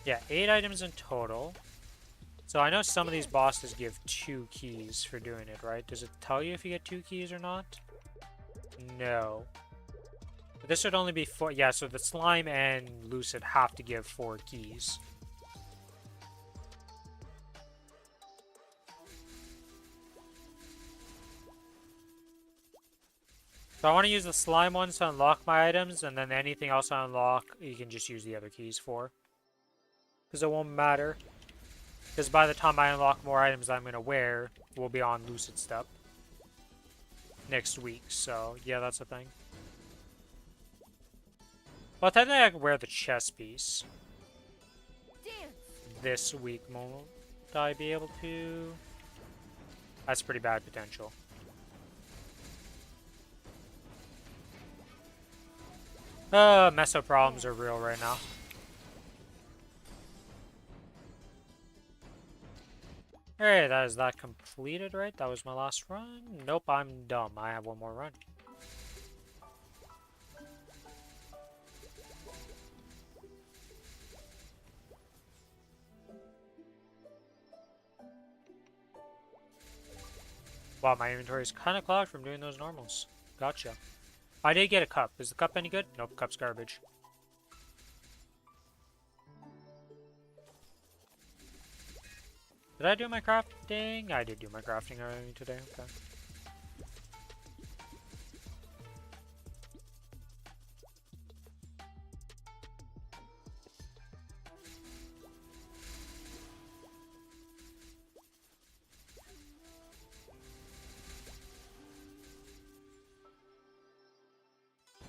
Yeah, 8 items in total. So I know some of these bosses give 2 keys for doing it, right? Does it tell you if you get 2 keys or not? No. But this would only be 4. Yeah, so the Slime and Lucid have to give 4 keys. So I want to use the Slime ones to unlock my items, and then anything else I unlock, you can just use the other keys for. Because it won't matter. Because by the time I unlock more items I'm going to wear, we'll be on Lucid Step next week. So, yeah, that's a thing. Well, technically I could wear the chest piece. Dance. This week, won't I be able to? That's pretty bad potential. Meso problems are real right now. Alright, that is that completed, right? That was my last run? Nope, I'm dumb. I have one more run. Wow, my inventory is kind of clogged from doing those normals. Gotcha. I did get a cup. Is the cup any good? Nope, cup's garbage. Did I do my crafting? I did do my crafting earlier today. Okay.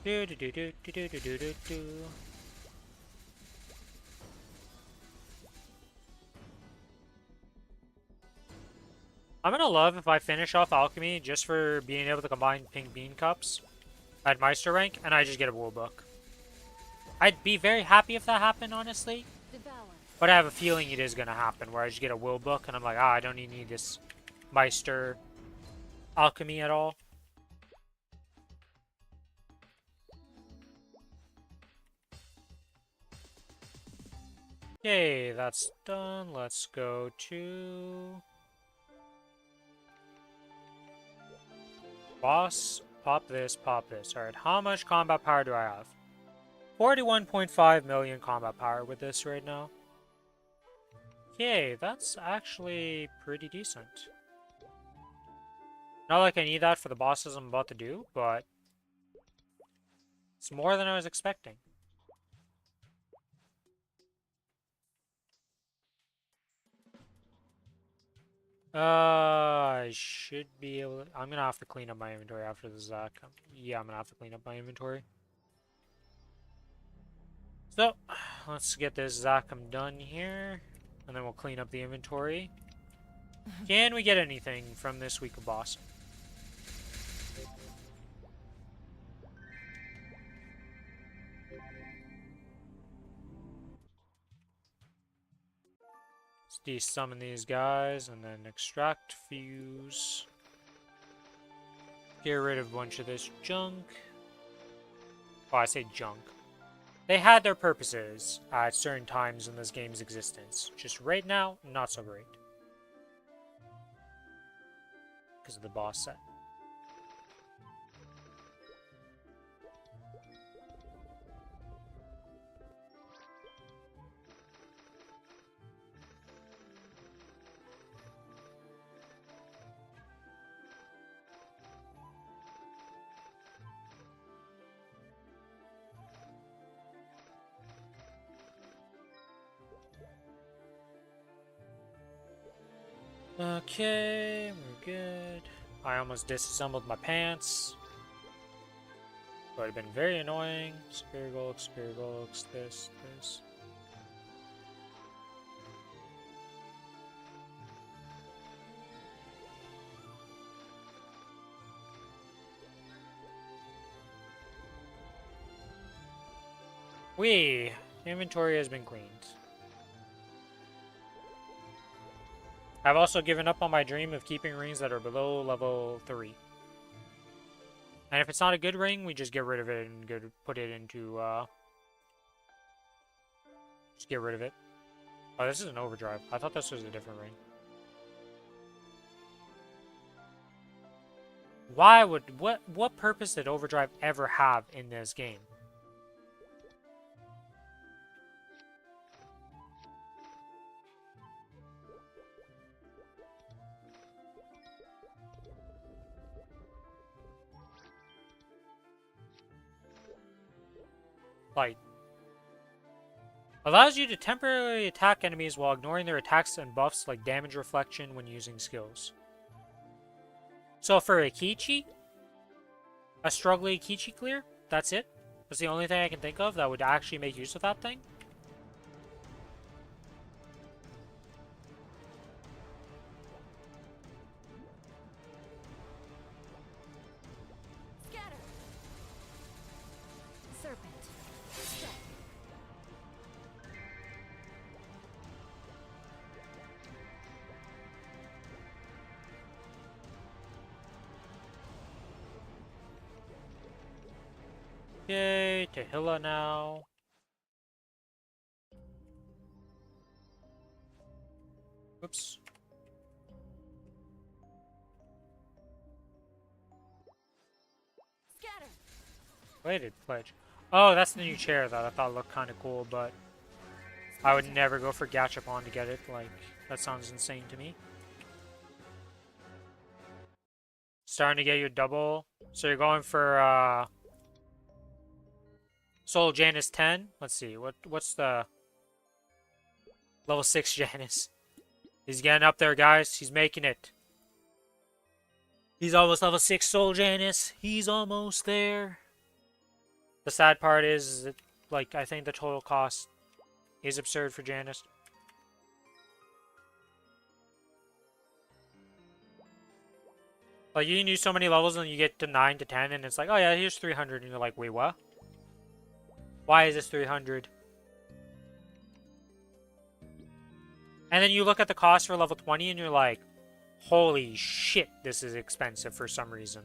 Do do do do do do do do do do. I'm gonna love if I finish off alchemy just for being able to combine pink bean cups at Meister rank, and I just get a wool book. I'd be very happy if that happened, honestly. Devour. But I have a feeling it is gonna happen, where I just get a will book, and I'm like, I don't even need this Meister alchemy at all. Yay, that's done. Let's go to boss. Pop this, pop this. Alright, how much combat power do I have? 41.5 million combat power with this right now. Yay, that's actually pretty decent. Not like I need that for the bosses I'm about to do, but it's more than I was expecting. I should be able to... I'm gonna have to clean up my inventory after the Zach. Yeah, I'm gonna have to clean up my inventory. So, let's get this Zakum done here, and then we'll clean up the inventory. Can we get anything from this week of boss? Let's desummon these guys, and then extract fuse. Get rid of a bunch of this junk. Well, I say junk. They had their purposes at certain times in this game's existence. Just right now, not so great. Because of the boss set. Okay, we're good. I almost disassembled my pants. Would have been very annoying. Spear Golx, this. Inventory has been cleaned. I've also given up on my dream of keeping rings that are below level 3. And if it's not a good ring, we just get rid of it and put it into, just get rid of it. Oh, this is an overdrive. I thought this was a different ring. Why would, what purpose did overdrive ever have in this game? Like, allows you to temporarily attack enemies while ignoring their attacks and buffs like damage reflection when using skills. So for a Kichi, a struggling Kichi clear, that's it? That's the only thing I can think of that would actually make use of that thing? Scatter. Serpent. Strike. Okay, Tehillah now. Oops. Scatter. Waited, pledge. Oh, that's the new chair that I thought looked kind of cool, but I would never go for Gachapon to get it. Like, that sounds insane to me. Starting to get you double. So you're going for, Soul Janus 10? Let's see, what's the level 6 Janus? He's getting up there, guys. He's making it. He's almost level 6 Soul Janus. He's almost there. The sad part is that, like, I think the total cost is absurd for Janus. Like, you can use so many levels and you get to 9 to 10 and it's like, oh yeah, here's 300. And you're like, wait, what? Why is this 300? And then you look at the cost for level 20 and you're like, holy shit, this is expensive for some reason.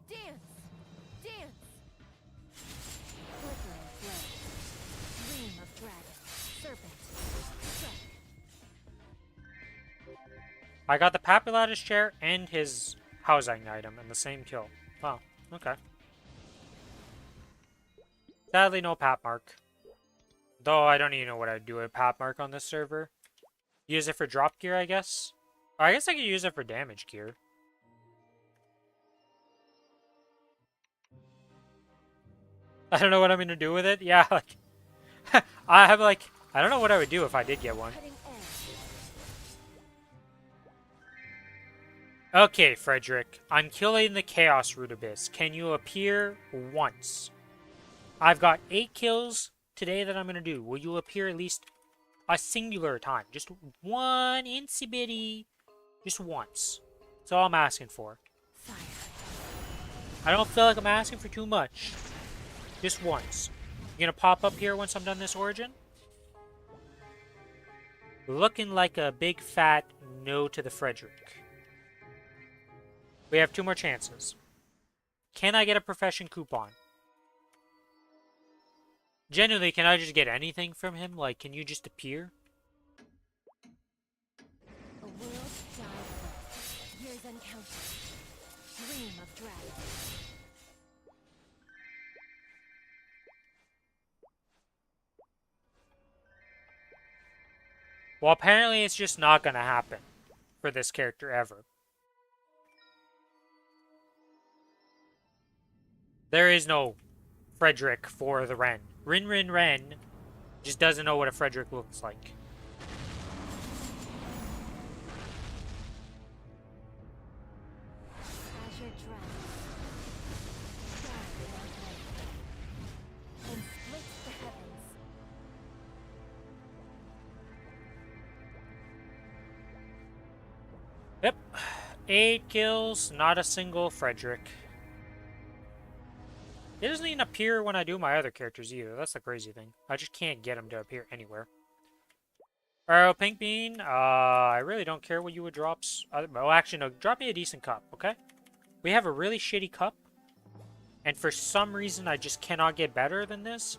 Dance. Dance. Flickering flame. Dream of dragon. Serpent. Strike. I got the Papulatus chair and his housing item in the same kill. Wow, okay. Sadly, no Pap Mark. Though I don't even know what I'd do with Pap Mark on this server. Use it for drop gear, I guess. Or I guess I could use it for damage gear. I don't know what I'm gonna do with it. Yeah, like I don't know what I would do if I did get one. Cutting edge. Okay, Frederick. I'm killing the Chaos Root Abyss. Can you appear once? I've got 8 kills today that I'm going to do. Will you appear at least a singular time? Just one insy bitty. Just once. That's all I'm asking for. Fire. I don't feel like I'm asking for too much. Just once. You going to pop up here once I'm done this origin? Looking like a big fat no to the Frederick. We have 2 more chances. Can I get a profession coupon? Genuinely, can I just get anything from him? Like, can you just appear? A world died. Years uncounted. Dream of dragons. Well, apparently it's just not gonna happen for this character ever. There is no Frederick for the Ren. Ren just doesn't know what a Frederick looks like. Azure dragon. Shine in our blade. And split the heavens. Yep. 8 kills, not a single Frederick. He doesn't even appear when I do my other characters either. That's the crazy thing. I just can't get him to appear anywhere. Alright, Pink Bean. I really don't care what you would drop. Well, actually, no. Drop me a decent cup, okay? We have a really shitty cup. And for some reason, I just cannot get better than this.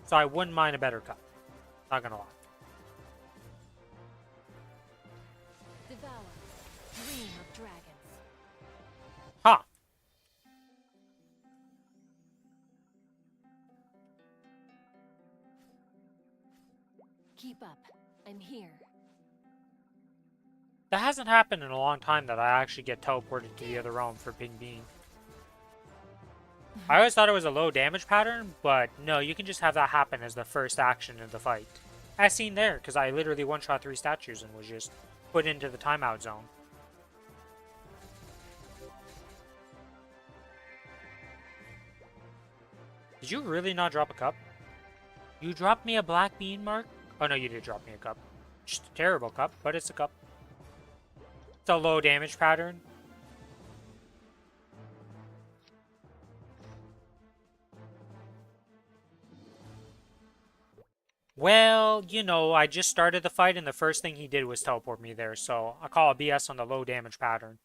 So I wouldn't mind a better cup. Not gonna lie. Devour. Dream of dragons. Huh. Keep up. I'm here. That hasn't happened in a long time that I actually get teleported to the other realm for Pink Bean. I always thought it was a low damage pattern, but no, you can just have that happen as the first action in the fight. As seen there, because I literally one-shot 3 statues and was just put into the timeout zone. Did you really not drop a cup? You dropped me a black bean, Mark? Oh no, you did drop me a cup. Just a terrible cup, but it's a cup. It's a low damage pattern. Well, you know, I just started the fight and the first thing he did was teleport me there, so I call it BS on the low damage pattern.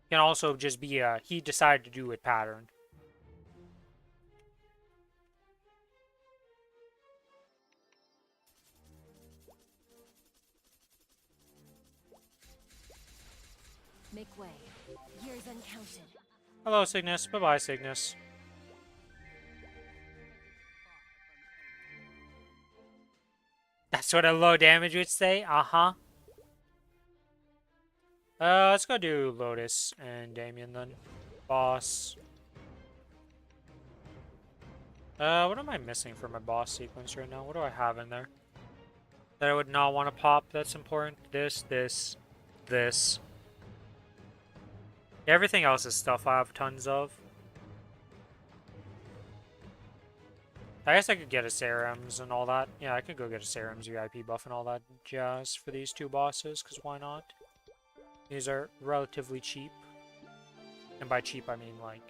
Can also just be a he decided to do it pattern. Make way. Years uncounted. Hello, Cygnus. Bye-bye, Cygnus. That's what a low damage would say? Uh-huh. Let's go do Lotus and Damien then. Boss. What am I missing for my boss sequence right now? What do I have in there that I would not want to pop that's important? This. Everything else is stuff I have tons of. I guess I could get a Serums and all that. Yeah, I could go get a Serums VIP buff and all that jazz for these 2 bosses, because why not? These are relatively cheap. And by cheap, I mean, like,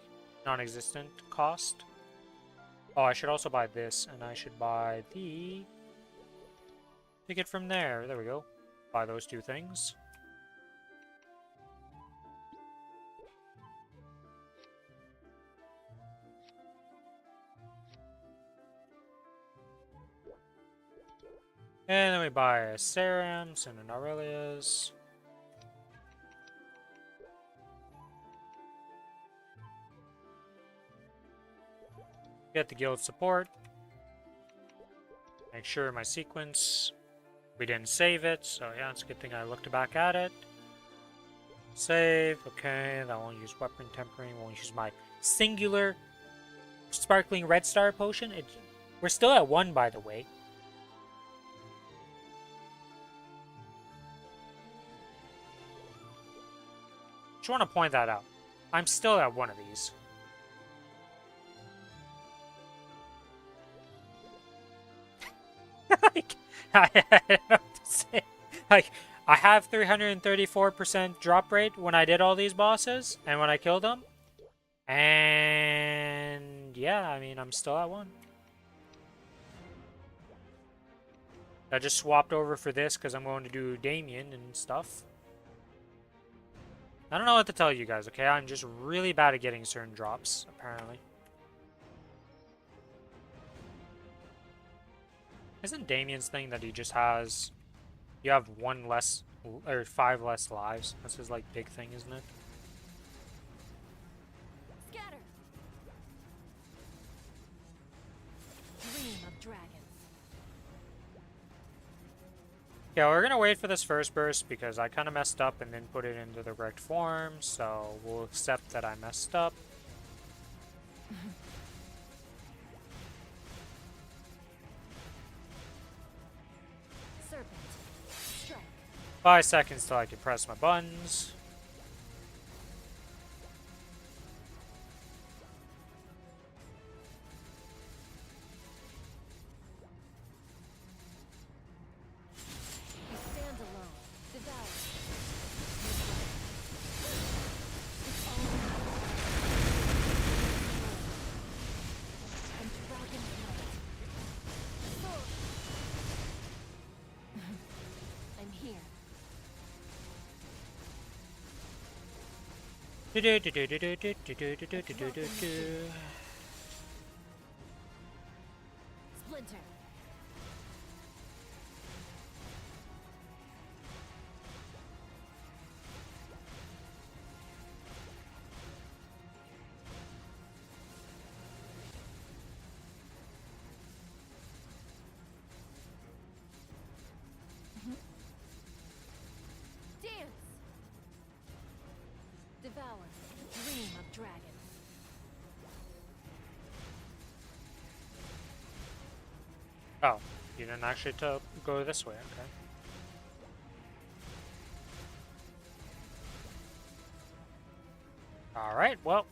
non-existent cost. Oh, I should also buy this, and I should buy the ticket from there. There we go. Buy those 2 things. And then we buy a Serums and an Aurelia's. Get the guild support. Make sure my sequence, we didn't save it, so yeah, it's a good thing I looked back at it. Save, okay, I won't use weapon tempering, won't use my singular sparkling red star potion. We're still at 1, by the way. Just want to point that out. I'm still at 1 of these. Like, I don't know what to say. Like, I have 334% drop rate when I did all these bosses and when I killed them. And yeah, I mean, I'm still at 1. I just swapped over for this because I'm going to do Damien and stuff. I don't know what to tell you guys, okay? I'm just really bad at getting certain drops, apparently. Isn't Damien's thing that he just has... You have 1 less... or 5 less lives? That's his, like, big thing, isn't it? Scatter. Dream of dragons. Yeah, we're gonna wait for this first burst because I kind of messed up and didn't put it into the correct form, so we'll accept that I messed up. Serpent. Strike. 5 seconds till I can press my buttons. He stands alone. Devour. It's all and dragon blood. I'm here. Splinter. Dance. Devour. Dream of dragons. Oh, you didn't actually go this way, okay. Alright, well,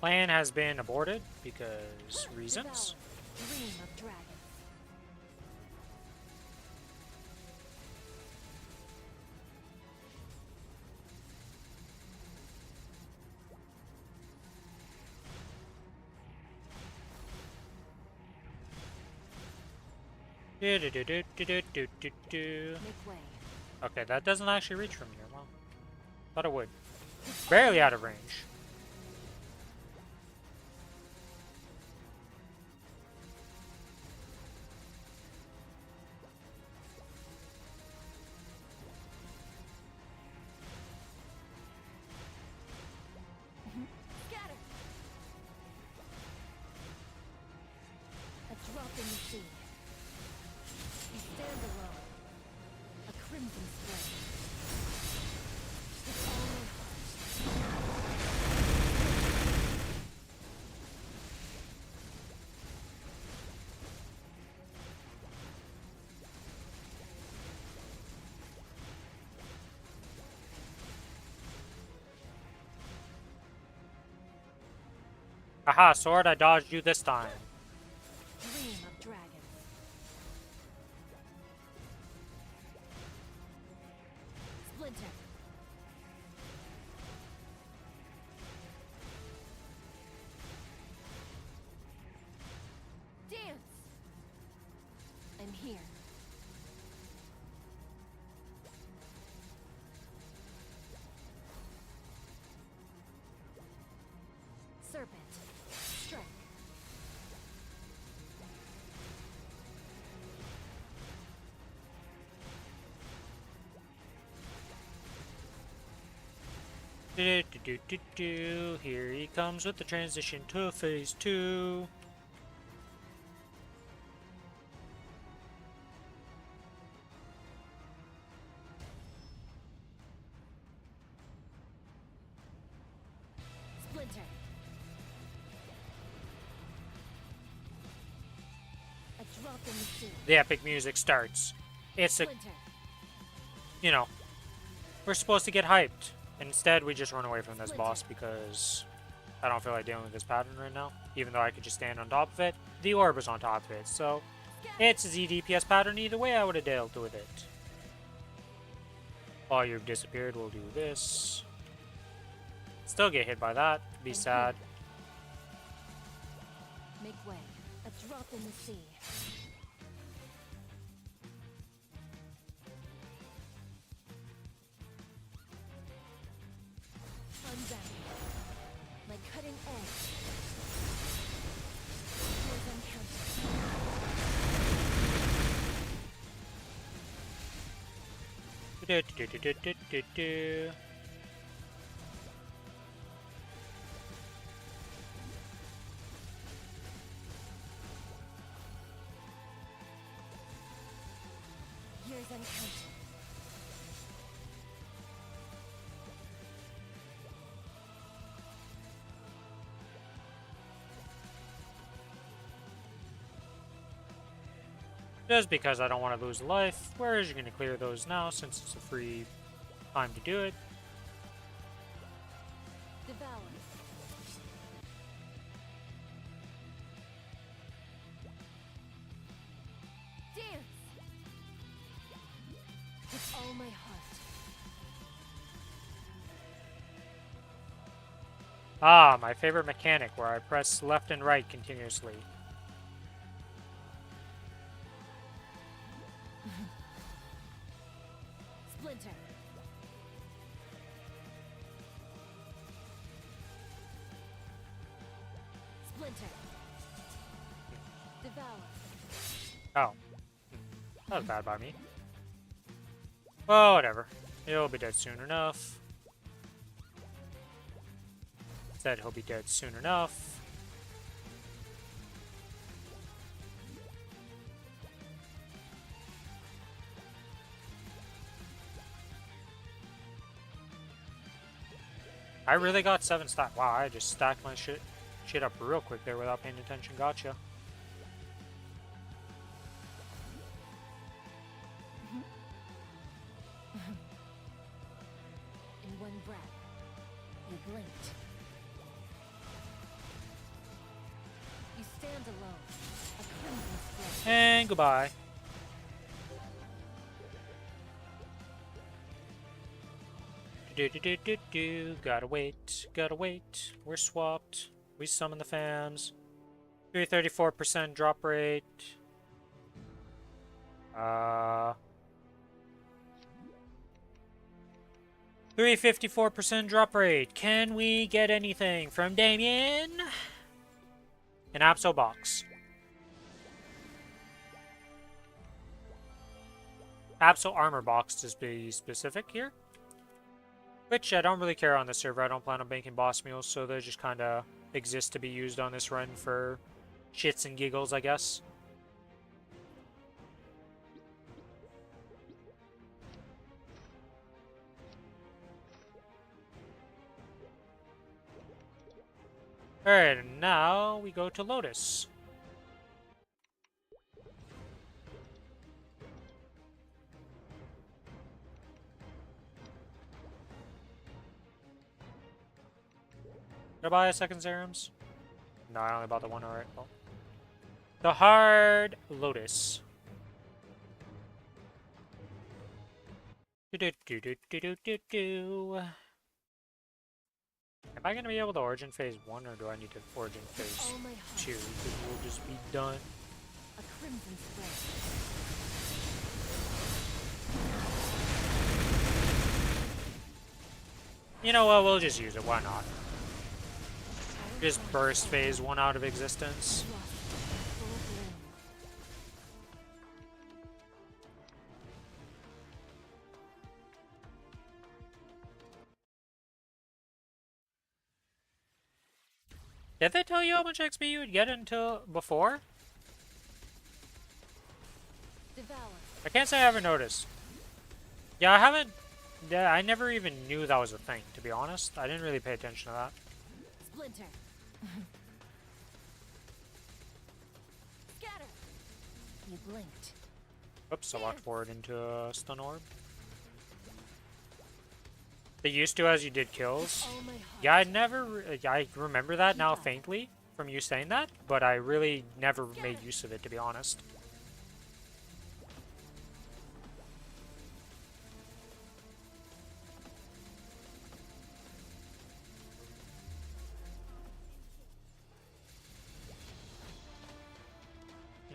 plan has been aborted because reasons. Devour. Dream of dragons. Make way. Okay, that doesn't actually reach from here. Well, thought it would. Barely out of range. Scatter. A drop in the sea. He stands alone. A crimson spray. It's all in heart. Aha, sword, I dodged you this time. Dream of dragons. Splinter. Dance. I'm here. Serpent. Strike. Here he comes with the transition to phase 2. Splinter. A drop in the sea. The epic music starts. It's a, Splinter. you know, we're supposed to get hyped. Instead, we just run away from this boss because I don't feel like dealing with this pattern right now. Even though I could just stand on top of it, the orb is on top of it. So, it's a ZDPS pattern either way I would have dealt with it. While you've disappeared, we'll do this. Still get hit by that. Be sad. Make way. A drop in the sea. Do-do-do-do-do-do-do. Years uncounted. Just because I don't want to lose life, whereas you're going to clear those now since it's a free time to do it. Devour. Dance. With all my heart. Ah, my favorite mechanic where I press left and right continuously. Splinter. Splinter. Devour. Oh. That was bad by me. Well, whatever. He'll be dead soon enough. Said he'll be dead soon enough. I really got 7 stack. Wow, I just stacked my shit up real quick there without paying attention. Gotcha. In one breath, you blinked. You stand alone, a crimson spread. And goodbye. Do. Gotta wait. We're swapped. We summon the fans. 334% drop rate. 354% drop rate. Can we get anything from Damien? An Apso box. Apso armor box to be specific here. Which I don't really care on this server. I don't plan on banking boss meals, so they just kind of exist to be used on this run for shits and giggles, I guess. Alright, and now we go to Lotus. Did I buy a second serums? No, I only bought the one, alright. Well. The Hard Lotus. Do. Am I going to be able to Origin Phase 1, or do I need to Origin Phase 2? Because we'll just be done. A crimson spread. You know what, we'll just use it, why not? Just burst Phase 1 out of existence. Did they tell you how much XP you would get until before? Devour. I can't say I ever noticed. Yeah, I haven't... Yeah, I never even knew that was a thing, to be honest. I didn't really pay attention to that. Splinter. Scatter. You blinked. Oops, I walked forward into a stun orb. They used to as you did kills. All my heart. Yeah, I remember that now faintly from you saying that, but I really never made use of it, to be honest.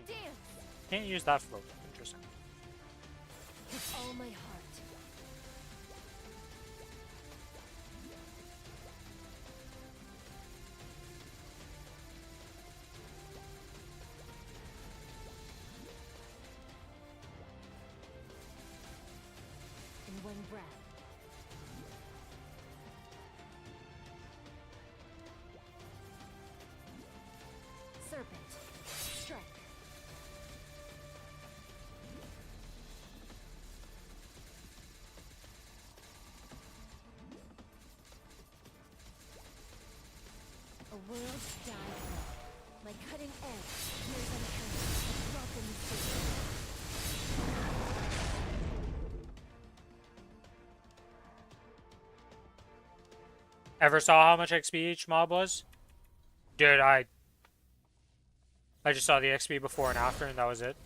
Dance. Can't use that float. Interesting. With all my heart. In one breath. Serpent. Strike. A world died red. My cutting edge, years uncounted, a welcome mistake. Ever saw how much XP each mob was? Dude, I just saw the XP before and after, and that was it.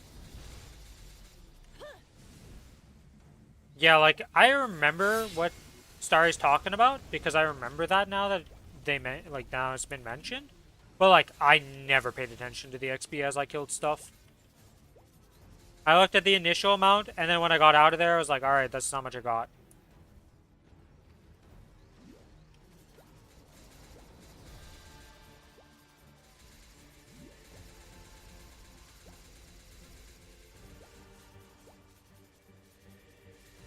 Yeah, like, I remember what Starry's talking about, because I remember that now that now it's been mentioned. But, like, I never paid attention to the XP as I killed stuff. I looked at the initial amount, and then when I got out of there, I was like, alright, that's not much I got.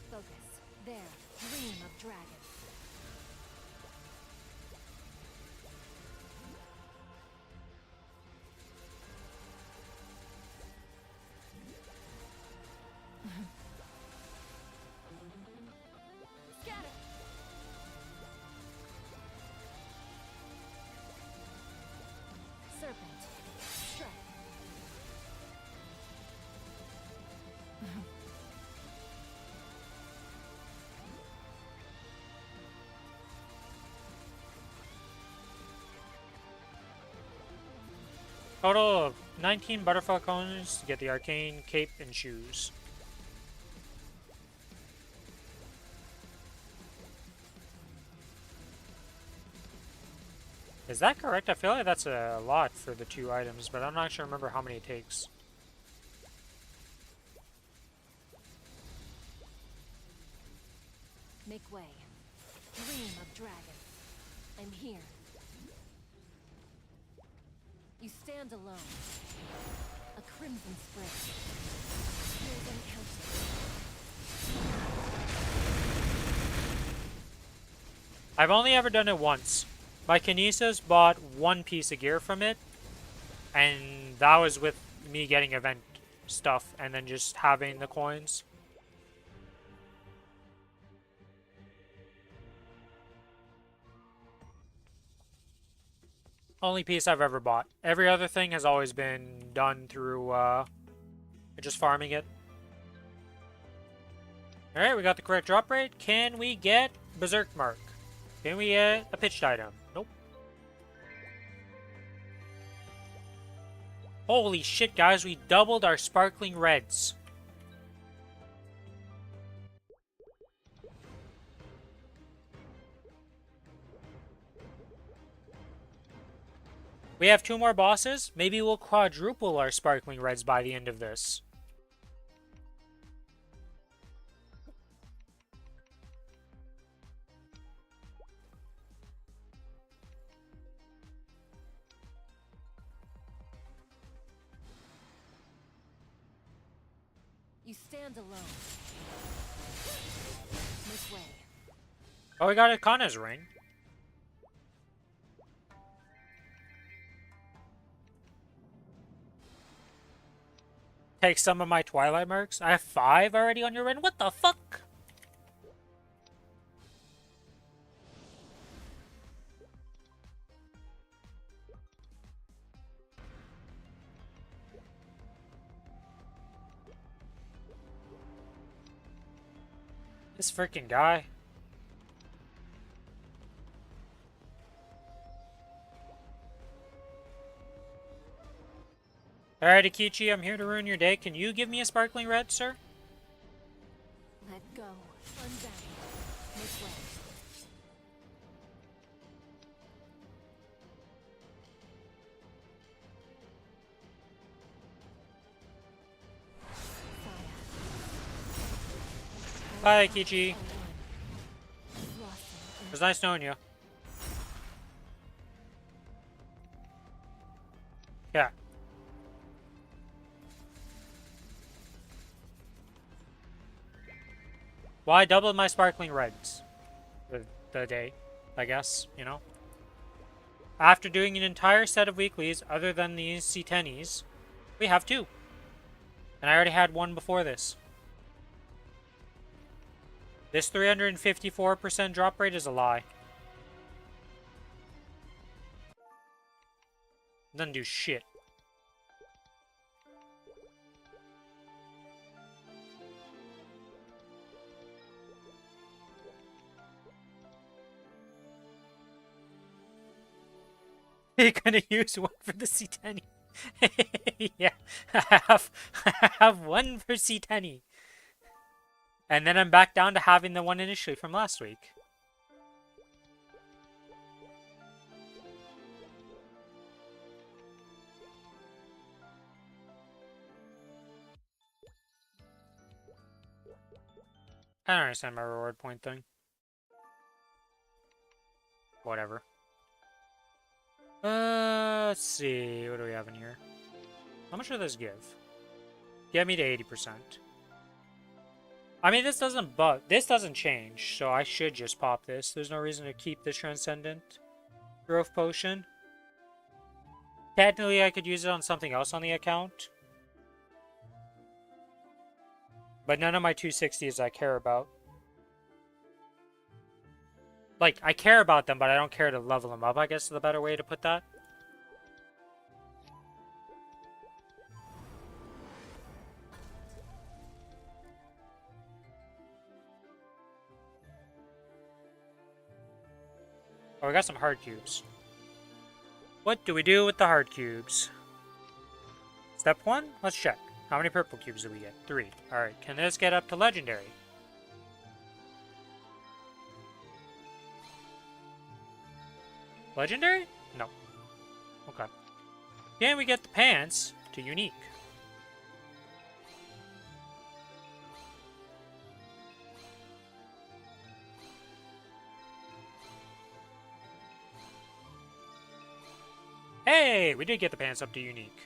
Focus. There. Dream of dragon. Scatter. Serpent. Strike. Total of 19 butterfly cones to get the arcane cape and shoes. Is that correct? I feel like that's a lot for the 2 items, but I'm not sure remember how many it takes. Make way. Dream of dragon. I'm here. You stand alone. A crimson spray. Years uncounted. I've only ever done it once. My Kinesis bought 1 piece of gear from it, and that was with me getting event stuff and then just having the coins. Only piece I've ever bought. Every other thing has always been done through just farming it. Alright, we got the correct drop rate. Can we get Berserk Mark? Can we get a pitched item? Nope. Holy shit, guys, we doubled our sparkling reds. We have 2 more bosses. Maybe we'll quadruple our sparkling reds by the end of this. You stand alone. Make way. Oh, we got a Kana's ring. Take some of my Twilight Marks. I have 5 already on your end. What the fuck? This freaking guy. Alright, Akichi, I'm here to ruin your day. Can you give me a sparkling red, sir? Let go. Unbound. Make way. Bye, Akichi. It was nice knowing you. Yeah. Well, I doubled my sparkling reds for the day, I guess, you know. After doing an entire set of weeklies other than these C10s, we have 2. And I already had 1 before this. This 354% drop rate is a lie. Doesn't do shit. You're gonna use 1 for the C10. Yeah, I have 1 for C10. And then I'm back down to having the 1 initially from last week. I don't understand my reward point thing. Whatever. Let's see. What do we have in here? How much does this give? Get me to 80%. I mean, this doesn't change, so I should just pop this. There's no reason to keep this Transcendent Growth Potion. Technically, I could use it on something else on the account. But none of my 260s I care about. Like, I care about them, but I don't care to level them up, I guess is the better way to put that. Oh, we got some hard cubes. What do we do with the hard cubes? Step 1? Let's check. How many purple cubes do we get? 3. Alright, can this get up to legendary? Legendary? No. Okay. Can we get the pants to unique? Hey, we did get the pants up to unique.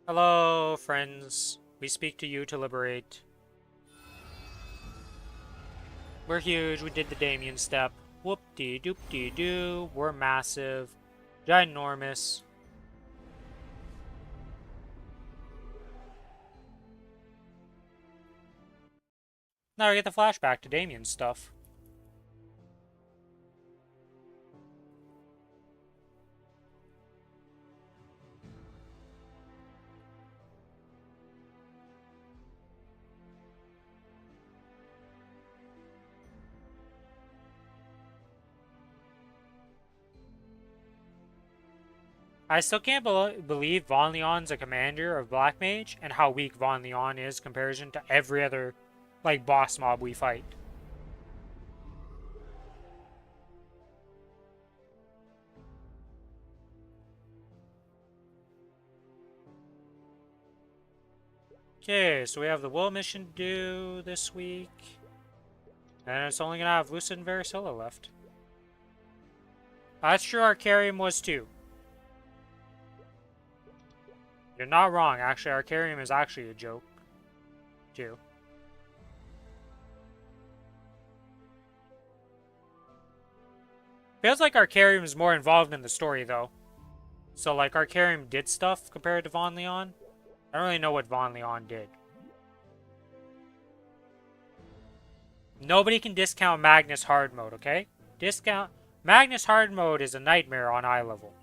Hello, friends. We speak to you to liberate. We're huge. We did the Damien step. Whoop-de-doop-de-doo. We're massive. Ginormous. Now we get the flashback to Damien's stuff. I still can't believe Von Leon's a commander of Black Mage and how weak Von Leon is in comparison to every other, like, boss mob we fight. Okay, so we have the Will mission to do this week. And it's only gonna have Lucid and Varicella left. That's true, Arcarium was too. You're not wrong, actually. Arcarium is actually a joke, too. Feels like Arcarium is more involved in the story, though. So, like, Arcarium did stuff compared to Von Leon. I don't really know what Von Leon did. Nobody can discount Magnus hard mode, okay? Magnus hard mode is a nightmare on eye level.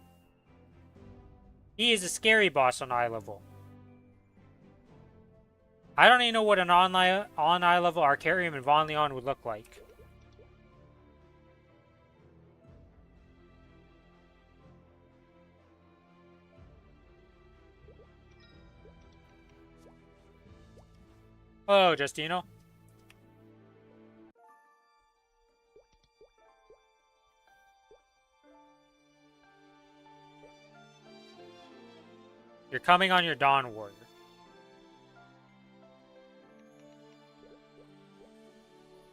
He is a scary boss on eye level. I don't even know what an on eye level Arcarium and Von Leon would look like. Oh, Justino. You're coming on your Dawn Warrior.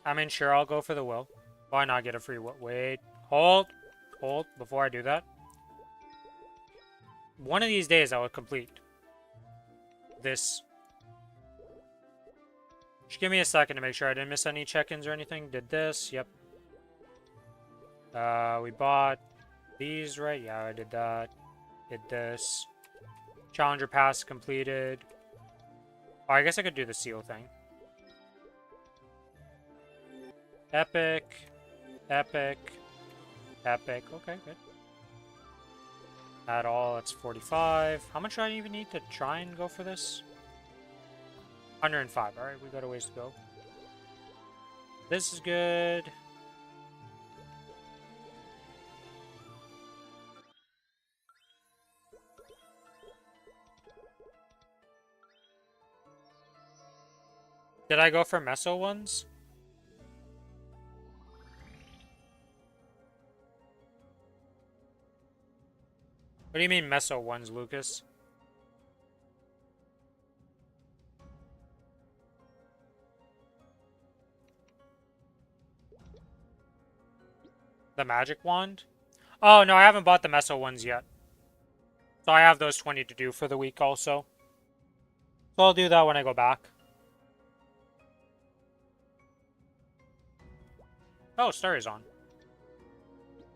I mean, sure, I'll go for the will. Why not get a free will? Wait. Hold. Hold. Before I do that. One of these days I will complete this. Just give me a second to make sure I didn't miss any check-ins or anything. Did this. Yep. We bought these, right? Yeah, I did that. Did this. Challenger pass completed. Oh, I guess I could do the seal thing. Epic. Epic. Epic. Okay, good. At all, that's 45. How much do I even need to try and go for this? 105. Alright, we got a ways to go. This is good. Did I go for Meso ones? What do you mean Meso ones, Lucas? The magic wand? Oh, no, I haven't bought the Meso ones yet. So I have those 20 to do for the week also. So I'll do that when I go back. Oh, Star is on.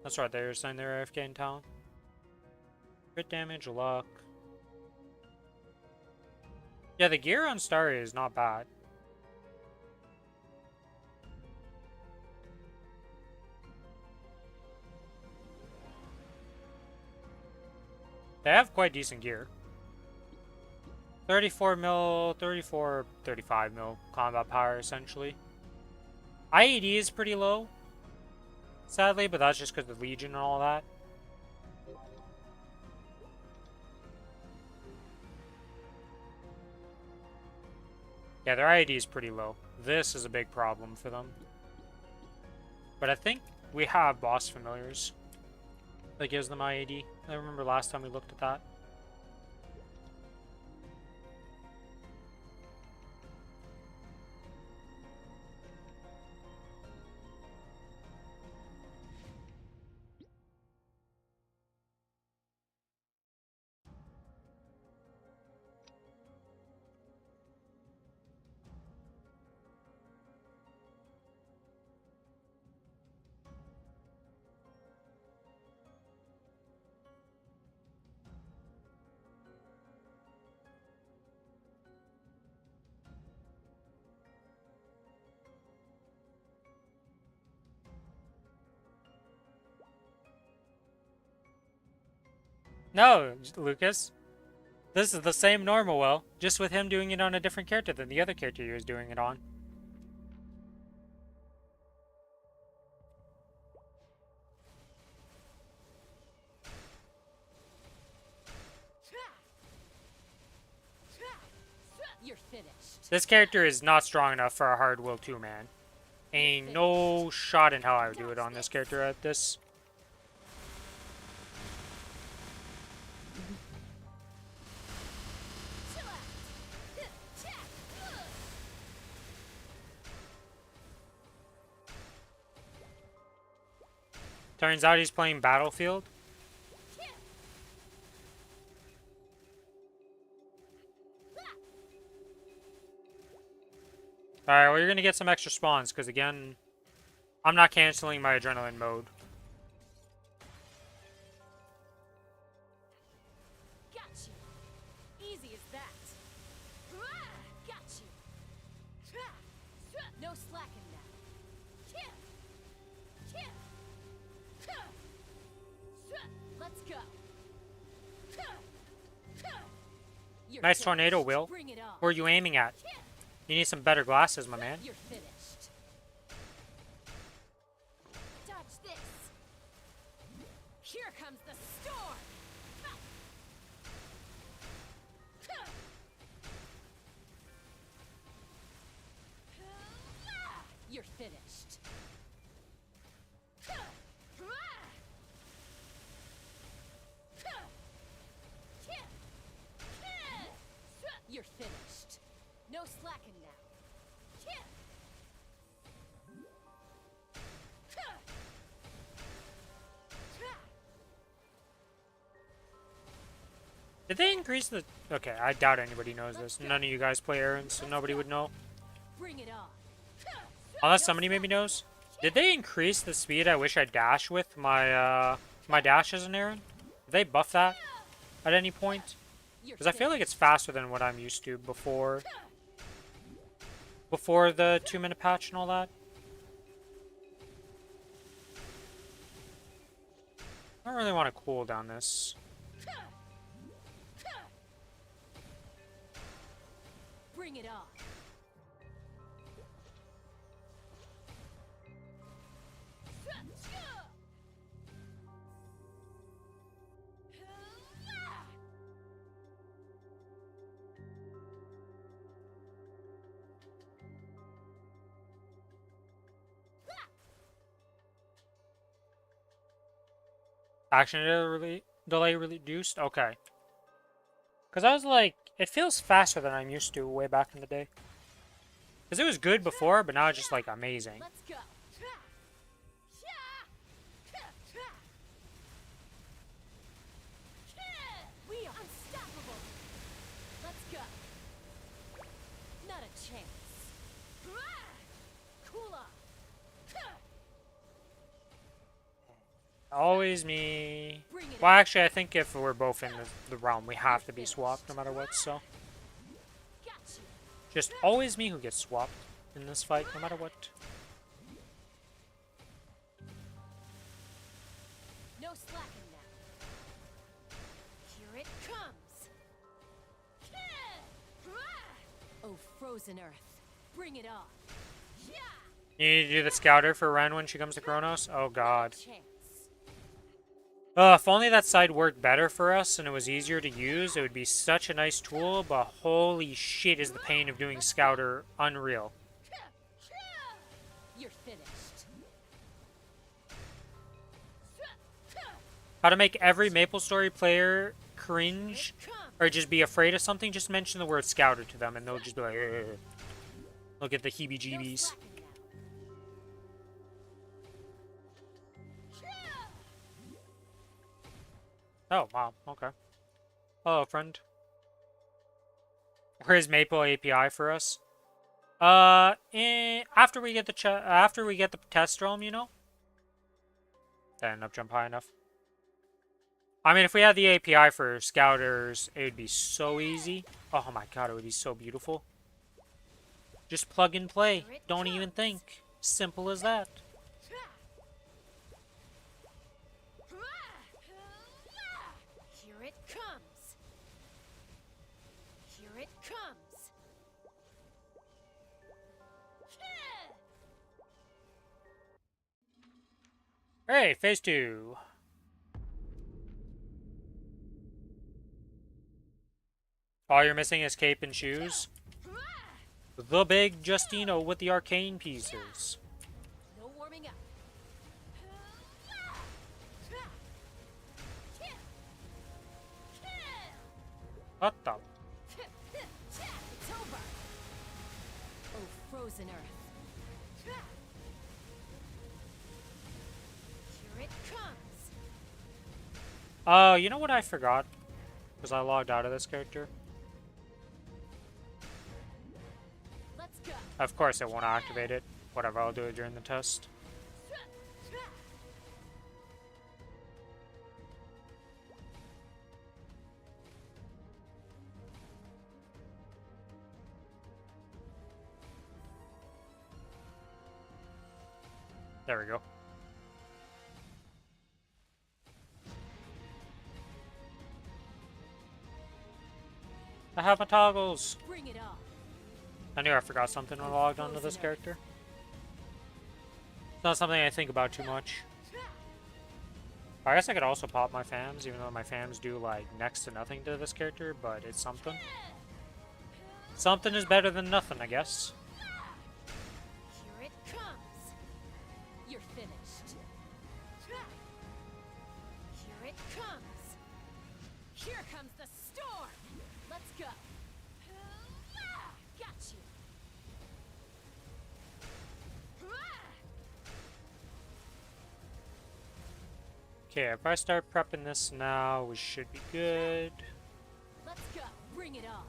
That's right, they're saying they're AFK in town. Crit damage, luck. Yeah, the gear on Starry is not bad. They have quite decent gear. 34 mil, 34, 35 mil combat power, essentially. IED is pretty low, sadly, but that's just because of the Legion and all that. Yeah, their IED is pretty low. This is a big problem for them. But I think we have boss familiars that gives them IED. I remember last time we looked at that. No, Lucas. This is the same normal well, just with him doing it on a different character than the other character he was doing it on. You're finished. This character is not strong enough for a hard will 2-man. Ain't no shot in how I would do it on this character at this. Turns out he's playing Battlefield. Alright, well, you're gonna get some extra spawns, because again, I'm not canceling my adrenaline mode. Got you. Easy as that. Got you. No slacking now. Let's go. You're Nice finished. tornado, Will. Bring it on. Where are you aiming at? You need some better glasses, my man. You're finished. Dodge this. Here comes the storm. You're finished. Did they increase the... Okay, I doubt anybody knows this. None of you guys play Aaron, so nobody would know. Bring it on. Unless somebody maybe knows. Did they increase the speed I wish I dash with my, my dash as an Aaron? Did they buff that at any point? Because I feel like it's faster than what I'm used to before the 2-minute patch and all that. I don't really want to cool down this. Bring it on. Action delay reduced? Okay. Because I was like, it feels faster than I'm used to way back in the day. Because it was good before, but now it's just like amazing. Let's go. We are unstoppable. Let's go. Not a chance. Cool off. Always me. Bring it Well, actually, I think if we're both in the realm, we have to be swapped no matter what, so. Got you. Just always me who gets swapped in this fight, no matter what. No slacking now. Here it comes. Oh, frozen earth. Bring it on. You need to do the scouter for Ren when she comes to Kronos? Oh god. Chance. If only that side worked better for us and it was easier to use, it would be such a nice tool, but holy shit is the pain of doing scouter unreal. You're finished. How to make every Maplestory player cringe Come. or just be afraid of something, just mention the word scouter to them and they'll just be like, ugh. They'll get the No heebie-jeebies. slacking now. Oh, wow, okay. Hello, friend. Where's Maple API for us? After we get the test realm, you know? Didn't up jump high enough. I mean, if we had the API for scouters, it would be so easy. Oh my god, it would be so beautiful. Just plug and play. Don't even think. Simple as that. Here it comes. Here it comes. Hey, phase 2. All you're missing is cape and shoes. The big Justino with the arcane pieces. No warming up. What the? It's over. Oh, frozen earth. Here it comes. Oh, you know what I forgot? Because I logged out of this character. Let's go. Of course it won't activate it. Whatever, I'll do it during the test. There we go. I have my toggles. Bring it on. I knew I forgot something when I logged onto this character. It's not something I think about too much. I guess I could also pop my fams, even though my fams do like next to nothing to this character, but it's something. Something is better than nothing, I guess. Here it comes. You're finished. Here it comes. Here comes the storm. Let's go. Got you. Okay, if I start prepping this now, we should be good. Let's go. Bring it on.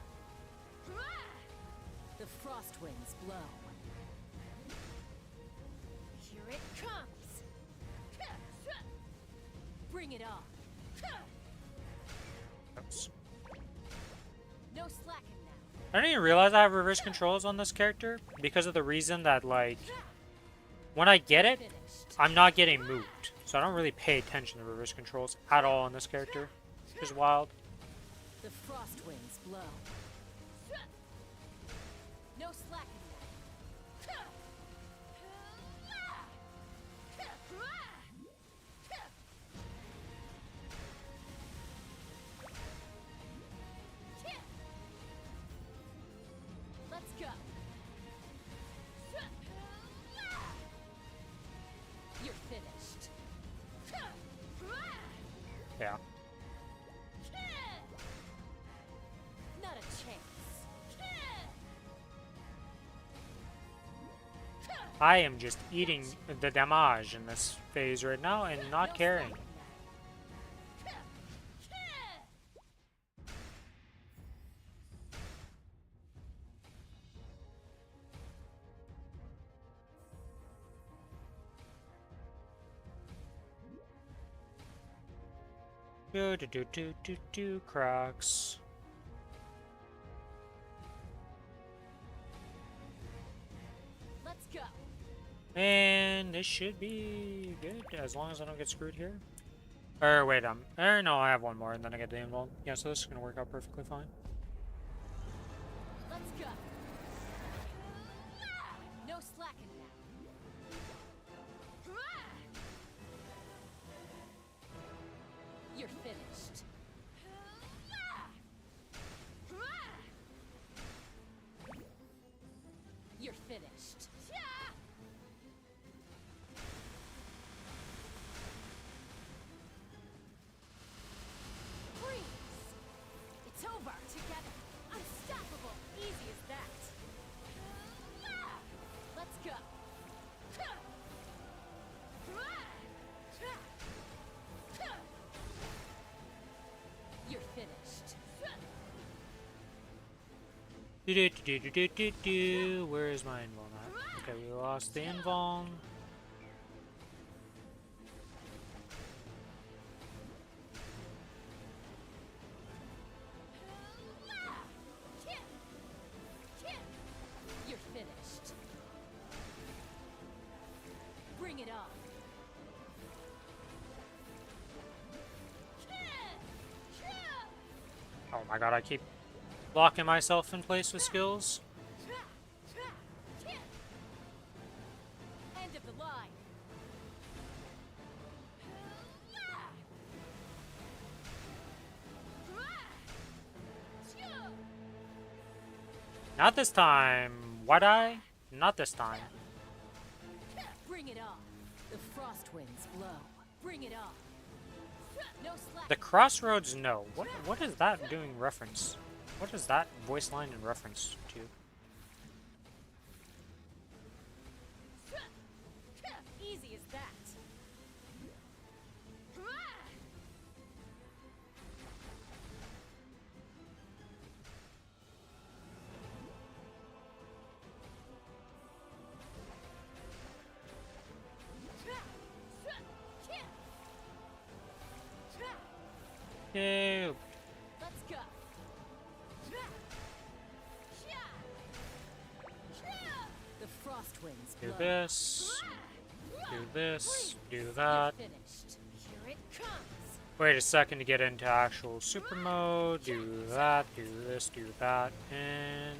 The frost winds blow. Here it comes. Bring it on. Oops. No slacking now. I didn't even realize I have reverse controls on this character because of the reason that, like, when I get it, Finished. I'm not getting moved. So I don't really pay attention to reverse controls at all on this character, which is wild. The frost winds blow. No slacking now. Let's go. You're finished. Yeah. Not a chance. I am just eating the damage in this phase right now and not No caring. slacking now. Do Crocs. Let's go. And this should be good as long as I don't get screwed here. Or wait, no, I have one more and then I get the involved. Yeah, so this is gonna work out perfectly fine. Let's go. No slacking now. You're finished. You're finished. Freeze! It's over. Together. Unstoppable. Easy as that. Let's go. You're finished. Where is my invuln at? Okay, we lost the invuln. You're finished. Bring it on. Oh my god, I keep locking myself in place with skills. End of the line. Not this time. What I? Not this time. Bring it on. The frost winds blow. Bring it on. No slack. The crossroads, no. What is that doing reference? What is that voice line in reference to? Easy as that. Ew. Let's go. The frost winds Do blow. this. Do this. Do You're that. finished. Here it comes. Wait a second to get into actual super mode. Do that. Do this. Do that. And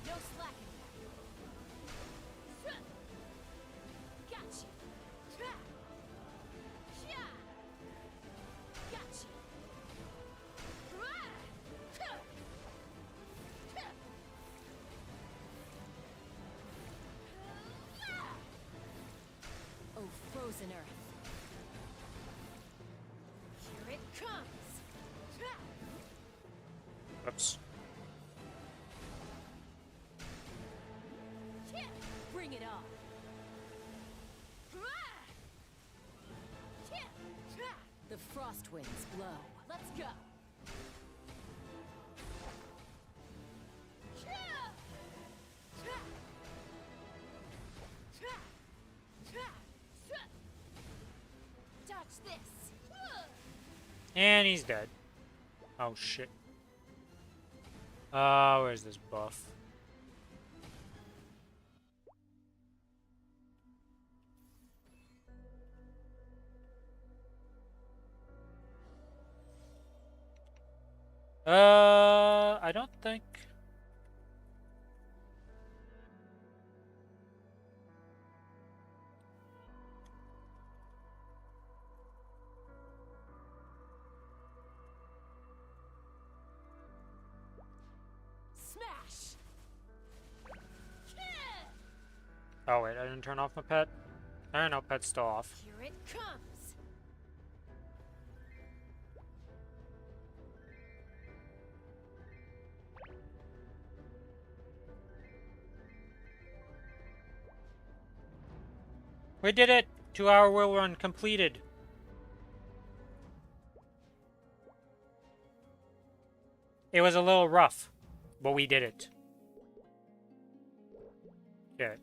No slacking. Got you. Got you. Oh, frozen earth. Here it comes. oops. Bring it on. Frost winds blow. Let's go. Dodge this. And he's dead. Oh shit. Where's this buff? I don't think. Smash. Oh wait, I didn't turn off my pet. I don't know, pet's still off. Here it comes. We did it! 2-hour wheel run completed. It was a little rough, but we did it. Okay.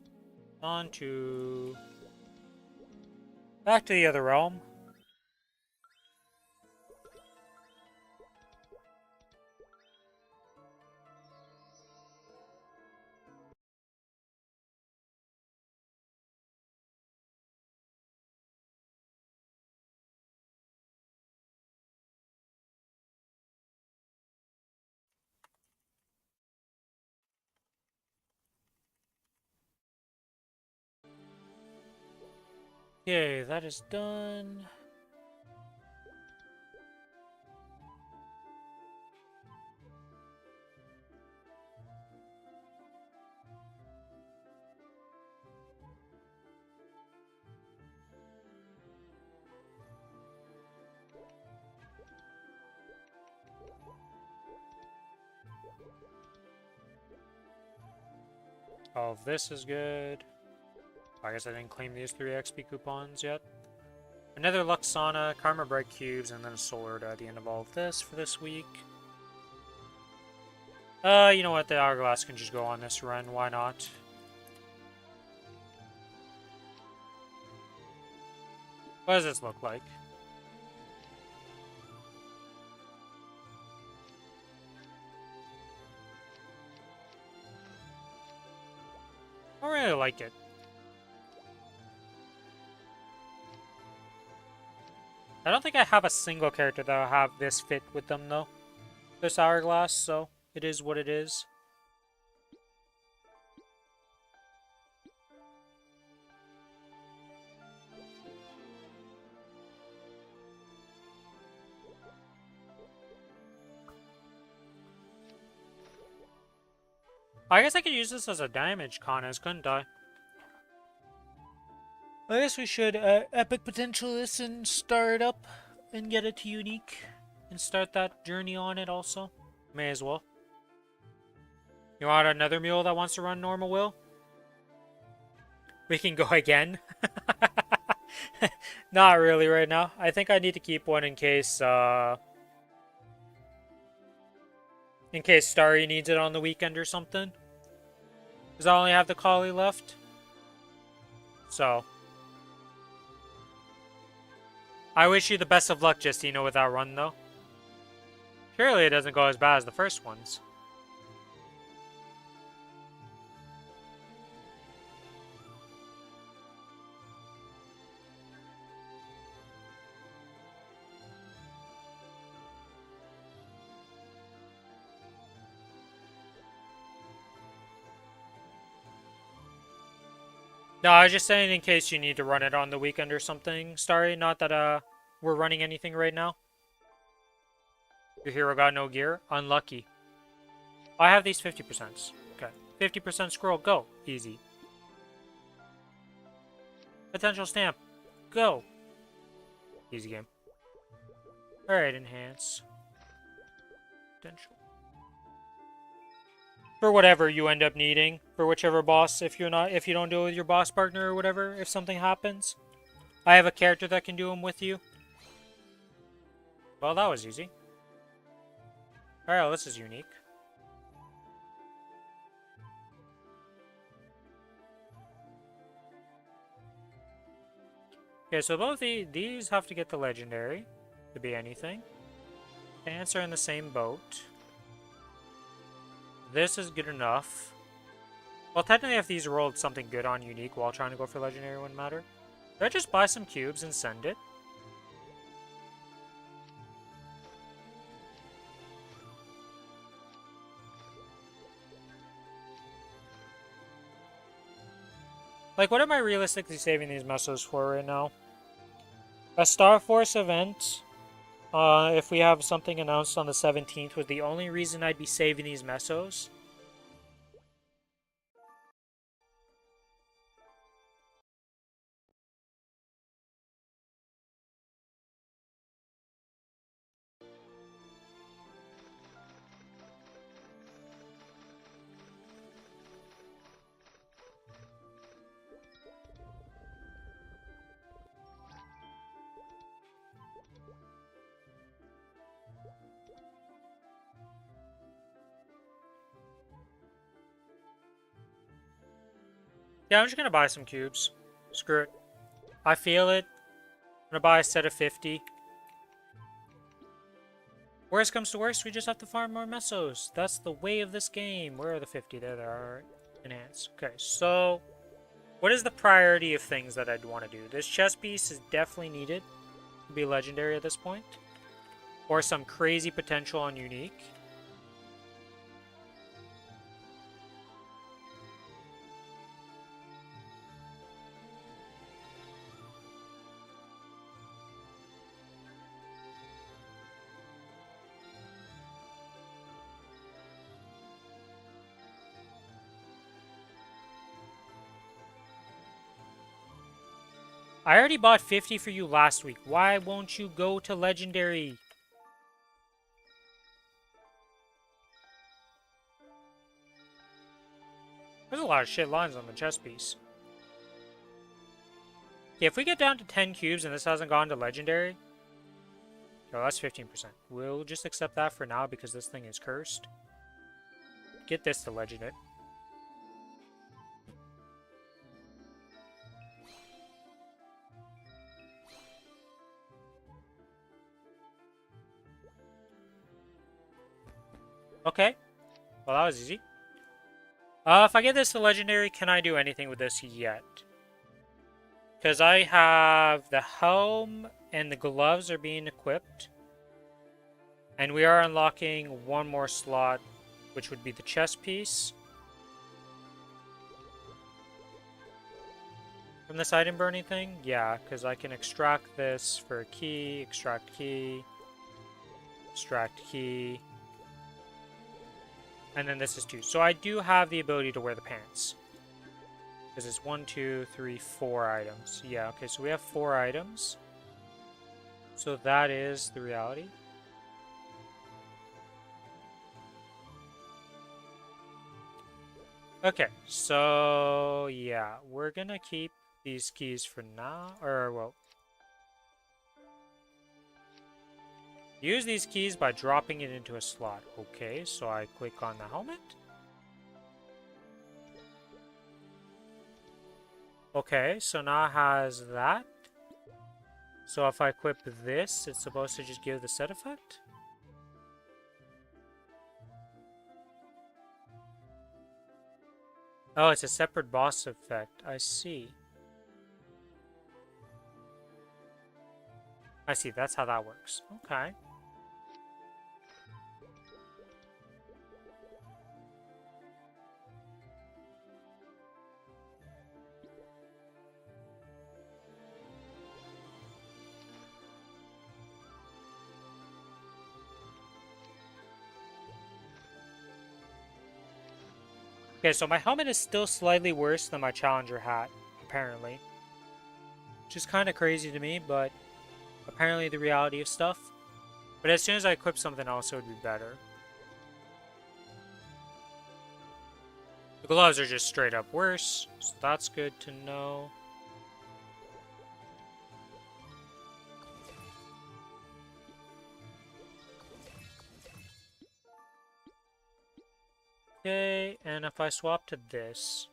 On to... back to the other realm. Okay, that is done. All of this is good. I guess I didn't claim these 3 XP coupons yet. Another Luxana, Karma Bright Cubes, and then a Sword at the end of all of this for this week. You know what? The Hourglass can just go on this run. Why not? What does this look like? I don't really like it. I don't think I have a single character that'll have this fit with them, though. This Hourglass, so it is what it is. I guess I could use this as a damage Kronos, couldn't I? I guess we should epic potential this and start it up and get it to unique and start that journey on it also. May as well. You want another mule that wants to run normal will? We can go again. Not really right now. I think I need to keep one in case Starry needs it on the weekend or something. Because I only have the collie left. So I wish you the best of luck, Justino, with that run, though. Surely it doesn't go as bad as the first ones. No, I was just saying in case you need to run it on the weekend or something, Starry. Not that we're running anything right now. Your hero got no gear? Unlucky. I have these 50%. Okay. 50% scroll, go. Easy. Potential stamp. Go. Easy game. Alright, enhance. Potential. For whatever you end up needing, for whichever boss, if you don't do it with your boss partner or whatever, if something happens. I have a character that can do them with you. Well, that was easy. Alright, well, this is unique. Okay, so both these have to get the legendary to be anything. Ants are in the same boat. This is good enough. Well, technically, if these rolled something good on unique while trying to go for legendary, wouldn't matter. Should I just buy some cubes and send it? Like, what am I realistically saving these mesos for right now? A Star Force event, if we have something announced on the 17th, was the only reason I'd be saving these mesos. Yeah, I'm just gonna buy some cubes. Screw it. I feel it. I'm gonna buy a set of 50. Worst comes to worst, we just have to farm more mesos. That's the way of this game. Where are the 50? There they are. Enhance. Okay, so what is the priority of things that I'd want to do? This chess piece is definitely needed to be legendary at this point. Or some crazy potential on unique. I already bought 50 for you last week. Why won't you go to legendary? There's a lot of shit lines on the chess piece. Yeah, if we get down to 10 cubes and this hasn't gone to legendary, oh, that's 15%. We'll just accept that for now because this thing is cursed. Get this to legendary. Okay. Well, that was easy. If I get this to legendary, can I do anything with this yet? Because I have the helm and the gloves are being equipped. And we are unlocking one more slot, which would be the chess piece. From this item burning thing? Yeah, because I can extract this for a key, extract key, extract key. And then this is 2. So I do have the ability to wear the pants. Because it's 1, 2, 3, 4 items. Yeah, okay, so we have 4 items. So that is the reality. Okay, so yeah, we're gonna keep these keys for now. Or, well, use these keys by dropping it into a slot. Okay, so I click on the helmet. Okay, so now it has that. So if I equip this, it's supposed to just give the set effect? Oh, it's a separate boss effect. I see. I see, that's how that works. Okay. Okay, so my helmet is still slightly worse than my challenger hat, apparently. Which is kind of crazy to me, but apparently the reality of stuff. But as soon as I equip something else, it would be better. The gloves are just straight up worse, so that's good to know. Okay, and if I swap to this...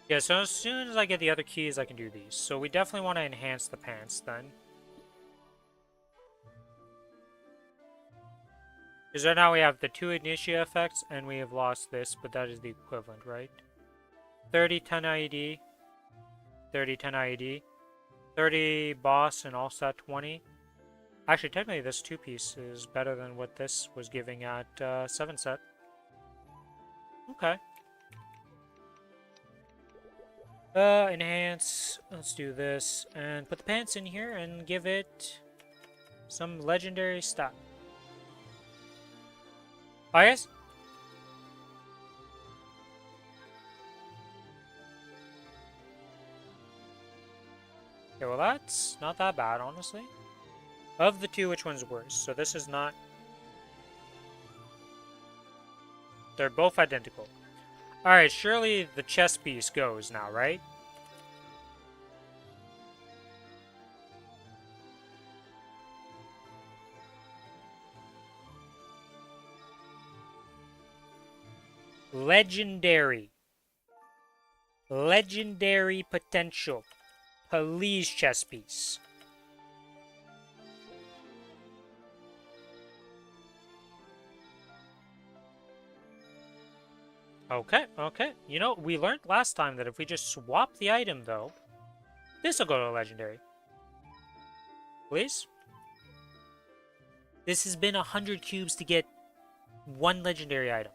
Yeah, so as soon as I get the other keys, I can do these. So we definitely want to enhance the pants then. Because right now we have the 2 Initia effects, and we have lost this, but that is the equivalent, right? 30, 10 IED. 30, 10 IED. 30 boss, and all set 20. Actually, technically this 2-piece is better than what this was giving at 7 set. Okay. Enhance. Let's do this. And put the pants in here and give it some legendary stuff. Oh, yes? Okay, well that's not that bad, honestly. Of the two, which one's worse? So this is not... They're both identical. Alright, surely the chest piece goes now, right? Legendary. Legendary potential. Please, chest piece. Okay, okay. You know, we learned last time that if we just swap the item, though, this will go to legendary. Please? This has been 100 cubes to get one legendary item.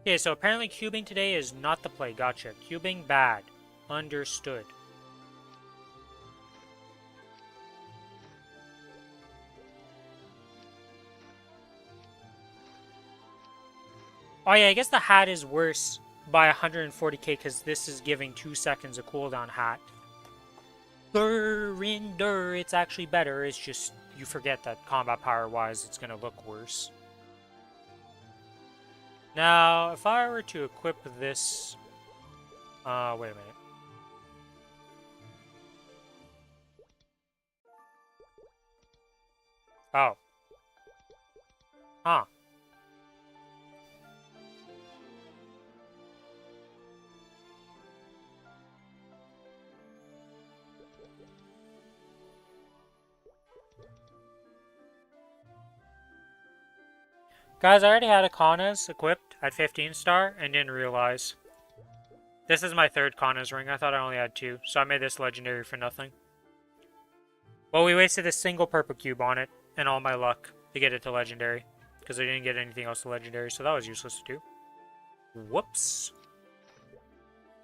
Okay, so apparently cubing today is not the play. Gotcha. Cubing bad. Understood. Oh yeah, I guess the hat is worse by 140k because this is giving 2 seconds of cooldown hat. It's actually better. It's just you forget that combat power-wise it's going to look worse. Now, if I were to equip this... wait a minute. Oh. Huh. Guys, I already had a Kronos equipped at 15 star and didn't realize. This is my 3rd Kronos ring. I thought I only had 2, so I made this legendary for nothing. Well, we wasted a single purple cube on it and all my luck to get it to legendary because I didn't get anything else to legendary, so that was useless to do. Whoops.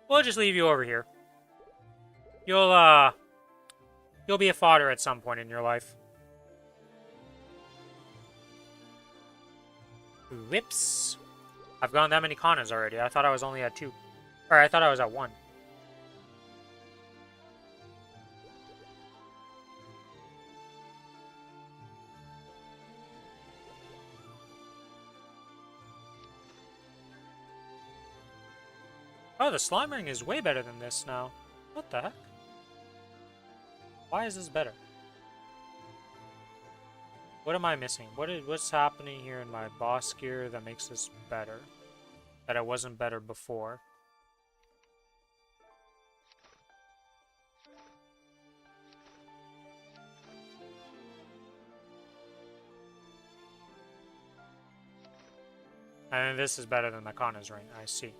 We'll just leave you over here. You'll be a fodder at some point in your life. Whoops. I've gone that many Kronos already. I thought I was only at 2. Or I thought I was at 1. Oh, the slime ring is way better than this now. What the heck? Why is this better? What am I missing? What's happening here in my boss gear that makes this better? That it wasn't better before? And this is better than the Kronos ring, I see.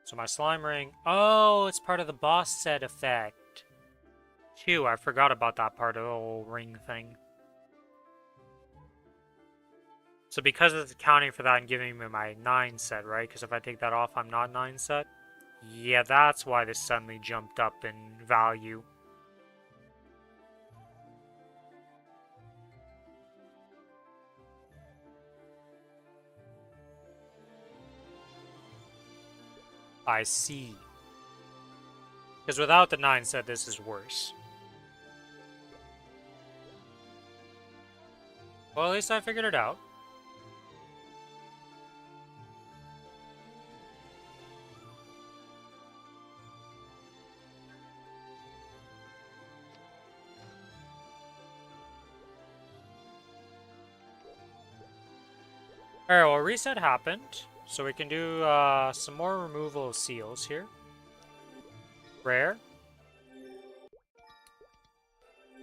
So my slime ring... Oh, it's part of the boss set effect. Phew, I forgot about that part of the whole ring thing. So because it's accounting for that and giving me my 9 set, right? Because if I take that off, I'm not 9 set. Yeah, that's why this suddenly jumped up in value. I see. Because without the 9 set, this is worse. Well, at least I figured it out. Alright, well, reset happened. So we can do some more removal of seals here. Rare.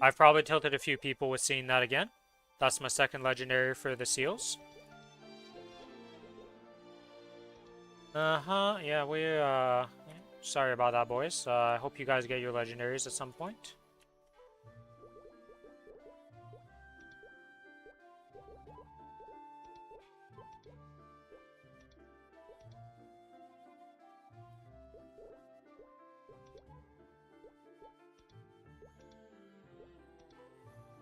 I've probably tilted a few people with seeing that again. That's my second legendary for the seals. Yeah, sorry about that, boys. I hope you guys get your legendaries at some point.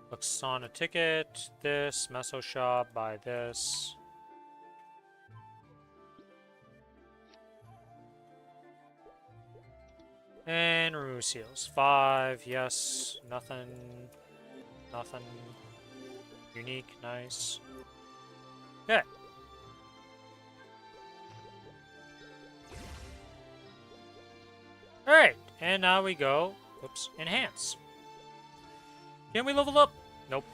Looks on a ticket. This, Meso Shop, buy this. And remove seals. 5, yes. Nothing. Nothing. Unique, nice. Okay. Alright, and now we go, oops, enhance. Can we level up? Nope.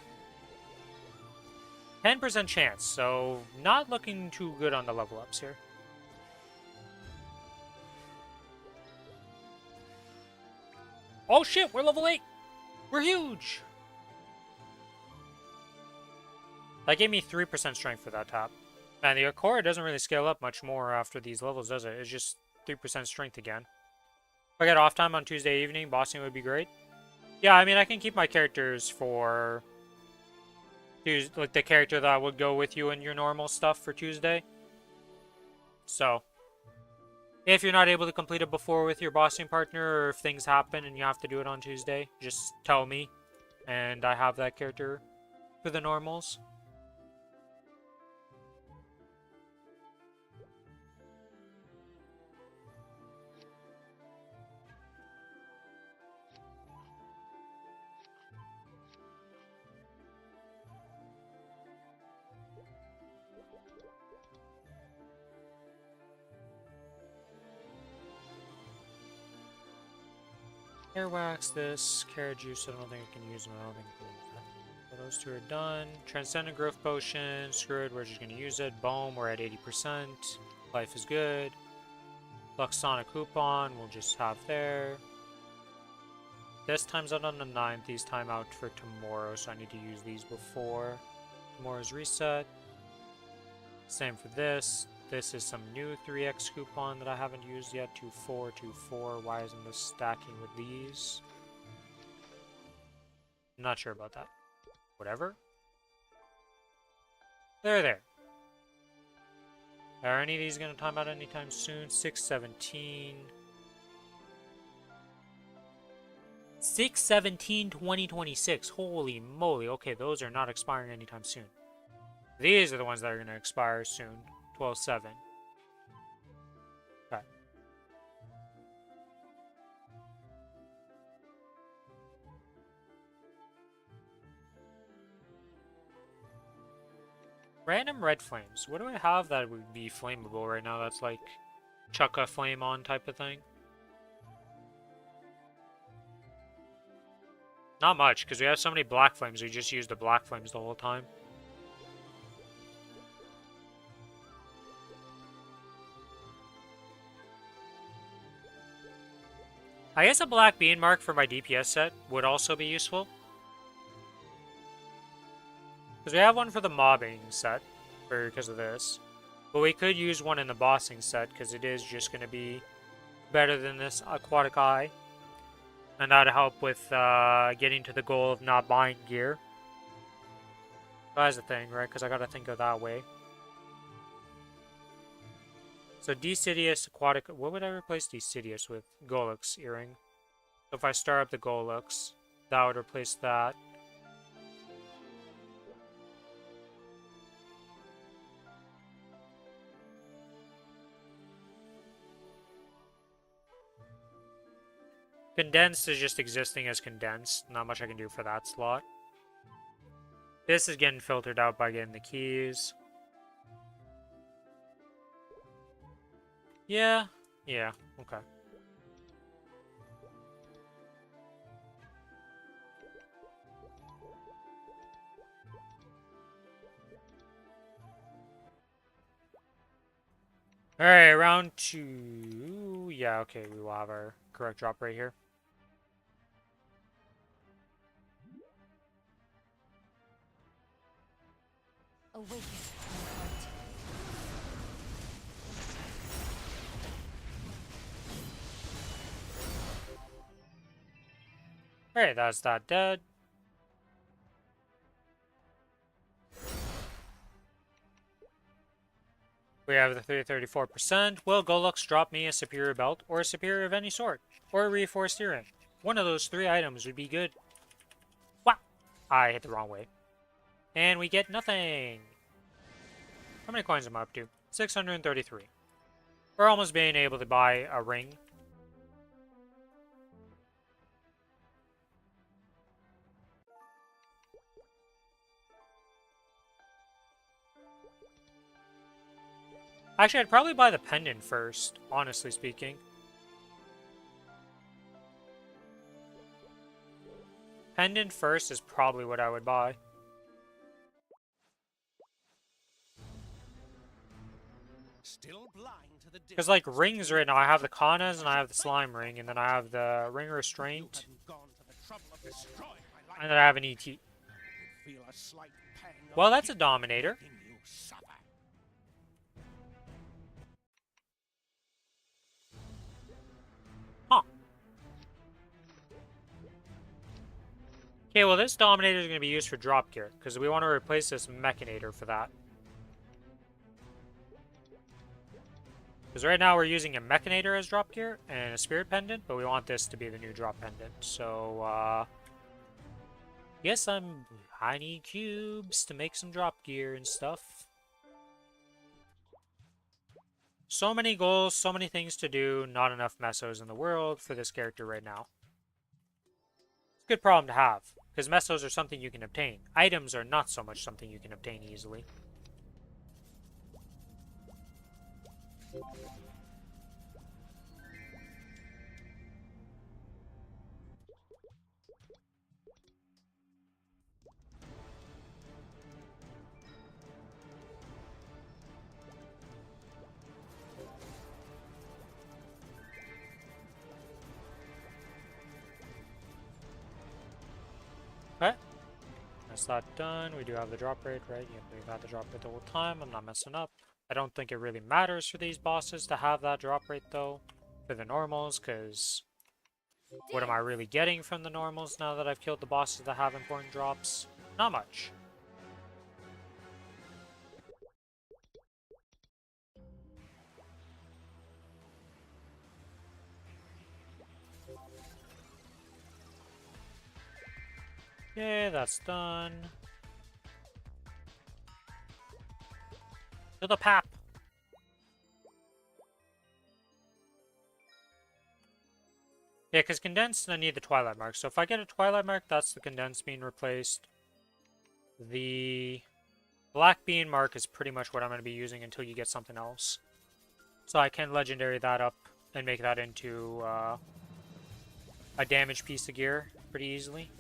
10% chance, so not looking too good on the level ups here. Oh shit, we're level 8! We're huge! That gave me 3% strength for that top. Man, the Akora doesn't really scale up much more after these levels, does it? It's just 3% strength again. If I get off time on Tuesday evening, bossing would be great. Yeah, I mean, I can keep my characters for... like the character that would go with you in your normal stuff for Tuesday. So, if you're not able to complete it before with your bossing partner, or if things happen and you have to do it on Tuesday, just tell me, and I have that character for the normals. Hair wax, this, carrot juice, I don't think I can use them, I don't think I can use that. So those two are done. Transcendent Growth Potion, screw it, we're just going to use it. Boom, we're at 80%. Life is good. Luxana Coupon, we'll just have there. This time's out on the 9th, these time out for tomorrow, so I need to use these before tomorrow's reset. Same for this. This is some new 3x coupon that I haven't used yet. 24, 24. Why isn't this stacking with these? I'm not sure about that. Whatever. There. Are any of these going to time out anytime soon? 617. 6/17/2026. Holy moly. Okay, those are not expiring anytime soon. These are the ones that are going to expire soon. 12/7. Okay. Random red flames. What do I have that would be flammable right now? That's like chuck a flame on type of thing. Not much, because we have so many black flames. We just use the black flames the whole time. I guess a black bean mark for my DPS set would also be useful. Because we have one for the mobbing set, because of this. But we could use one in the bossing set, because it is just going to be better than this aquatic eye. And that'd help with getting to the goal of not buying gear. That's the thing, right? Because I gotta think of that way. So Decidius, Aquatic... What would I replace Decidius with? Golux earring. So if I start up the Golux, that would replace that. Condensed is just existing as condensed. Not much I can do for that slot. This is getting filtered out by getting the keys. Yeah. Yeah. Okay. Alright, round 2. Yeah, okay, we will have our correct drop right here. Awaken, my heart. Alright, that's that dead. We have the 334%. Will Golux drop me a superior belt, or a superior of any sort? Or a reinforced earring? One of those 3 items would be good. Wow! I hit the wrong way. And we get nothing! How many coins am I up to? 633. We're almost being able to buy a ring. Actually, I'd probably buy the pendant first, honestly speaking. Pendant first is probably what I would buy. Still blind to the Because, like, difference rings between right now, I have the courage Kanas and I have the slime ring, and then I have the ring If you restraint, hadn't gone to the trouble of destroying my life, and then I have an ET. you'd feel a slight pang of Well, that's a guilt Dominator. making you suffer. Huh. Okay, well, this Dominator is going to be used for drop gear, because we want to replace this Mechanator for that. Because right now we're using a Mechanator as drop gear and a Spirit Pendant, but we want this to be the new drop pendant. So, yes, I need cubes to make some drop gear and stuff. So many goals, so many things to do, not enough mesos in the world for this character right now. It's a good problem to have, because mesos are something you can obtain. Items are not so much something you can obtain easily. Okay. That's that done. We do have the drop rate, right? Yeah, we've had the drop rate the whole time. I'm not messing up. I don't think it really matters for these bosses to have that drop rate, though, for the normals, because what am I really getting from the normals now that I've killed the bosses that have important drops? Not much. Okay, that's done. To the pap! Yeah, because condensed, I need the Twilight Mark. So if I get a Twilight Mark, that's the condensed being replaced. The Black Bean Mark is pretty much what I'm going to be using until you get something else. So I can legendary that up and make that into a damaged piece of gear pretty easily.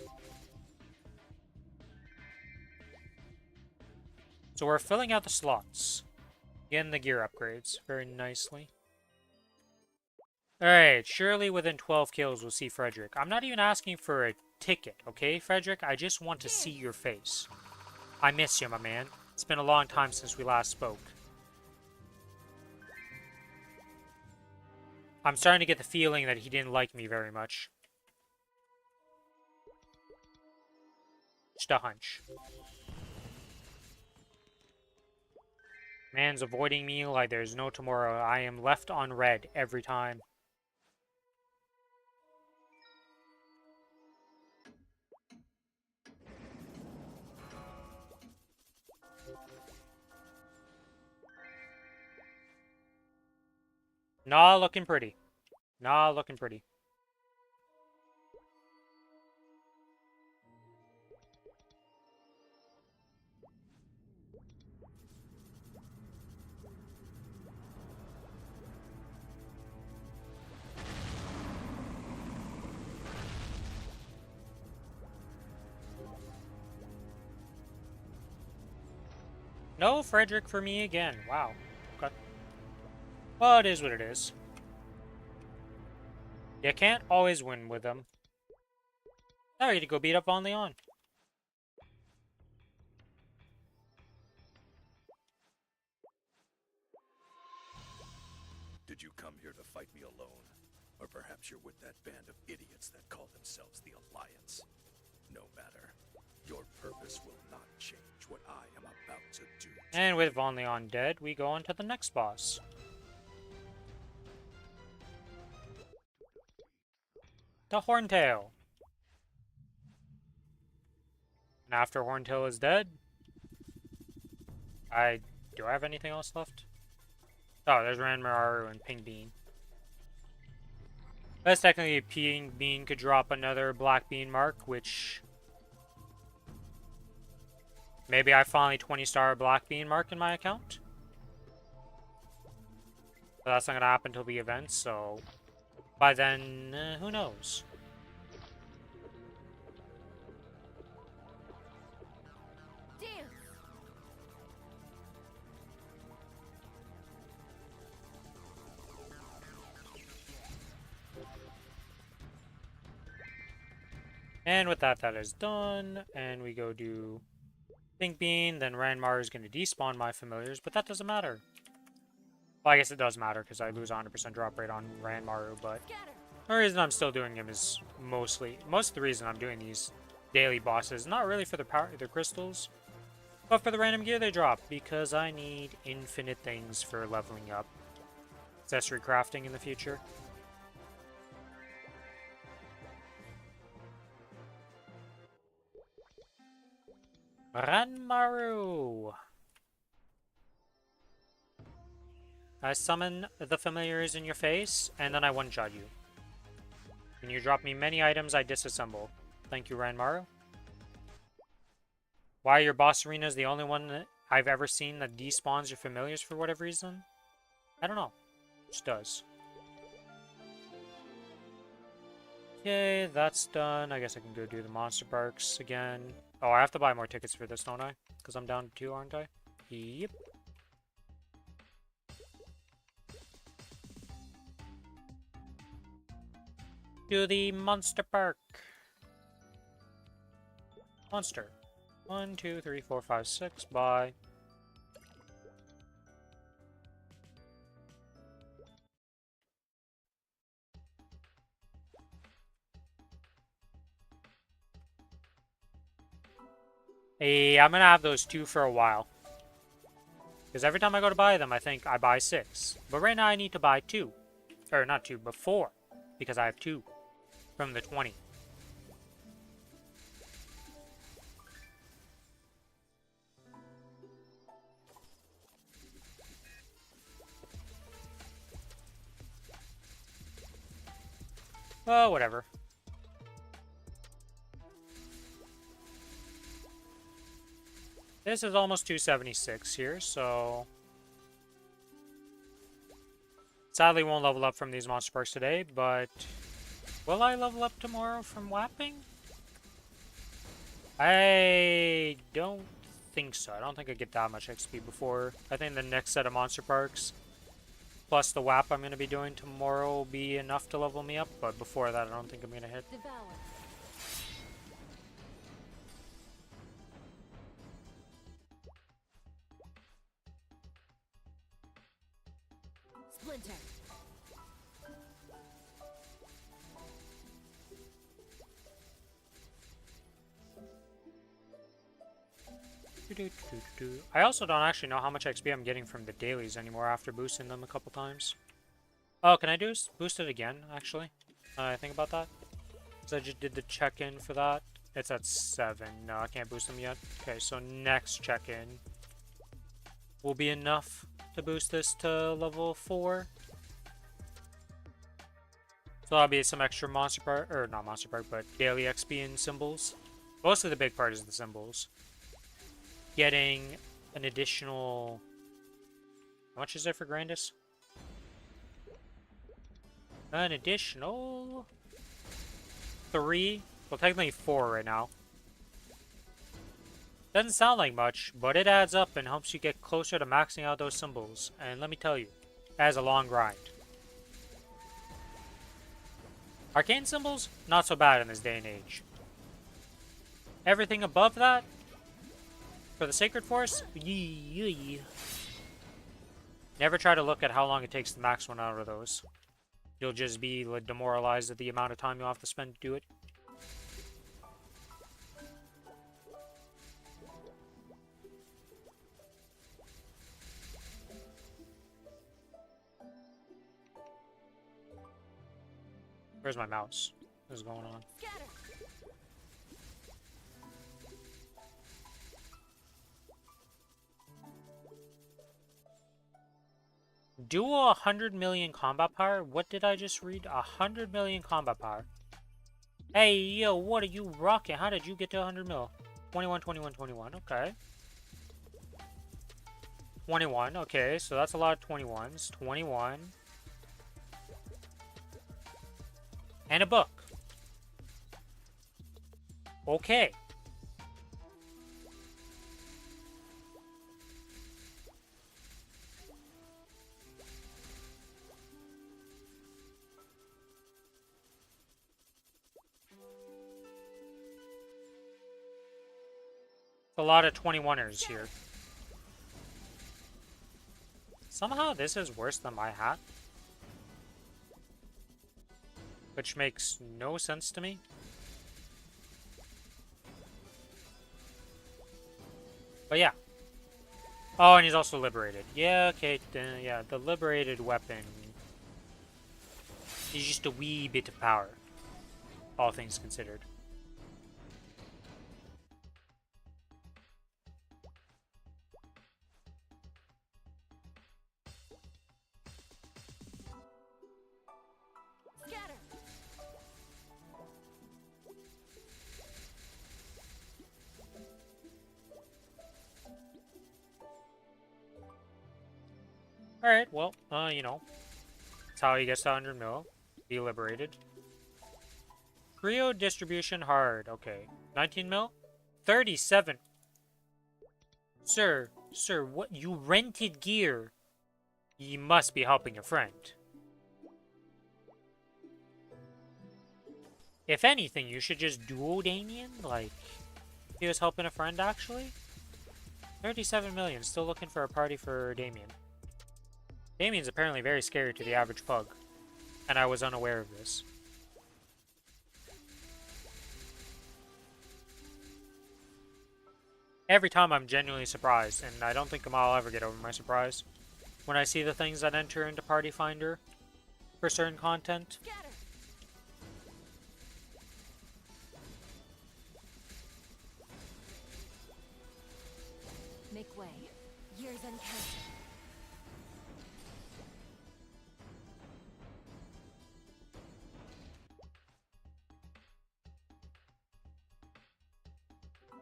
So we're filling out the slots. Getting the gear upgrades very nicely. Alright, surely within 12 kills we'll see Frederick. I'm not even asking for a ticket, okay, Frederick? I just want to see your face. I miss you, my man. It's been a long time since we last spoke. I'm starting to get the feeling that he didn't like me very much. Just a hunch. Man's avoiding me like there's no tomorrow. I am left on red every time. Not looking pretty. Not looking pretty. No Frederick for me again. Wow. Okay. Well, it is what it is. You can't always win with them. Now you to go beat up on Leon. Did you come here to fight me alone? Or perhaps you're with that band of idiots that call themselves the Alliance? No matter. Your purpose will not change what I am about to do. And with Von Leon dead, we go on to the next boss. The Horntail. And after Horntail is dead, do I have anything else left? Oh, there's Ranmaru and Pink Bean. But technically, Pink Bean could drop another Black Bean mark, which... maybe I finally 20-star Black Bean mark in my account. But that's not going to happen until the event, so... by then, who knows? Deal. And with that, that is done. And we go do Pink Bean. Then Ranmar is going to despawn my familiars, but that doesn't matter. Well, I guess it does matter because I lose 100% drop rate on Ranmaru, but Scatter. the reason I'm still doing him is most of the reason I'm doing these daily bosses, not really for the crystals, but for the random gear they drop, because I need infinite things for leveling up accessory crafting in the future. Ranmaru! I summon the familiars in your face, and then I one-shot you. When you drop me many items, I disassemble. Thank you, Ranmaru. Why your boss arena is the only one that I've ever seen that despawns your familiars for whatever reason? I don't know. It just does. Okay, that's done. I guess I can go do the monster parks again. Oh, I have to buy more tickets for this, don't I? Because I'm down to 2, aren't I? Yep. To the monster park. Monster. 1, 2, 3, 4, 5, 6. Bye. Hey, I'm gonna have those 2 for a while. Because every time I go to buy them, I think I buy 6. But right now I need to buy 2. Or not 2, but 4. Because I have 2 from the 20. Well, whatever. This is almost 276 here, so... sadly won't level up from these monster perks today, but... will I level up tomorrow from whapping? I don't think so. I don't think I get that much XP before. I think the next set of monster parks, plus the WAP I'm going to be doing tomorrow, will be enough to level me up, but before that I don't think I'm going to hit. Devour. Splinter. I also don't actually know how much XP I'm getting from the dailies anymore after boosting them a couple times. Oh, can I boost it again, actually? I think about that. Because I just did the check-in for that. It's at 7. No, I can't boost them yet. Okay, so next check-in will be enough to boost this to level 4. So that'll be some extra monster part, or not monster part, but daily XP and symbols. Mostly the big part is the symbols. Getting an additional... How much is there for Grandis? An additional... 3? Well, technically 4 right now. Doesn't sound like much, but it adds up and helps you get closer to maxing out those symbols. And let me tell you, it has a long grind. Arcane symbols? Not so bad in this day and age. Everything above that? For the Sacred Force? Yee. Never try to look at how long it takes to max one out of those. You'll just be demoralized at the amount of time you'll have to spend to do it. Where's my mouse? What is going on? Scatter. Dual 100 million combat power? What did I just read? 100 million combat power. Hey, yo, what are you rocking? How did you get to 100 mil? 21, 21, 21. Okay. 21. Okay, so that's a lot of 21s. 21. And a book. Okay. A lot of 21ers here. Somehow this is worse than my hat. Which makes no sense to me. But yeah. Oh, and he's also liberated. Yeah, okay. Yeah, the liberated weapon is just a wee bit of power. All things considered. Scatter. Alright, well, you know. That's how he gets to 100 mil. Be liberated. Trio distribution hard. Okay. 19 mil? 37. Sir, what? You rented gear. Ye must be helping a friend. If anything, you should just duo Damien. Like, he was helping a friend, actually. 37 million. Still looking for a party for Damien. Damien's apparently very scary to the average pug. And I was unaware of this. Every time I'm genuinely surprised, and I don't think I'll ever get over my surprise, when I see the things that enter into Party Finder for certain content. Scatter. Make way. Years uncounted.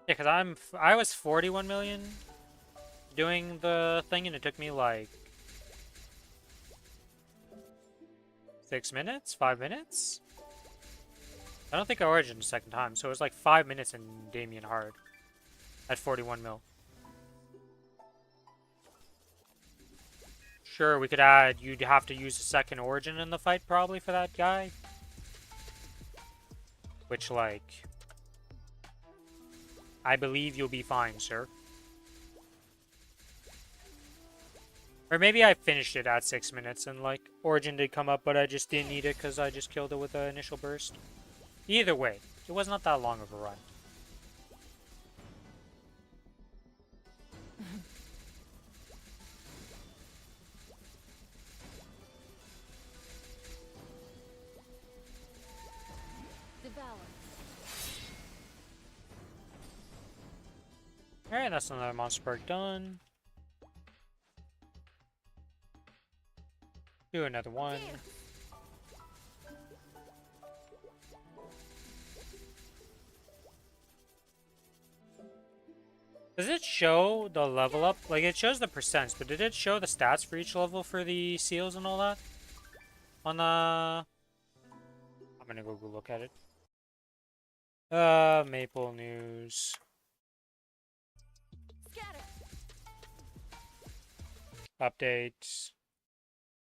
Yeah, because I was 41 million doing the thing, and it took me like 6 minutes? 5 minutes? I don't think I origined the second time, so it was like 5 minutes in Damien Hard at 41 mil. Sure, we could add, you'd have to use a second origin in the fight probably for that guy. Which, like, I believe you'll be fine, sir. Or maybe I finished it at 6 minutes and, like, Origin did come up, but I just didn't need it because I just killed it with the initial burst. Either way, it was not that long of a run. Devour. Alright, that's another monster perk done. Do another one. Damn. Does it show the level up? Like, it shows the percents, but did it show the stats for each level for the seals and all that? On the... I'm gonna go look at it. Maple News. Scatter. Updates.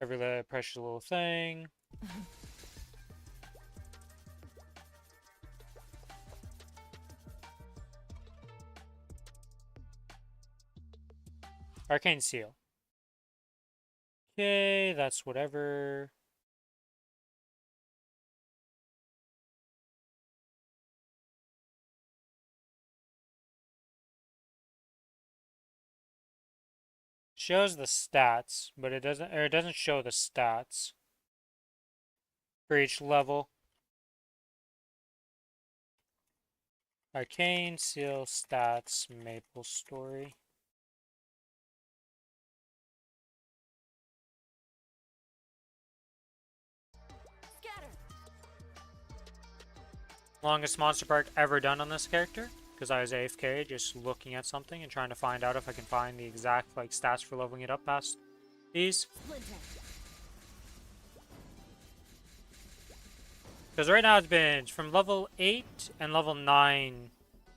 Every precious little thing. Arcane Seal. Okay, that's whatever. Shows the stats, but it doesn't show the stats for each level. Arcane Seal stats Maplestory. Scatter. Longest monster part ever done on this character, because I was AFK just looking at something and trying to find out if I can find the exact like stats for leveling it up past these. Splinter. Because right now it's been from level 8 and level 9,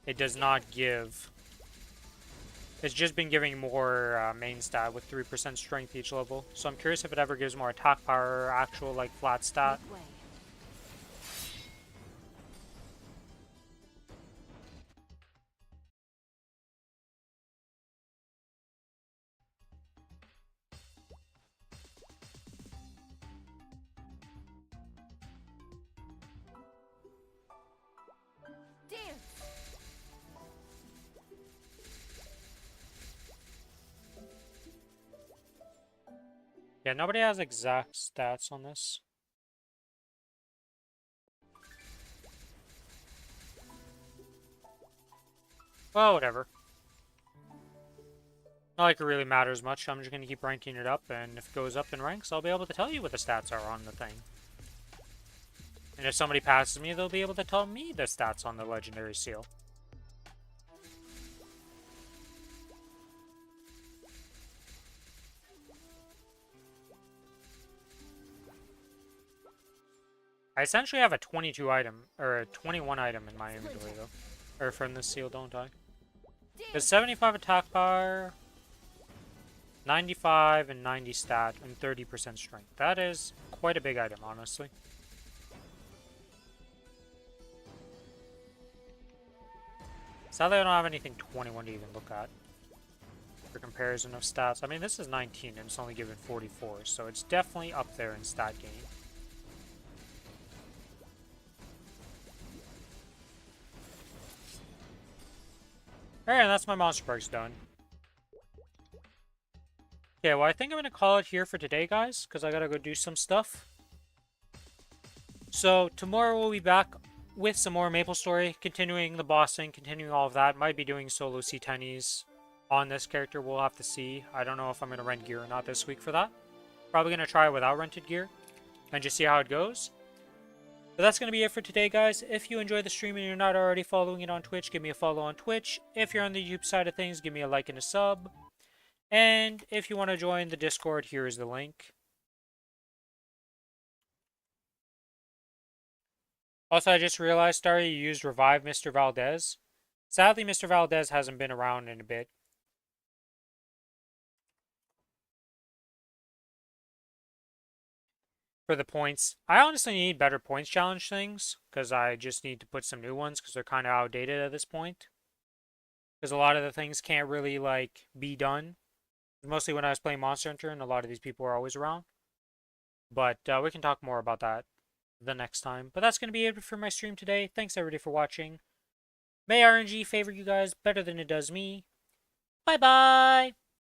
it does not give. It's just been giving more main stat with 3% strength each level. So I'm curious if it ever gives more attack power or actual like flat stat. Make way. Dance. Yeah, nobody has exact stats on this. Well, whatever. Not like it really matters much. I'm just going to keep ranking it up, and if it goes up in ranks, I'll be able to tell you what the stats are on the thing. And if somebody passes me, they'll be able to tell me the stats on the legendary seal. I essentially have a 22 item, or a 21 item in my inventory, though. Or from this seal, don't I? There's 75 attack power, 95 and 90 stat, and 30% strength. That is quite a big item, honestly. Sadly, I don't have anything 21 to even look at for comparison of stats. I mean, this is 19 and it's only given 44, so it's definitely up there in stat gain. Alright, that's my monster perks done. Okay, well, I think I'm going to call it here for today, guys, because I gotta go do some stuff. So, tomorrow we'll be back with some more Maplestory, continuing the bossing, continuing all of that. Might be doing solo C10s on this character, we'll have to see. I don't know if I'm going to rent gear or not this week for that. Probably going to try it without rented gear, and just see how it goes. But that's going to be it for today, guys. If you enjoyed the stream and you're not already following it on Twitch, give me a follow on Twitch. If you're on the YouTube side of things, give me a like and a sub. And if you want to join the Discord, here is the link. Also, I just realized, Starry, you used Revive Mr. Valdez. Sadly, Mr. Valdez hasn't been around in a bit. For the points, I honestly need better points challenge things, because I just need to put some new ones, because they're kind of outdated at this point. Because a lot of the things can't really, like, be done. Mostly when I was playing Monster Hunter, and a lot of these people are always around. But we can talk more about that the next time. But that's going to be it for my stream today. Thanks everybody for watching. May RNG favor you guys better than it does me. Bye-bye!